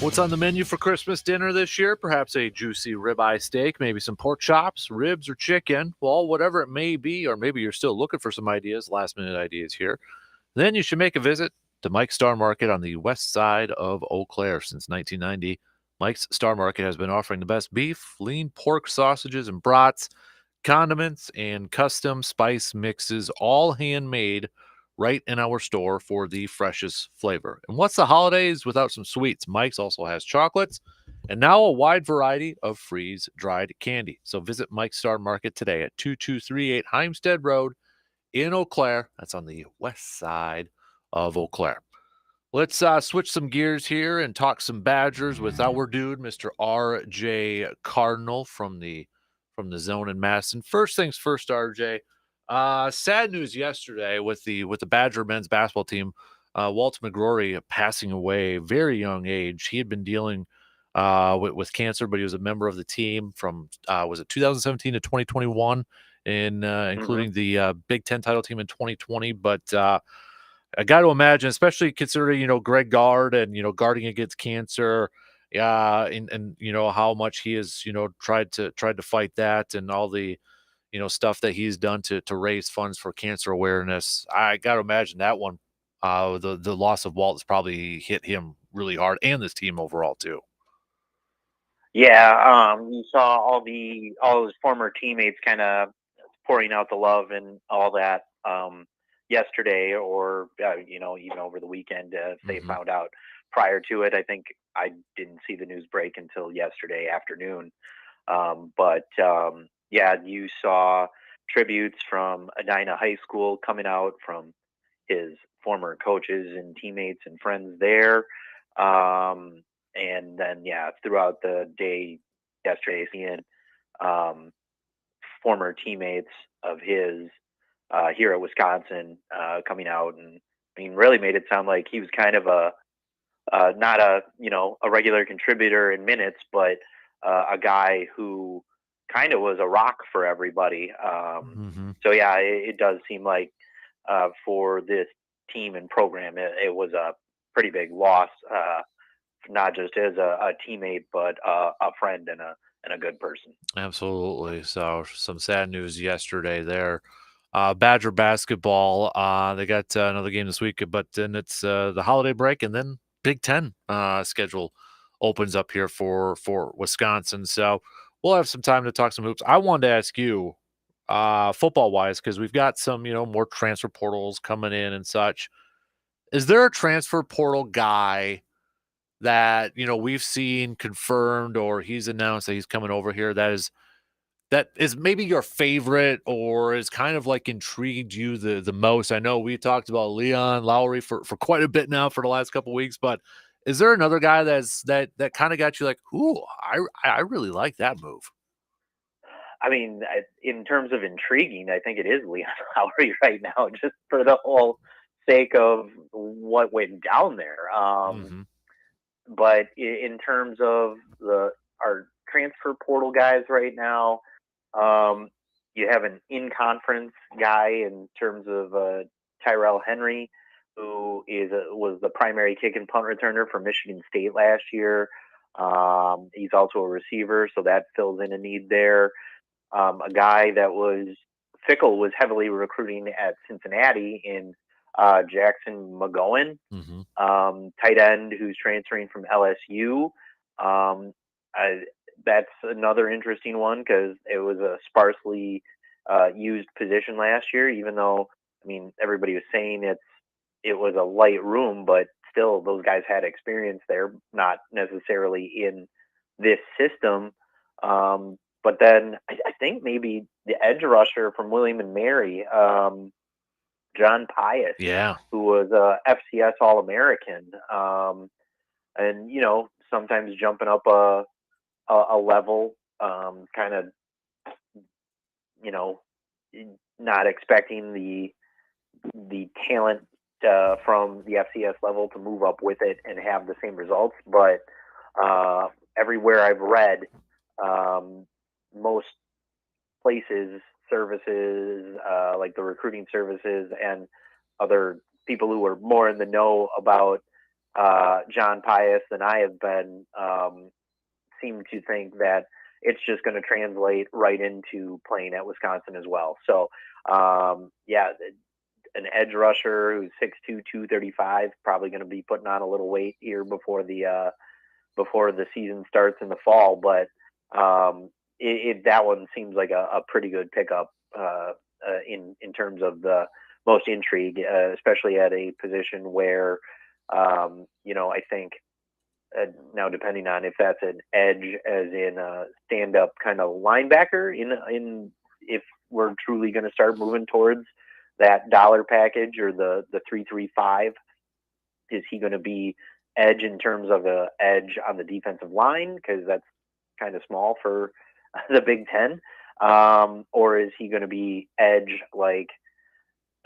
What's on the menu for Christmas dinner this year? Perhaps a juicy ribeye steak, maybe some pork chops, ribs, or chicken. Well, whatever it may be, or maybe you're still looking for some ideas, last minute ideas here. Then you should make a visit to Mike's Star Market on the west side of Eau Claire. Since 1990, Mike's Star Market has been offering the best beef, lean pork sausages and brats, condiments, and custom spice mixes, all handmade right in our store for the freshest flavor. And what's the holidays without some sweets? Mike's also has chocolates and now a wide variety of freeze dried candy. So visit Mike's Star Market today at 2238 Heimstead Road in Eau Claire. That's on the west side of Eau Claire. Let's switch some gears here and talk some Badgers with our dude, Mr. R.J. Cardinal from the Zone in Madison. First things first, R.J. Sad news yesterday with the Badger men's basketball team. Walt McGrory passing away, very young age. He had been dealing with cancer, but he was a member of the team from was it 2017 to 2021, including the Big Ten title team in 2020. But I got to imagine, especially considering, Greg Gard and, guarding against cancer, and how much he has, tried to fight that and all the, stuff that he's done to raise funds for cancer awareness. I got to imagine that one, the loss of Walt has probably hit him really hard and this team overall too. Yeah, you saw all his former teammates kind of pouring out the love and all that yesterday, or even over the weekend. If they found out prior to it, I think I didn't see the news break until yesterday afternoon. Yeah, you saw tributes from Edina High School coming out from his former coaches and teammates and friends there. And then, throughout the day yesterday, seeing former teammates of his here at Wisconsin coming out, and really made it sound like he was kind of not a regular contributor in minutes, but a guy who kind of was a rock for everybody. So yeah, it does seem like for this team and program, it was a pretty big loss. Not just as a teammate, but a friend and a good person. Absolutely. So some sad news yesterday there. Badger basketball, they got another game this week, but then it's the holiday break, and then Big Ten schedule opens up here for Wisconsin. So we'll have some time to talk some hoops. I wanted to ask you, football wise, because we've got some more transfer portals coming in and such. Is there a transfer portal guy that we've seen confirmed, or he's announced that he's coming over here, that is maybe your favorite, or is kind of like intrigued you the most? I know we talked about Leon Lowry for quite a bit now for the last couple of weeks, but is there another guy that kind of got you like, ooh, I really like that move? In terms of intriguing, I think it is Leon Lowry right now, just for the whole sake of what went down there. But in terms of our transfer portal guys right now, you have an in-conference guy in terms of Tyrell Henry, who was the primary kick and punt returner for Michigan State last year. He's also a receiver, so that fills in a need there. A guy that Fickle was heavily recruiting at Cincinnati in Jackson McGowan, tight end who's transferring from LSU. That's another interesting one because it was a sparsely used position last year, even though, everybody was saying it was a light room, but still those guys had experience there, not necessarily in this system. But then I think maybe the edge rusher from William and Mary, John Pius, who was a FCS All-American, and sometimes jumping up a level, kind of not expecting the talent from the FCS level to move up with it and have the same results. But everywhere I've read, most places, services, like the recruiting services and other people who are more in the know about John Pius than I have been, seem to think that it's just going to translate right into playing at Wisconsin as well. So, yeah, an edge rusher who's 6'2", 235, probably going to be putting on a little weight here before the season starts in the fall. But that one seems like a pretty good pickup in terms of the most intrigue, especially at a position where I think now depending on if that's an edge as in a stand-up kind of linebacker in if we're truly going to start moving towards that dollar package or the 3-3-5, is he going to be edge in terms of a edge on the defensive line, because that's kind of small for the Big Ten, or is he going to be edge like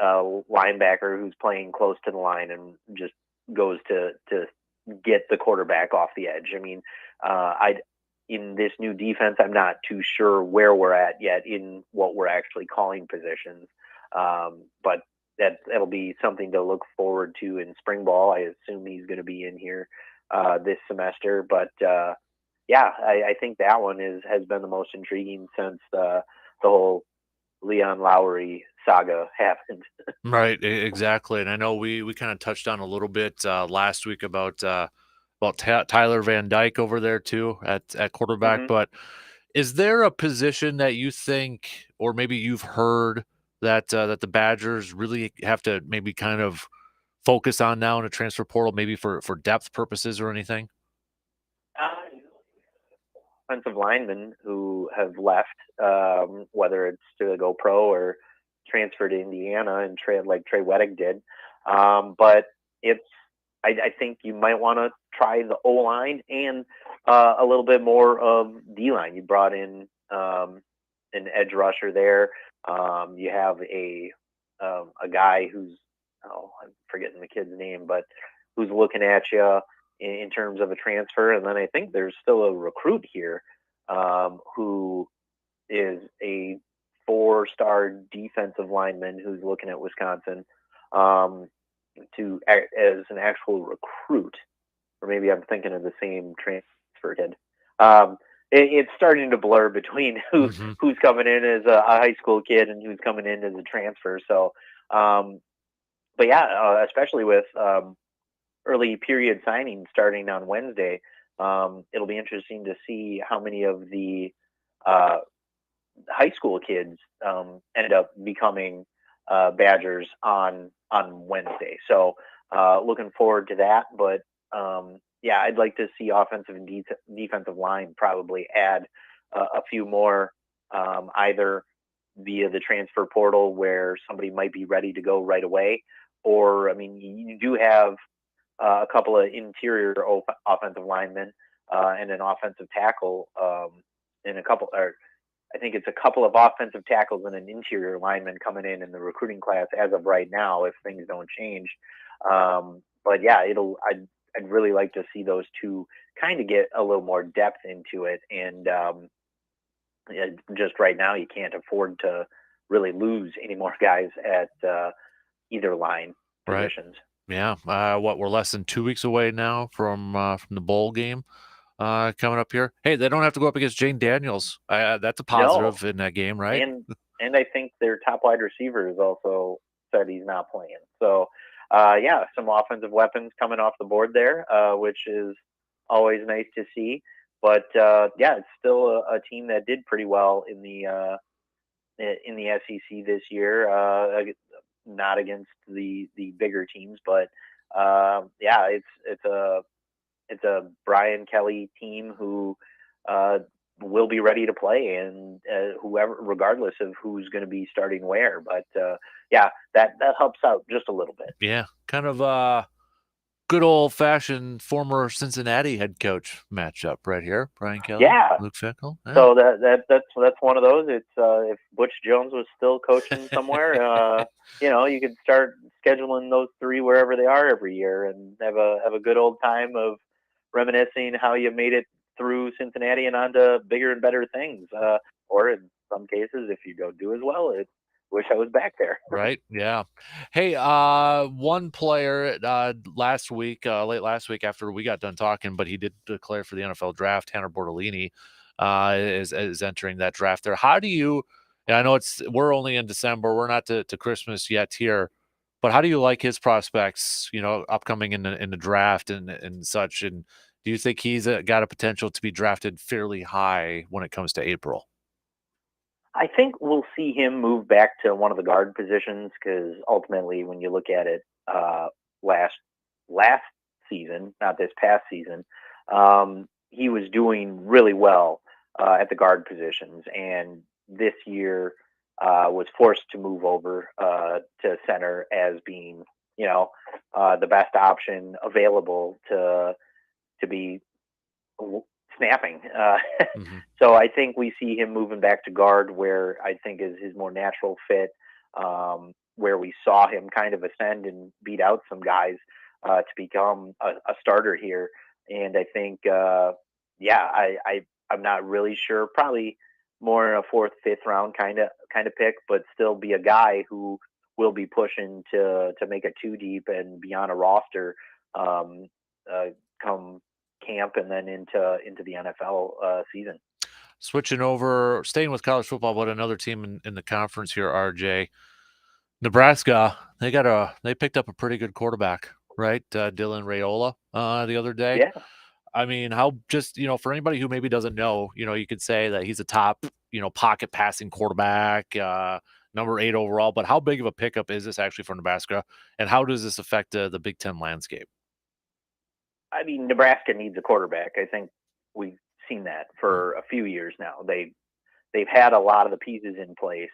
a linebacker who's playing close to the line and just goes to get the quarterback off the edge? I mean, in this new defense, I'm not too sure where we're at yet in what we're actually calling positions, but that'll be something to look forward to in spring ball. I assume he's going to be in here this semester, but I think that one has been the most intriguing since the whole Leon Lowry saga happened. Right, exactly. And I know we kind of touched on a little bit last week about Tyler Van Dyke over there too at quarterback. Mhm. But is there a position that you think, or maybe you've heard that the Badgers really have to maybe kind of focus on now in a transfer portal, maybe for depth purposes or anything? Offensive linemen who have left, whether it's to go pro or transfer to Indiana and like Trey Weddick did. But I think you might want to try the O line and a little bit more of D line. You brought in an edge rusher there. You have a guy who's, I'm forgetting the kid's name, but who's looking at you in terms of a transfer. And then I think there's still a recruit here who is a 4-star defensive lineman who's looking at Wisconsin as an actual recruit. Or maybe I'm thinking of the same transfer kid. It's starting to blur between who's coming in as a high school kid and who's coming in as a transfer. So, but yeah, especially with early period signings starting on Wednesday, it'll be interesting to see how many of the high school kids end up becoming Badgers on Wednesday. So looking forward to that. But yeah, I'd like to see offensive and defensive line probably add a few more, either via the transfer portal where somebody might be ready to go right away, or I mean, you do have a couple of interior offensive linemen and an offensive tackle, and I think it's a couple of offensive tackles and an interior lineman coming in the recruiting class as of right now, if things don't change. But yeah, I'd really like to see those two kind of get a little more depth into it. And just right now, you can't afford to really lose any more guys at either line positions. Yeah. We're less than 2 weeks away now from the bowl game coming up here. Hey, they don't have to go up against Jane Daniels. That's a positive in that game, right? And I think their top wide receiver has also said he's not playing. So, yeah, some offensive weapons coming off the board there, which is always nice to see. But yeah, it's still a team that did pretty well in the SEC this year. Not against the bigger teams, but yeah, it's a Brian Kelly team who will be ready to play, and whoever, regardless of who's going to be starting where. But yeah, that helps out just a little bit. Yeah, kind of good old fashioned former Cincinnati head coach matchup right here. Brian Kelly, Yeah, Luke Fickell. Yeah. So that's one of those. It's if Butch Jones was still coaching somewhere, you could start scheduling those three wherever they are every year and have a good old time of reminiscing how you made it through Cincinnati and onto bigger and better things. Or in some cases, if you don't do as well, it wish I was back there. Right. Yeah. Hey, one player last week, late last week after we got done talking, but he did declare for the NFL draft. Tanner Bortolini is entering that draft there. How do you, and I know we're only in December, we're not to Christmas yet here, but how do you like his prospects, upcoming in the draft and such? And do you think he's got a potential to be drafted fairly high when it comes to April? I think we'll see him move back to one of the guard positions because ultimately, when you look at it, last season, not this past season, he was doing really well at the guard positions, and this year was forced to move over to center as being, the best option available to be snapping. Mm-hmm. So I think we see him moving back to guard, where I think is his more natural fit, where we saw him kind of ascend and beat out some guys to become a starter here. And I think, I'm not really sure. Probably more in a fourth, fifth round kind of pick, but still be a guy who will be pushing to make a two deep and be on a roster come camp and then into the NFL season. Switching over, staying with college football, but another team in the conference here, RJ. Nebraska, they picked up a pretty good quarterback, right? Dylan Raiola the other day. Yeah. I mean, how just, for anybody who maybe doesn't know, you could say that he's a top, pocket passing quarterback, number 8 overall, but how big of a pickup is this actually for Nebraska? And how does this affect the Big Ten landscape? I mean, Nebraska needs a quarterback. I think we've seen that for a few years now. They've had a lot of the pieces in place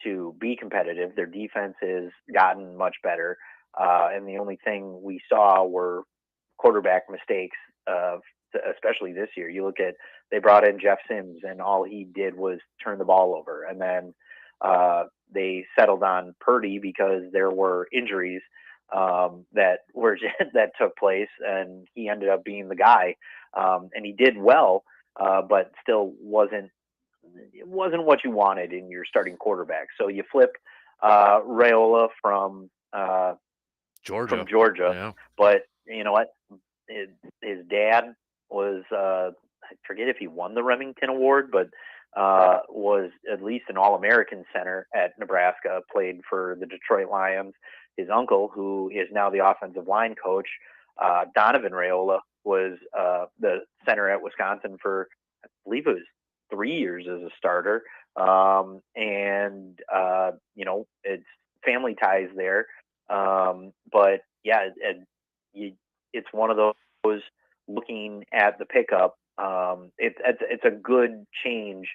to be competitive. Their defense has gotten much better, and the only thing we saw were quarterback mistakes. Especially this year, you look at they brought in Jeff Sims, and all he did was turn the ball over, and then they settled on Purdy because there were injuries that took place, and he ended up being the guy, and he did well, but still wasn't what you wanted in your starting quarterback. So you flip Raiola from Georgia, Yeah. but you know what? His dad was I forget if he won the Remington Award, but was at least an All-American center at Nebraska, played for the Detroit Lions. His uncle, who is now the offensive line coach, Donovan Raiola, was the center at Wisconsin for, I believe it was 3 years as a starter. It's family ties there. But yeah, it's one of those, looking at the pickup. It's a good change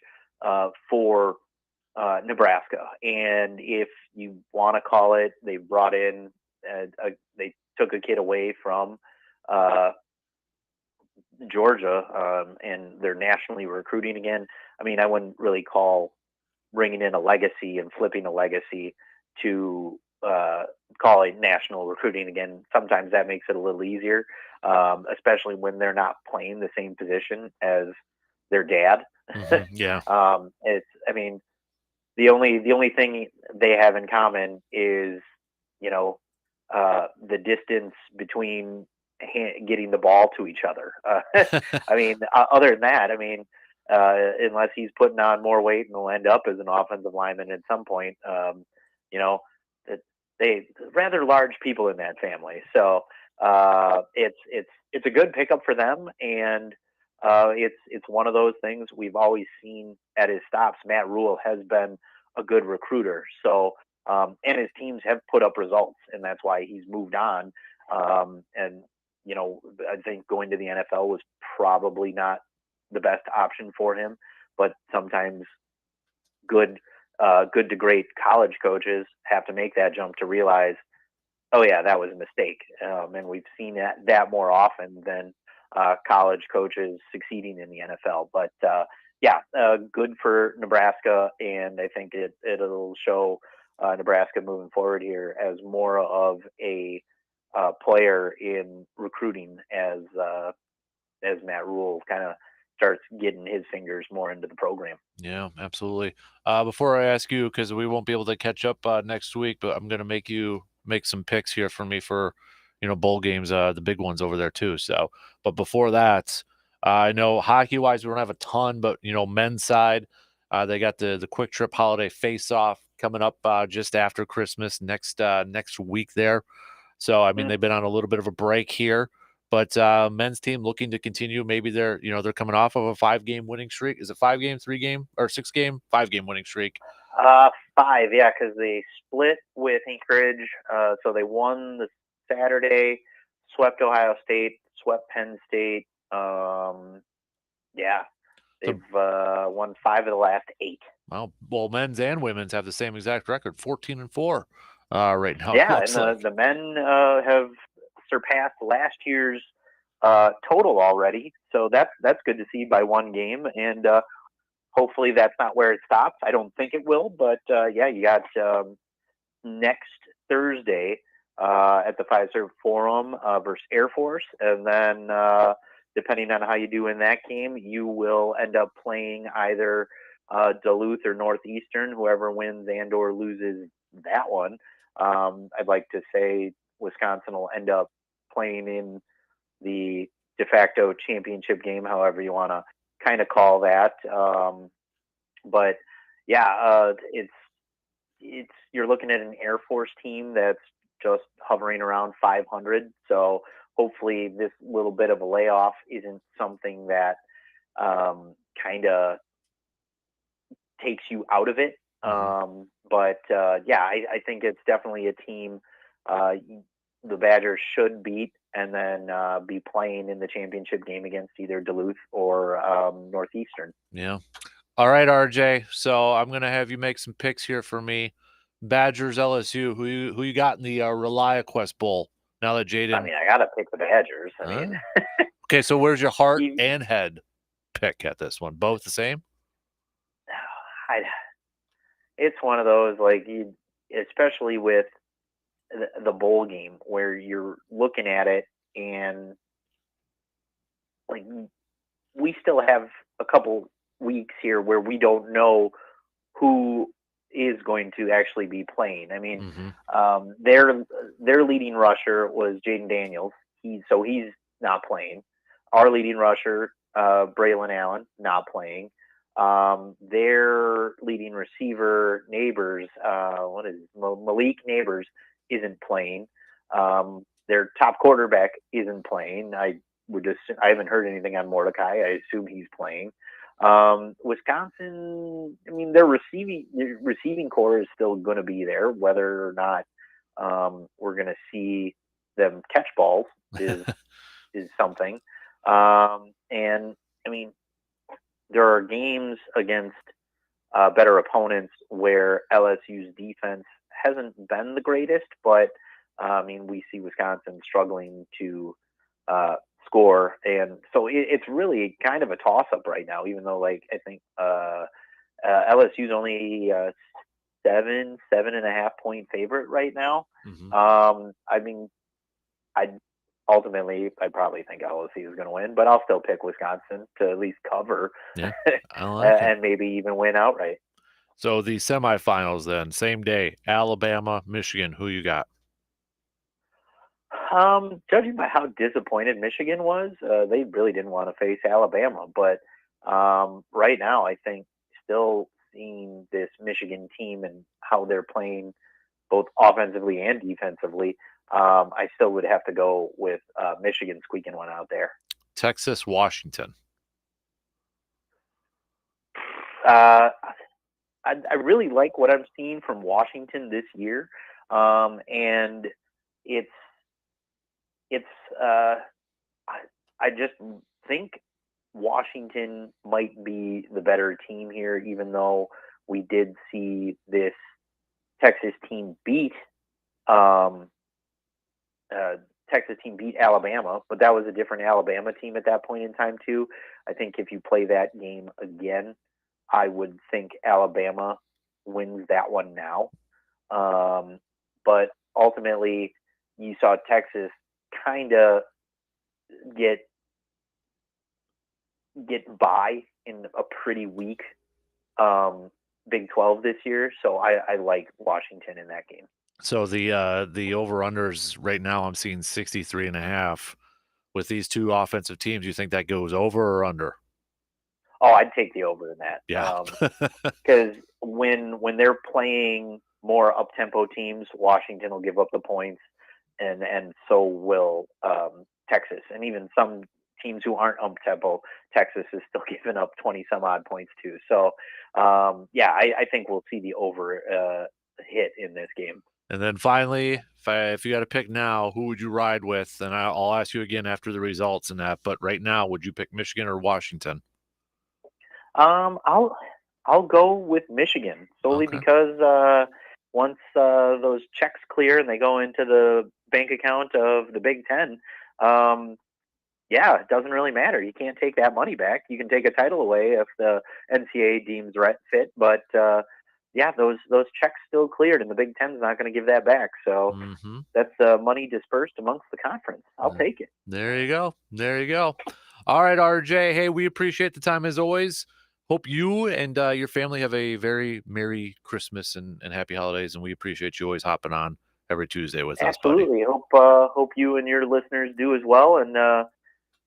for Nebraska. And if you want to call it, they brought in, they took a kid away from Georgia, and they're nationally recruiting again. I mean, I wouldn't really call bringing in a legacy and flipping a legacy to call it national recruiting again. Sometimes that makes it a little easier, especially when they're not playing the same position as their dad. Mm-hmm. Yeah. I mean, the only thing they have in common is, the distance between getting the ball to each other. I mean, other than that, I mean, unless he's putting on more weight and will end up as an offensive lineman at some point, they rather large people in that family. So it's a good pickup for them, and it's one of those things we've always seen at his stops. Matt Rule has been a good recruiter, so and his teams have put up results, and that's why he's moved on. And I think going to the NFL was probably not the best option for him, but sometimes good to great college coaches have to make that jump to realize, oh yeah, that was a mistake. And we've seen that more often than college coaches succeeding in the NFL. But good for Nebraska, and I think it'll show Nebraska moving forward here as more of a player in recruiting as Matt Rule kind of starts getting his fingers more into the program. Yeah, absolutely. Before I ask you, because we won't be able to catch up next week, but I'm going to make you make some picks here for me for, bowl games, the big ones over there too. So, but before that, I know hockey wise, we don't have a ton, but men's side, they got the Quick Trip Holiday Face Off coming up just after Christmas next week there. So, I mean, they've been on a little bit of a break here. But men's team looking to continue. Maybe they're coming off of a 5-game winning streak. Is it 5-game, 3-game, or 6-game? 5-game winning streak. 5, yeah, because they split with Anchorage. So they won the Saturday, swept Ohio State, swept Penn State. Yeah, they've won 5 of the last 8. Well, men's and women's have the same exact record, 14-4 right now. Yeah, and the men have surpassed last year's total already, so that's good to see by 1 game, and hopefully that's not where it stops. I don't think it will, but yeah, you got next Thursday at the Fiserv Forum versus Air Force, and then depending on how you do in that game, you will end up playing either Duluth or Northeastern. Whoever wins and or loses that one. I'd like to say Wisconsin will end up playing in the de facto championship game, however you want to kind of call that. But yeah, it's you're looking at an Air Force team that's just hovering around 500. So hopefully this little bit of a layoff isn't something that kind of takes you out of it. But yeah, I think it's definitely a team the Badgers should beat and then be playing in the championship game against either Duluth or Northeastern. Yeah. All right, RJ. So I'm going to have you make some picks here for me. Badgers, LSU. Who you got in the ReliaQuest Bowl? Now that Jaden. I mean, I got to pick the Badgers. I mean, okay. So where's your heart and head pick at this one? Both the same? It's one of those especially with the bowl game where you're looking at it and like we still have a couple weeks here where we don't know who is going to actually be playing. I mean, their leading rusher was Jaden Daniels. He's not playing. Our leading rusher, Braylon Allen, not playing. Their leading receiver, Neighbors, Malik Neighbors, isn't playing. Their top quarterback isn't playing. I haven't heard anything on Mordecai. I assume he's playing. Wisconsin, I mean, their receiving core is still going to be there. Whether or not we're going to see them catch balls is something. And I mean, there are games against better opponents where LSU's defense hasn't been the greatest, but I mean, we see Wisconsin struggling to score, and so it's really kind of a toss-up right now. Even though, I think LSU's only 7.5 point favorite right now. I mean, I'd probably think LSU is going to win, but I'll still pick Wisconsin to at least cover, I like and maybe even win outright. So the semifinals then, same day, Alabama, Michigan. Who you got? Judging by how disappointed Michigan was, they really didn't want to face Alabama. But right now, I think still seeing this Michigan team and how they're playing both offensively and defensively, I still would have to go with Michigan squeaking one out there. Texas, Washington. I really like what I'm seeing from Washington this year, and I just think Washington might be the better team here, even though we did see this Texas team beat Alabama, but that was a different Alabama team at that point in time too. I think if you play that game again, I would think Alabama wins that one now. But ultimately, you saw Texas kind of get get by in a pretty weak Big 12 this year. So I like Washington in that game. So the over-unders right now, I'm seeing 63.5. With these two offensive teams, you think that goes over or under? Oh, I'd take the over in that. Yeah. Because when they're playing more up tempo teams, Washington will give up the points, and so will Texas, and even some teams who aren't up tempo, Texas is still giving up 20 some odd points too. So I think we'll see the over hit in this game. And then finally, if you got to pick now, who would you ride with? And I'll ask you again after the results and that. But right now, would you pick Michigan or Washington? I'll go with Michigan solely Okay. because once those checks clear and they go into the bank account of the Big Ten, it doesn't really matter. You can't take that money back. You can take a title away if the NCAA deems fit, but those checks still cleared, and the Big Ten's not going to give that back. So that's money dispersed amongst the conference. I'll take it. There you go. There you go. All right, RJ. Hey, we appreciate the time as always. Hope you and your family have a very Merry Christmas and happy holidays, and we appreciate you always hopping on every Tuesday with us, buddy. Absolutely. Hope you and your listeners do as well, and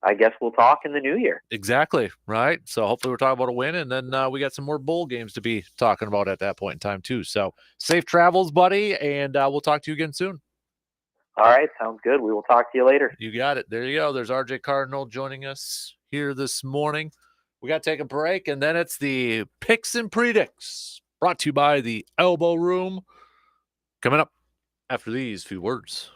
I guess we'll talk in the new year. Exactly, right? So hopefully we're talking about a win, and then we got some more bowl games to be talking about at that point in time too. So safe travels, buddy, and we'll talk to you again soon. All right, sounds good. We will talk to you later. You got it. There you go. There's RJ Cardinal joining us here this morning. We got to take a break, and then it's the Picks and Predicts, brought to you by the Elbow Room. Coming up after these few words.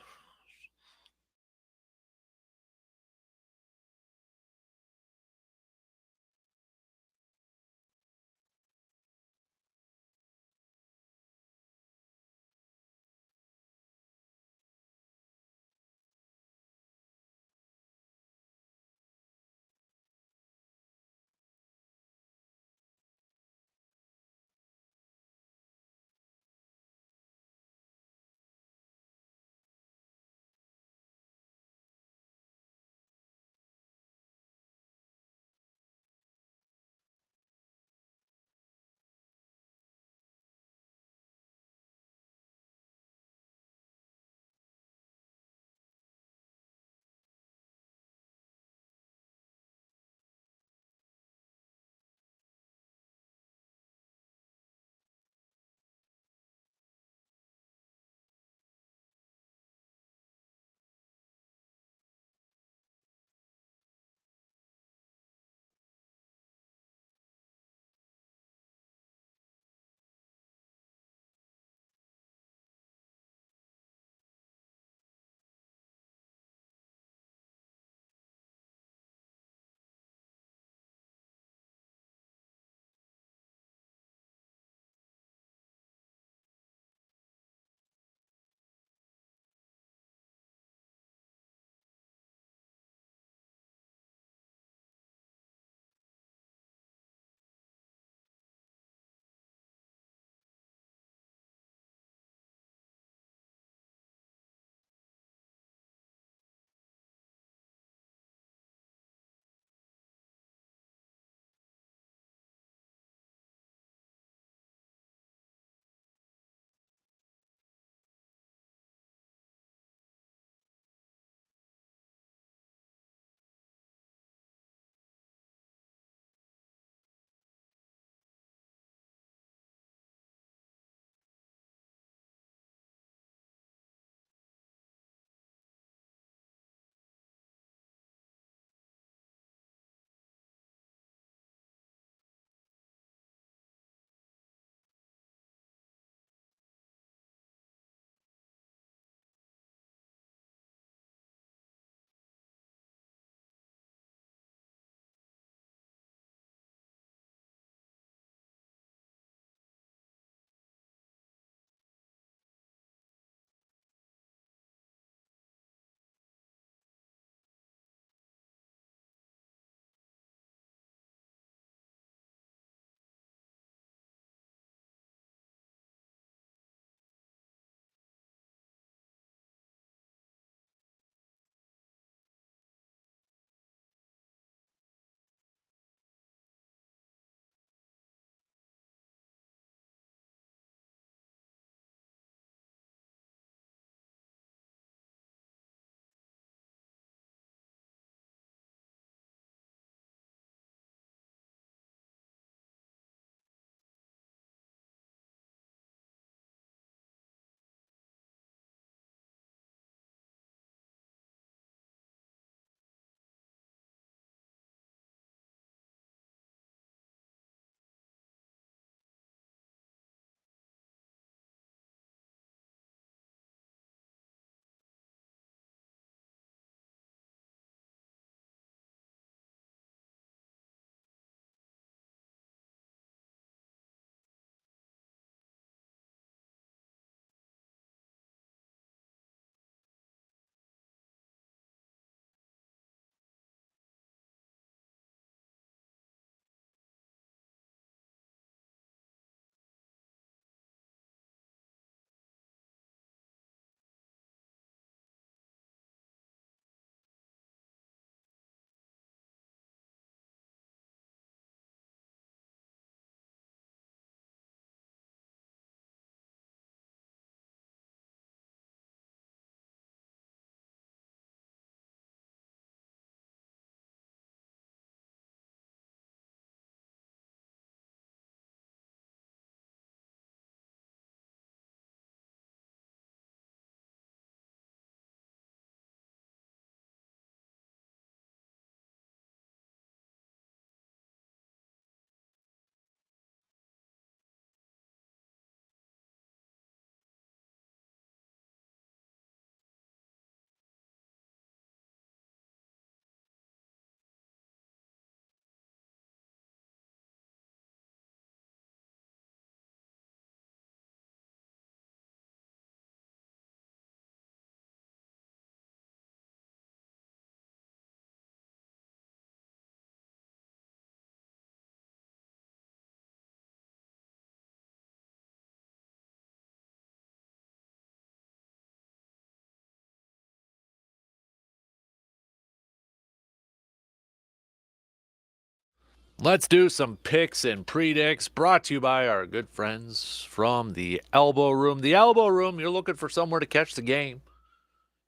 Let's do some picks and predicts brought to you by our good friends from the Elbow Room. The Elbow Room, you're looking for somewhere to catch the game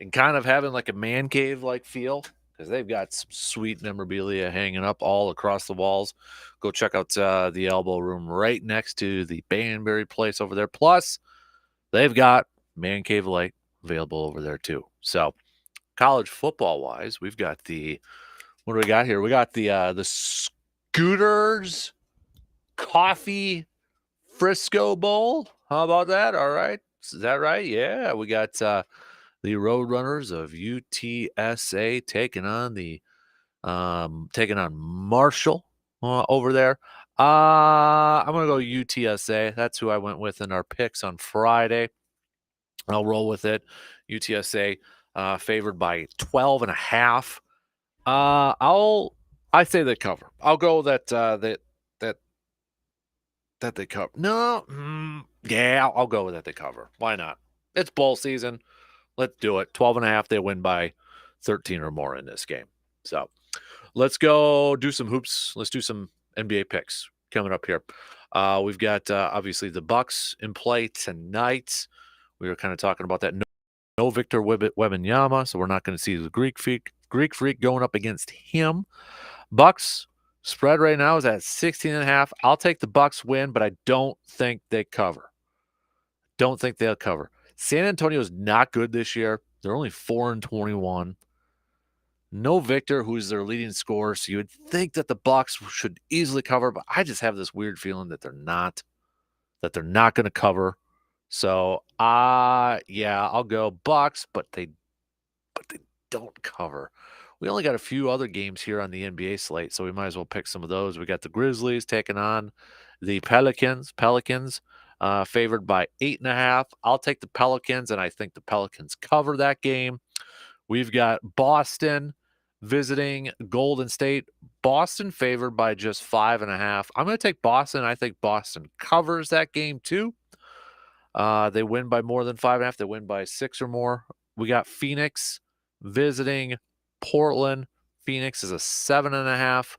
and kind of having like a man cave like feel because they've got some sweet memorabilia hanging up all across the walls. Go check out the Elbow Room right next to the Banbury place over there. Plus, they've got man cave light available over there too. So, college football wise, we've got what do we got here? We got the Scooters Coffee Frisco Bowl. How about that? All right. Is that right? Yeah. We got the Roadrunners of UTSA taking on Marshall over there. I'm gonna go UTSA. That's who I went with in our picks on Friday. I'll roll with it. UTSA favored by 12.5. I say they cover. I'll go that they cover. No, yeah, I'll go with that they cover. Why not? It's bowl season. Let's do it. 12.5. They win by 13 or more in this game. So let's go do some hoops. Let's do some NBA picks coming up here. We've got obviously the Bucks in play tonight. We were kind of talking about that. No Victor Wembanyama, so we're not going to see the Greek Freak going up against him. Bucks spread right now is at 16.5. I'll take the Bucks win, but I don't think they cover. Don't think they'll cover. San Antonio's not good this year. They're only 4-21. No Victor, who's their leading scorer, so you would think that the Bucks should easily cover, but I just have this weird feeling that they're not going to cover. So, yeah, I'll go Bucks, but they don't cover. We only got a few other games here on the NBA slate, so we might as well pick some of those. We got the Grizzlies taking on the Pelicans. Favored by 8.5. I'll take the Pelicans, and I think the Pelicans cover that game. We've got Boston visiting Golden State. Boston favored by just 5.5. I'm going to take Boston. I think Boston covers that game too. They win by more than 5.5. They win by 6 or more. We got Phoenix visiting Portland. Phoenix is a 7.5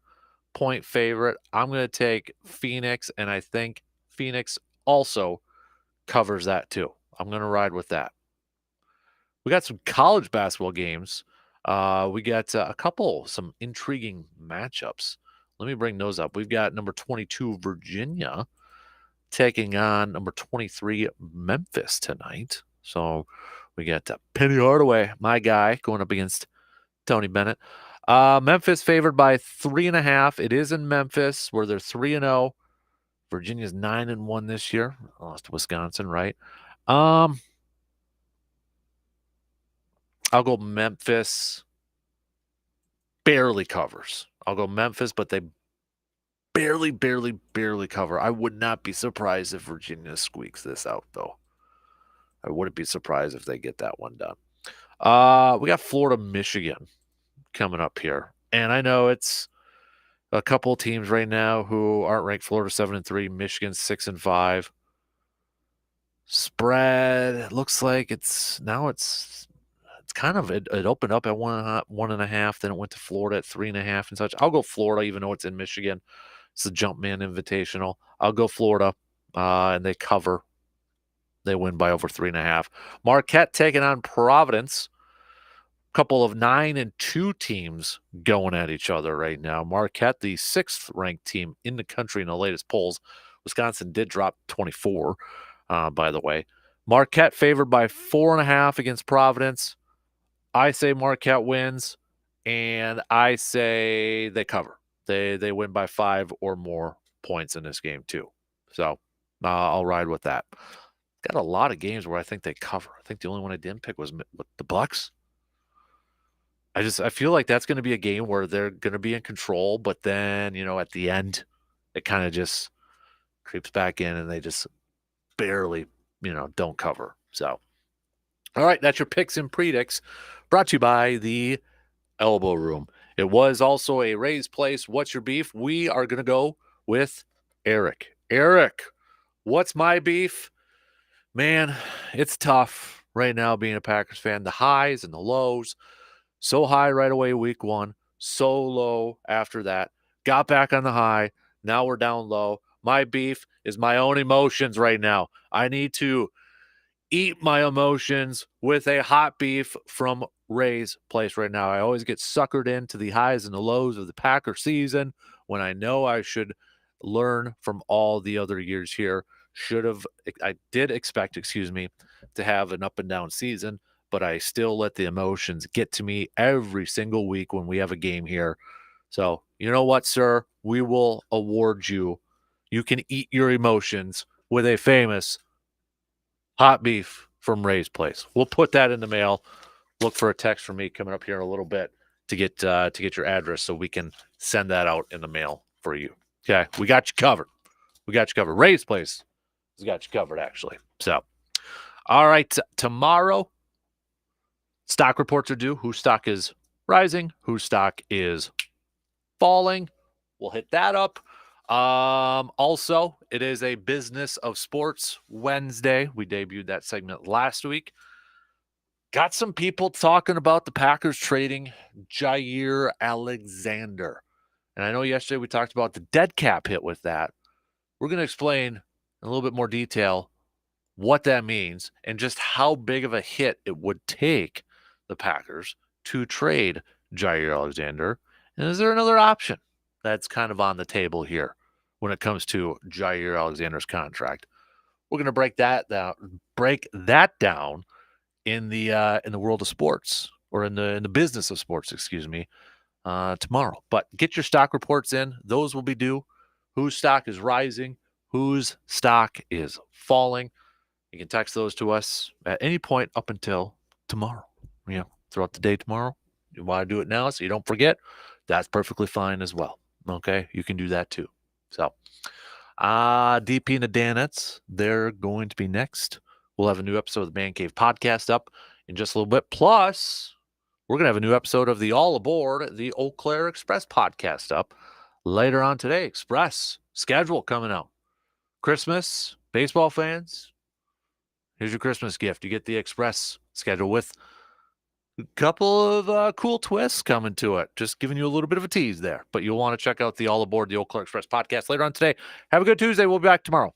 point favorite. I'm going to take Phoenix, and I think Phoenix also covers that too. I'm going to ride with that. We got some college basketball games. We got some intriguing matchups. Let me bring those up. We've got number 22 Virginia taking on number 23 Memphis tonight. So we got Penny Hardaway, my guy, going up against Tony Bennett. Memphis favored by 3.5. It is in Memphis where they're 3-0. Virginia's 9-1 this year. Lost to Wisconsin, right? I'll go Memphis. Barely covers. I'll go Memphis, but they barely cover. I would not be surprised if Virginia squeaks this out, though. I wouldn't be surprised if they get that one done. We got Florida, Michigan coming up here. And I know it's a couple of teams right now who aren't ranked. Florida 7-3, Michigan 6-5. Spread looks like it's kind of it opened up at 1.5, then it went to Florida at 3.5 and such. I'll go Florida, even though it's in Michigan. It's a Jumpman Invitational. I'll go Florida, and they cover. They win by over 3.5. Marquette taking on Providence. Couple of 9-2 teams going at each other right now. Marquette, the 6th ranked team in the country in the latest polls. Wisconsin did drop 24, by the way. Marquette favored by 4.5 against Providence. I say Marquette wins, and I say they cover. They win by 5 or more points in this game too. So I'll ride with that. Got a lot of games where I think they cover. I think the only one I didn't pick was the Bucks. I feel like that's going to be a game where they're going to be in control, but then, at the end, it kind of just creeps back in and they just barely, don't cover. So, all right, that's your picks and predicts brought to you by the Elbow Room. It was also a raised place. What's your beef? We are going to go with Eric. Eric, what's my beef? Man, it's tough right now being a Packers fan. The highs and the lows. So high right away week 1, so low after that. got back on the high. Now we're down low. My beef is my own emotions right now. I need to eat my emotions with a hot beef from Ray's Place right now. I always get suckered into the highs and the lows of the Packer season when I know I should learn from all the other years here. I did expect, to have an up and down season, but I still let the emotions get to me every single week when we have a game here. So, you know what, sir? We will award you. You can eat your emotions with a famous hot beef from Ray's Place. We'll put that in the mail. Look for a text from me coming up here in a little bit to get your address so we can send that out in the mail for you. Okay, we got you covered. Ray's Place has got you covered, actually. So, all right, tomorrow, stock reports are due. Whose stock is rising? Whose stock is falling? We'll hit that up. Also, it is a Business of Sports Wednesday. We debuted that segment last week. Got some people talking about the Packers trading Jair Alexander. And I know yesterday we talked about the dead cap hit with that. We're going to explain in a little bit more detail what that means and just how big of a hit it would take the Packers to trade Jair Alexander. And is there another option that's kind of on the table here when it comes to Jair Alexander's contract? We're going to break that down in the world of sports, or in the business of sports, tomorrow. But get your stock reports in; those will be due. Whose stock is rising? Whose stock is falling? You can text those to us at any point up until tomorrow. Throughout the day tomorrow. You want to do it now so you don't forget? That's perfectly fine as well. Okay, you can do that too. So, DP and the Danettes, they're going to be next. We'll have a new episode of the Man Cave podcast up in just a little bit. Plus, we're going to have a new episode of the All Aboard, the Eau Claire Express podcast up later on today. Express schedule coming out. Christmas, baseball fans, here's your Christmas gift. You get the Express schedule with a couple of cool twists coming to it. Just giving you a little bit of a tease there. But you'll want to check out the All Aboard, the Eau Claire Express podcast later on today. Have a good Tuesday. We'll be back tomorrow.